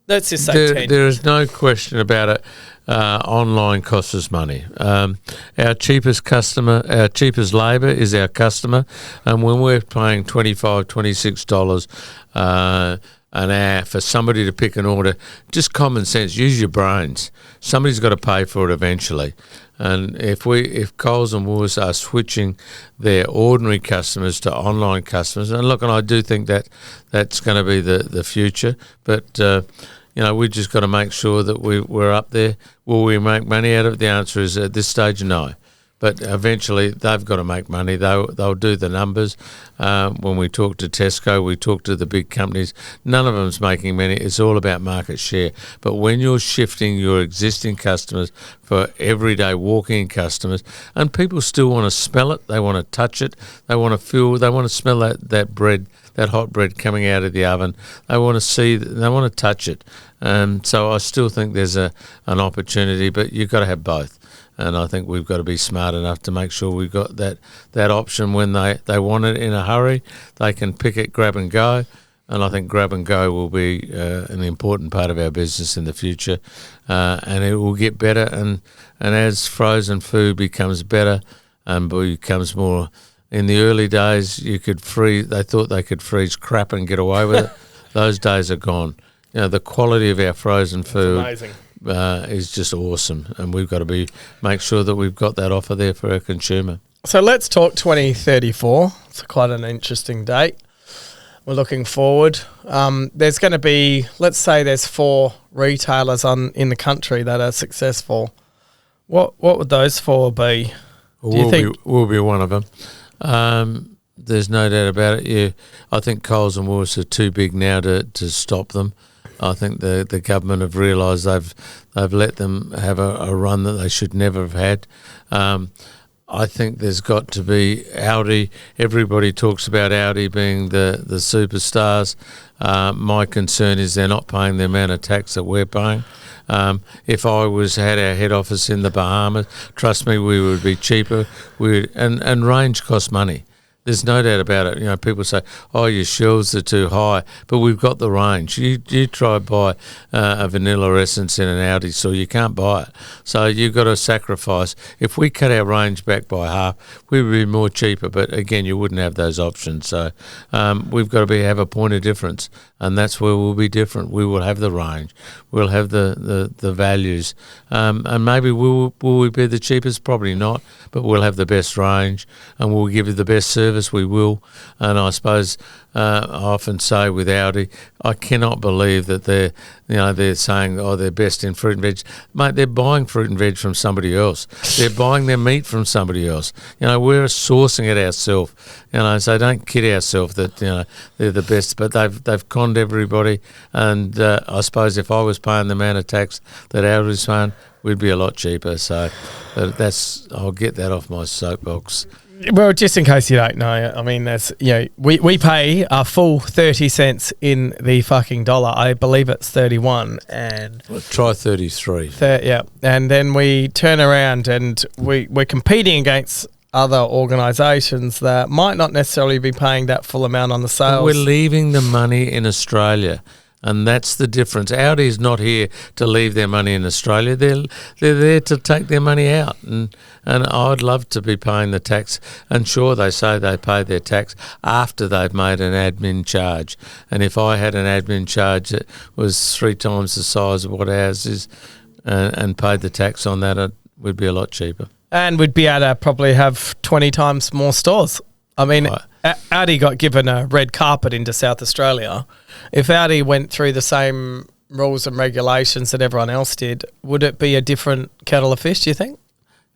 let's just say 10 years? There is no question about it. Online costs us money. Our cheapest labour is our customer. And when we're paying $25, $26 an hour for somebody to pick an order, just common sense, use your brains. Somebody's got to pay for it eventually. And if Coles and Woolworths are switching their ordinary customers to online customers, and look, and I do think that's going to be the future, but we just got to make sure that we're up there. Will we make money out of it? The answer is at this stage, no. But eventually they've got to make money. They'll do the numbers. When we talk to Tesco, we talk to the big companies. None of them's making money. It's all about market share. But when you're shifting your existing customers for everyday walk-in customers, and people still want to smell it, they want to touch it, they want to feel, they want to smell that bread, that hot bread coming out of the oven. They want to see, they want to touch it. So I still think there's an opportunity, but you've got to have both. and I think we've got to be smart enough to make sure we've got that option when they want it in a hurry. They can pick it, grab and go. And I think grab and go will be an important part of our business in the future, and it will get better. And as frozen food becomes better and becomes more, in the early days you could freeze. They thought they could freeze crap and get away with it. Those days are gone. The quality of our frozen food is just awesome, and we've got to make sure that we've got that offer there for our consumer. So let's talk 2034. It's quite an interesting date. We're looking forward. There's going to be, let's say there's 4 retailers in the country that are successful. What would those 4 be? We'll be one of them. There's no doubt about it. Yeah, I think Coles and Woolworths are too big now to stop them. I think the government have realised they've let them have a run that they should never have had. I think there's got to be Aldi. Everybody talks about Aldi being the superstars. My concern is they're not paying the amount of tax that we're paying. If I had our head office in the Bahamas, trust me, we would be cheaper. And range costs money. There's no doubt about it. People say, "Oh, your shelves are too high," but we've got the range. You try to buy a vanilla essence in an Aldi store, you can't buy it. So you've got to sacrifice. If we cut our range back by half, we would be more cheaper. But again, you wouldn't have those options. So we've got to have a point of difference, and that's where we'll be different. We will have the range. We'll have the values, and maybe will we be the cheapest? Probably not, but we'll have the best range, and we'll give you the best service. We will. And I suppose I often say with Aldi, I cannot believe that they're saying, oh, they're best in fruit and veg. Mate, they're buying fruit and veg from somebody else. They're buying their meat from somebody else. We're sourcing it ourselves. So don't kid ourselves that they're the best. But they've conned everybody. And I suppose if I was paying the amount of tax that Aldi's paying, we'd be a lot cheaper. So I'll get that off my soapbox. Well, just in case you don't know, I mean, we pay a full 30 cents in the fucking dollar. I believe it's 31, and try 33. Yeah, and then we turn around and we're competing against other organisations that might not necessarily be paying that full amount on the sales. But we're leaving the money in Australia. And that's the difference. Audi is not here to leave their money in Australia. They're there to take their money out. And I'd love to be paying the tax. And sure, they say they pay their tax after they've made an admin charge. And if I had an admin charge that was 3 times the size of what ours is and paid the tax on that, it would be a lot cheaper. And we'd be able to probably have 20 times more stores. I mean, right. Audi got given a red carpet into South Australia. If Audi went through the same rules and regulations that everyone else did, would it be a different kettle of fish, do you think?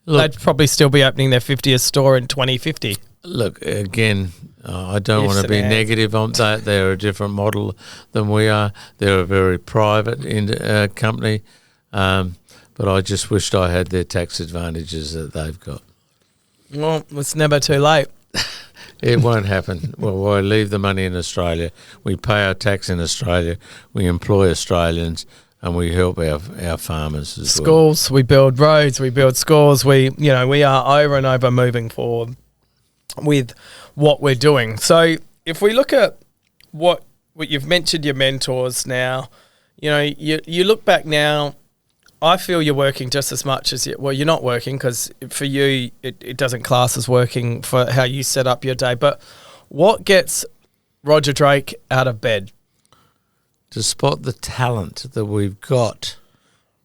Look, they'd probably still be opening their 50th store in 2050. Look, again, I don't want to be negative on that. They're a different model than we are. They're a very private company. But I just wished I had their tax advantages that they've got. Well, it's never too late. It won't happen. Well, I leave the money in Australia. We pay our tax in Australia. We employ Australians, and we help our farmers as well. Schools, we build roads, we build schools. We are over and over moving forward with what we're doing. So if we look at what you've mentioned, your mentors now, you look back now. I feel you're working just as much as you're not working because for you it doesn't class as working for how you set up your day. But what gets Roger Drake out of bed? To spot the talent that we've got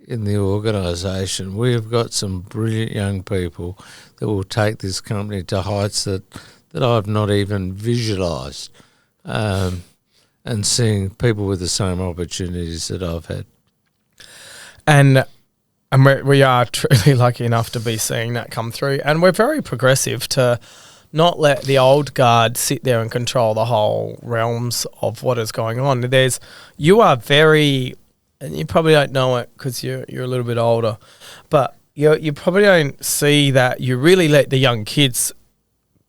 in the organisation. We've got some brilliant young people that will take this company to heights that I've not even visualised, and seeing people with the same opportunities that I've had. And we are truly lucky enough to be seeing that come through. And we're very progressive to not let the old guard sit there and control the whole realms of what is going on. You are very, and you probably don't know it because you're a little bit older, but you probably don't see that you really let the young kids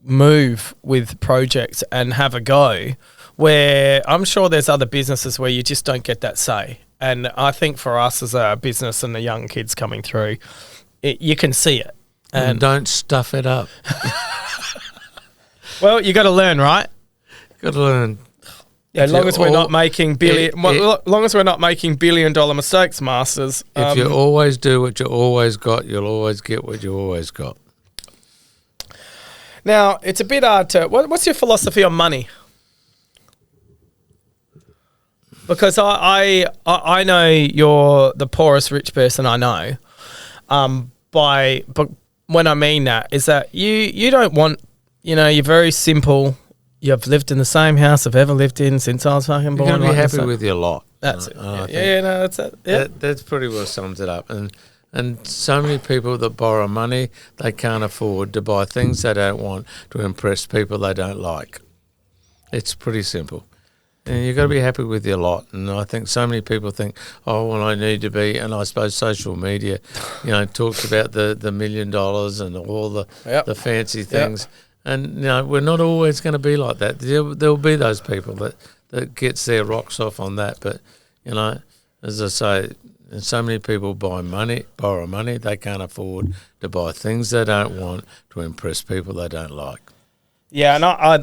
move with projects and have a go, where I'm sure there's other businesses where you just don't get that say. And I think for us as a business and the young kids coming through, you can see it. And don't stuff it up. Well, you got to learn, right? Got to learn. Yeah, as long as we're not making long as we're not making $1 billion mistakes, Masters. If you always do what you always got, you'll always get what you always got. Now, it's a bit hard to... What's your philosophy on money? Because I know you're the poorest rich person I know. But when I mean that is that you don't want, you're very simple. You've lived in the same house I've ever lived in since I was fucking born. You're going to be happy with your lot. That's it. That's it. Yeah. That's pretty well sums it up. And so many people that borrow money, they can't afford to buy things they don't want to impress people they don't like. It's pretty simple. And you've got to be happy with your lot. And I think so many people think, oh, well, I need to be, and I suppose social media, talks about the $1 million and all the fancy things. Yep. And, we're not always going to be like that. There'll be those people that gets their rocks off on that. But, as I say, so many people borrow money, they can't afford to buy things they don't want to impress people they don't like. Yeah, and I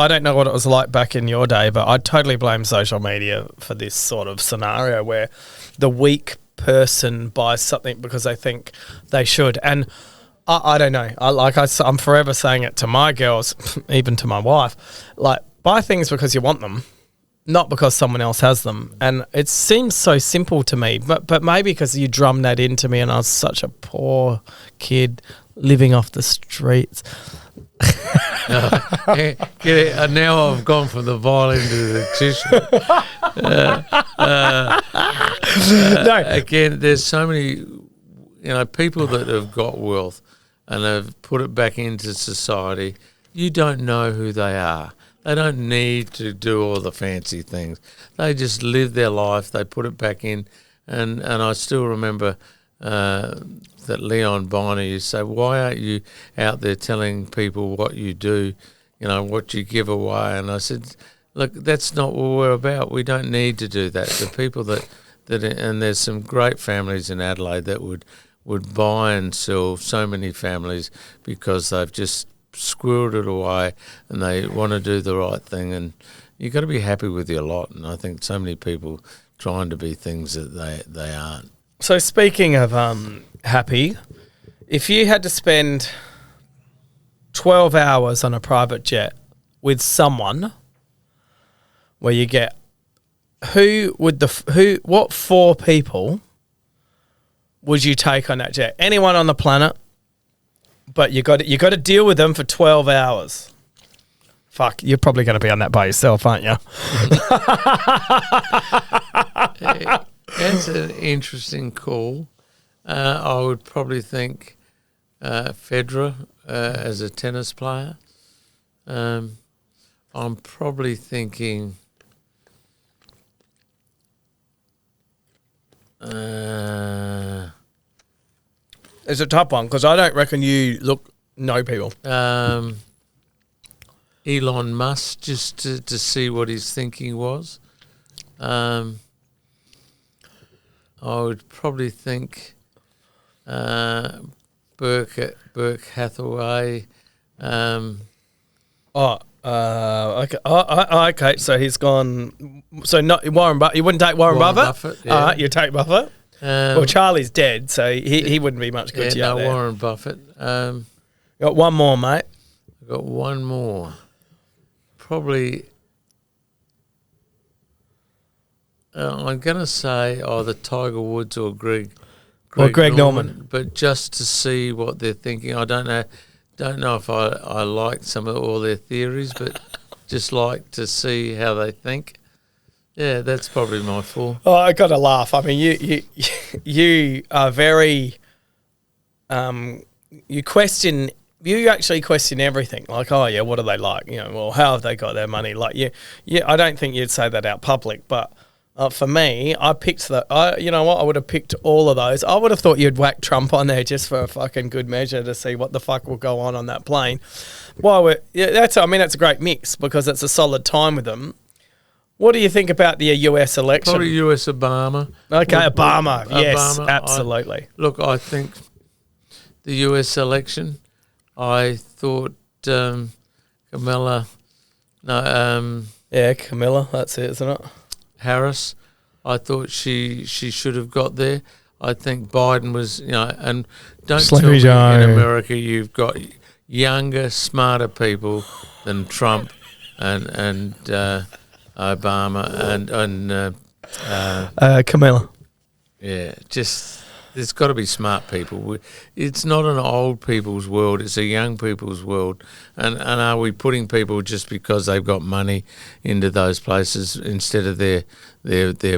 don't know what it was like back in your day, but I totally blame social media for this sort of scenario where the weak person buys something because they think they should. And I don't know. I'm forever saying it to my girls, even to my wife, like, buy things because you want them, not because someone else has them. And it seems so simple to me, but maybe because you drummed that into me and I was such a poor kid living off the streets. Now I've gone from the violin to the tissue. No. Again, there's so many, people that have got wealth and have put it back into society. You don't know who they are. They don't need to do all the fancy things. They just live their life. They put it back in. And I still remember that Leon Bonner used to say, why aren't you out there telling people what you do, what you give away? And I said, look, that's not what we're about. We don't need to do that. The people that and there's some great families in Adelaide that would buy and sell so many families because they've just squirreled it away and they want to do the right thing. And you've got to be happy with your lot. And I think so many people trying to be things that they aren't. So speaking of happy, if you had to spend 12 hours on a private jet with someone where you get what 4 people would you take on that jet? Anyone on the planet, but you got to deal with them for 12 hours. Fuck, you're probably going to be on that by yourself, aren't you? That's an interesting call. I would probably think Federer as a tennis player. I'm probably thinking it's a tough one because I don't reckon you know people. Elon Musk, just to see what his thinking was. I would probably think Burke Hathaway. Okay. So he's gone. So not Warren Buffett. You wouldn't take Warren Buffett? Yeah. All right, you take Buffett. Well, Charlie's dead, so he wouldn't be much good to you. No, there. Warren Buffett. Got one more, mate. I've got one more. Probably. I'm going to say either Tiger Woods or Greg Norman. But just to see what they're thinking. I don't know if I like some of all their theories, but just like to see how they think. Yeah, that's probably my 4. Oh, I got to laugh. I mean, you are very you actually question everything. Like, oh yeah, what do they like? Well, how have they got their money? Like, I don't think you'd say that out public, but for me, I picked you know what? I would have picked all of those. I would have thought you'd whack Trump on there just for a fucking good measure to see what the fuck will go on that plane. That's a great mix because it's a solid time with them. What do you think about the US election? Probably US Obama. Okay, Obama. Yes, Obama, absolutely. I think the US election, I thought Kamala Camilla, that's it, isn't it? Harris, I thought she should have got there. I think Biden was, and don't tell me in America you've got younger, smarter people than Trump and Obama and Camilla. Yeah, just there's got to be smart people. It's not an old people's world; it's a young people's world. And are we putting people just because they've got money into those places instead of their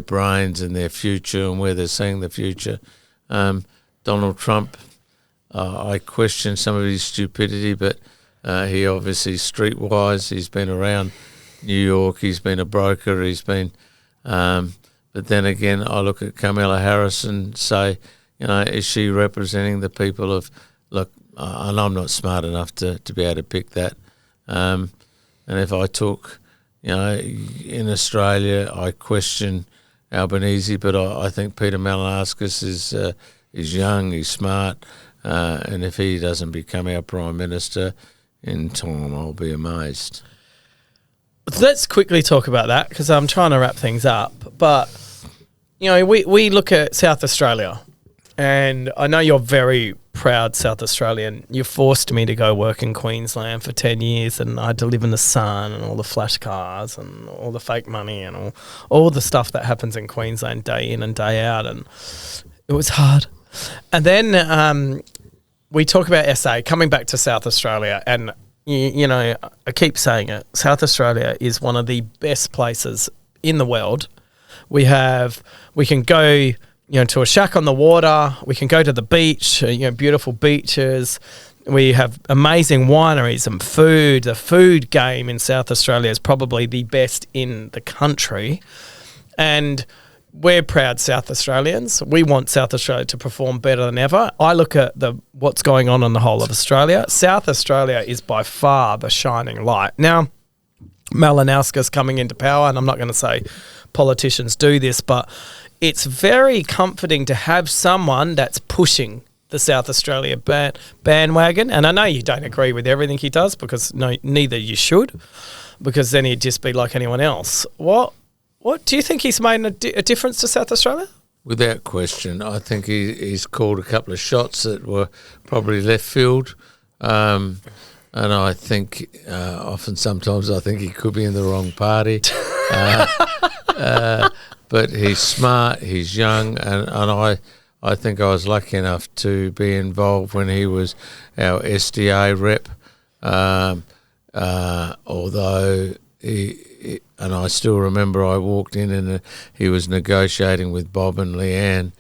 brains and their future and where they're seeing the future? Donald Trump, I question some of his stupidity, but he obviously streetwise. He's been around New York. He's been a broker. He's been, but then again, I look at Kamala Harris and say, is she representing the people of, look, and I'm not smart enough to be able to pick that. And if I took, in Australia, I question Albanese, but I think Peter Malaskas is young, he's smart, and if he doesn't become our Prime Minister in time, I'll be amazed. Let's quickly talk about that because I'm trying to wrap things up. But, we look at South Australia, and I know you're very proud South Australian. You forced me to go work in Queensland for 10 years and I had to live in the sun and all the flash cars and all the fake money and all the stuff that happens in Queensland day in and day out, and it was hard. And then we talk about SA, coming back to South Australia, and I keep saying it, South Australia is one of the best places in the world. We can go, to a shack on the water. We can go to the beach, beautiful beaches. We have amazing wineries and food. The food game in South Australia is probably the best in the country. And we're proud South Australians. We want South Australia to perform better than ever. I look at what's going on in the whole of Australia. South Australia is by far the shining light. Now, Malinowski's coming into power, and I'm not going to say politicians do this, but it's very comforting to have someone that's pushing the South Australia bandwagon. And I know you don't agree with everything he does because neither you should, because then he'd just be like anyone else. What do you think he's made a difference to South Australia? Without question. I think he's called a couple of shots that were probably left field. And I think sometimes I think he could be in the wrong party. But he's smart, he's young, and I think I was lucky enough to be involved when he was our SDA rep, although and I still remember I walked in and he was negotiating with Bob and Leanne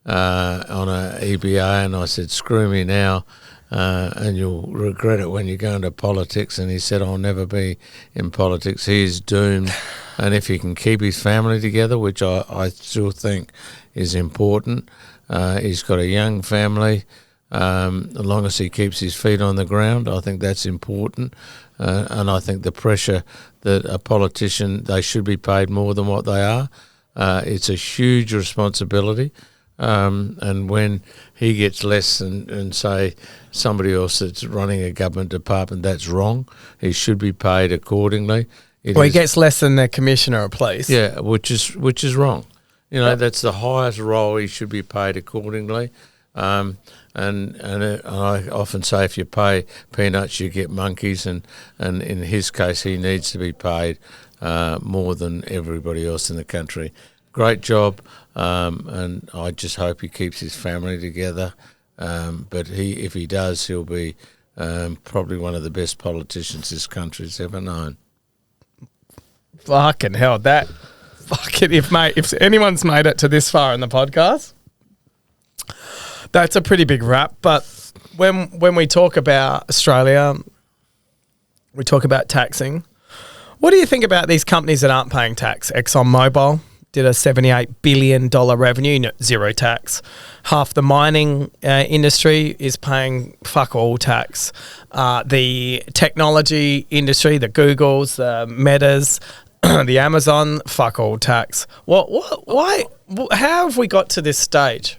on a EBA, and I said, screw me now, and you'll regret it when you go into politics. And he said, I'll never be in politics. He is doomed. And if he can keep his family together, which I still think is important, he's got a young family. As long as he keeps his feet on the ground, I think that's important. And I think the pressure that a politician, they should be paid more than what they are. It's a huge responsibility. And when he gets less and say somebody else that's running a government department, that's wrong. He should be paid accordingly. He gets less than the commissioner of police. Yeah, which is wrong. That's the highest role. He should be paid accordingly. And I often say if you pay peanuts, you get monkeys. And in his case, he needs to be paid more than everybody else in the country. Great job, and I just hope he keeps his family together. But if he does, he'll be probably one of the best politicians this country's ever known. Fucking hell, if anyone's made it to this far in the podcast, that's a pretty big wrap. But when we talk about Australia, we talk about taxing. What do you think about these companies that aren't paying tax? ExxonMobil did a $78 billion revenue, zero tax. Half the mining industry is paying fuck all tax. The technology industry, the Googles, the Metas, the Amazon fuck all tax. Why? How have we got to this stage?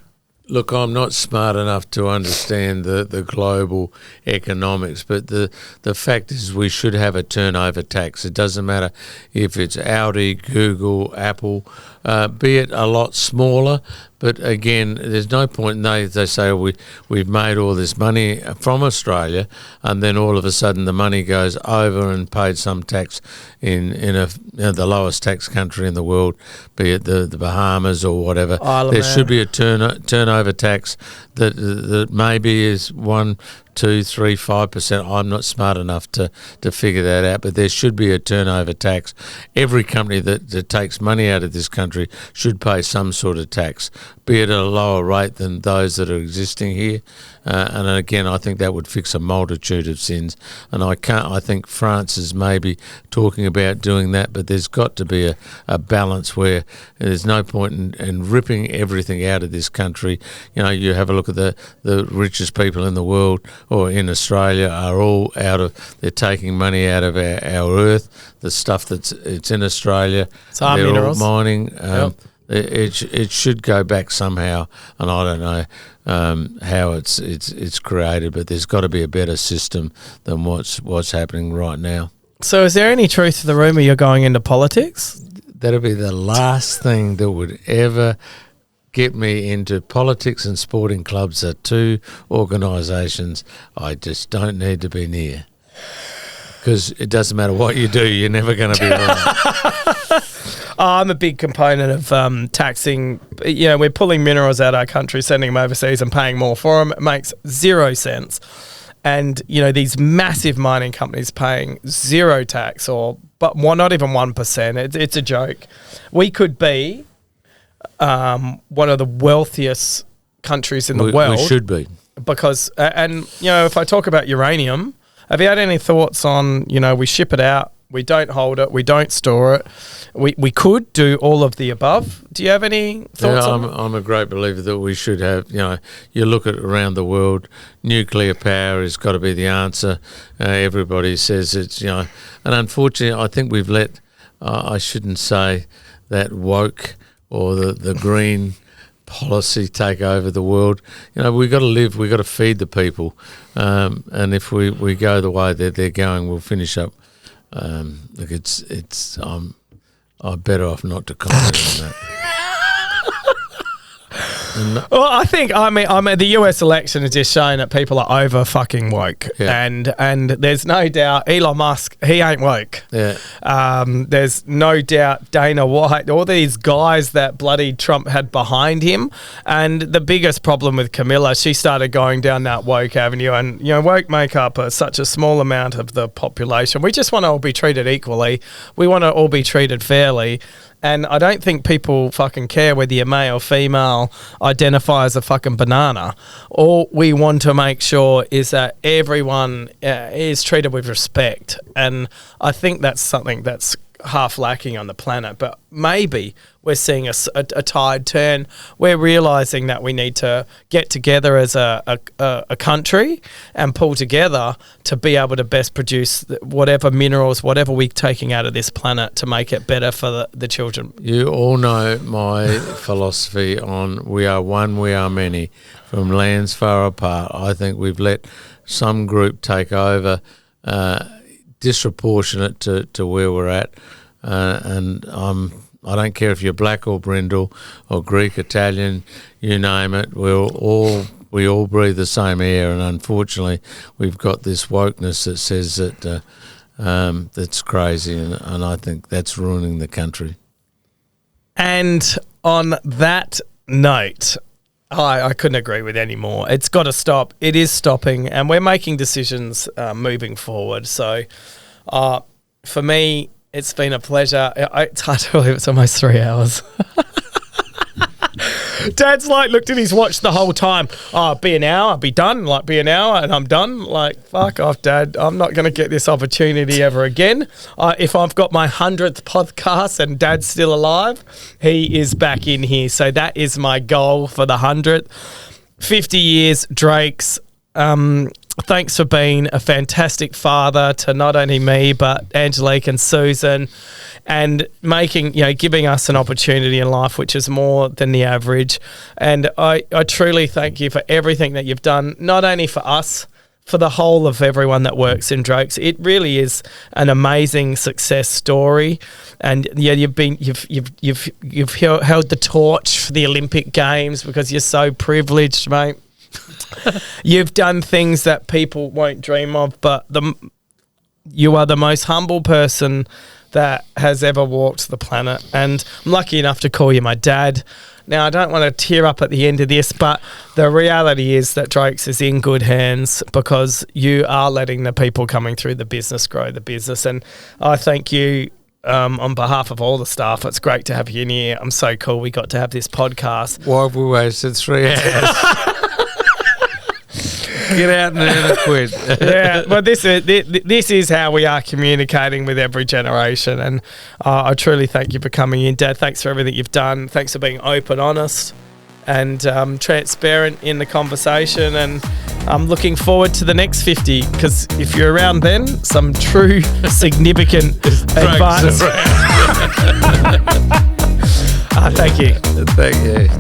Look, I'm not smart enough to understand the global economics, but the fact is we should have a turnover tax. It doesn't matter if it's Audi, Google, Apple, be it a lot smaller. But again, there's no point in they say we've made all this money from Australia, and then all of a sudden the money goes over and paid some tax in the lowest tax country in the world, be it the Bahamas or whatever. There should be a turnover tax that maybe is 1, 2, 3, 5%. I'm not smart enough to figure that out, but there should be a turnover tax. Every company that takes money out of this country should pay some sort of tax, be it at a lower rate than those that are existing here. And again, I think that would fix a multitude of sins. And I think France is maybe talking about doing that, but there's got to be a balance where there's no point in ripping everything out of this country. You know, you have a look at the richest people in the world or in Australia are all they're taking money out of our earth, the stuff it's in Australia. It's our minerals. All mining. It should go back somehow, and I don't know how it's created, but there's got to be a better system than what's happening right now. So is there any truth to the rumour you're going into politics? That'll be the last thing that would ever get me into politics, and sporting clubs are two organisations I just don't need to be near. Because it doesn't matter what you do, you're never going to be right. I'm a big component of taxing. You know, we're pulling minerals out of our country, sending them overseas and paying more for them. It makes 0 sense. And, you know, these massive mining companies paying zero tax but not even 1%. It's a joke. We could be one of the wealthiest countries in the world. We should be. Because, and, you know, if I talk about uranium, have you had any thoughts on, you know, we ship it out, we don't hold it, we don't store it. We could do all of the above. Do you have any thoughts on it? I'm a great believer that we should have, you know, you look at around the world, nuclear power has got to be the answer. Everybody says it's, you know, and unfortunately I think we've let, I shouldn't say that woke or the green policy take over the world. You know, we've got to live, we've got to feed the people. And if we go the way that they're going, we'll finish up. Look, I'm better off not to comment on that. Well, I think the US election has just shown that people are over fucking woke, and there's no doubt Elon Musk, he ain't woke. Yeah. There's no doubt Dana White, all these guys that bloody Trump had behind him, and the biggest problem with Camilla, she started going down that woke avenue, and you know, woke make up such a small amount of the population. We just want to all be treated equally. We want to all be treated fairly. And I don't think people fucking care whether you're male or female, identify as a fucking banana. All we want to make sure is that everyone is treated with respect. And I think that's something that's half lacking on the planet. But maybe we're seeing a tide turn. We're realising that we need to get together as a country and pull together to be able to best produce whatever minerals, whatever we're taking out of this planet to make it better for the children. You all know my philosophy on we are one, we are many, from lands far apart. I think we've let some group take over disproportionate to where we're at, and I don't care if you're black or brindle or Greek, Italian, you name it. We all breathe the same air, and unfortunately, we've got this wokeness that says that that's crazy, and I think that's ruining the country. And on that note, I couldn't agree with any more. It's got to stop. It is stopping, and we're making decisions moving forward. So for me, it's been a pleasure. It's hard to believe it's almost 3 hours. Dad's like looked at his watch the whole time. Oh, be an hour, I'll be done. Like, be an hour and I'm done. Like, fuck off, Dad. I'm not going to get this opportunity ever again. If I've got my 100th podcast and Dad's still alive, he is back in here. So that is my goal for the 100th. 50 years, Drake's. thanks for being a fantastic father to not only me, but Angelique and Susan, and giving us an opportunity in life which is more than the average. And I truly thank you for everything that you've done, not only for us, for the whole of everyone that works in Drake's. It really is an amazing success story, and you've held the torch for the Olympic Games because you're so privileged, mate. You've done things that people won't dream of, but you are the most humble person that has ever walked the planet, and I'm lucky enough to call you my dad. Now, I don't want to tear up at the end of this, but the reality is that Drake's is in good hands because you are letting the people coming through the business grow the business. And I thank you on behalf of all the staff. It's great to have you in here. I'm so cool we got to have this podcast. Why have we wasted 3 hours? Get out and earn a quid. Yeah, well, this is how we are communicating with every generation, and I truly thank you for coming in, Dad. Thanks for everything you've done. Thanks for being open, honest, and transparent in the conversation. And I'm looking forward to the next 50, because if you're around then, some true significant advice. Thank you. Thank you.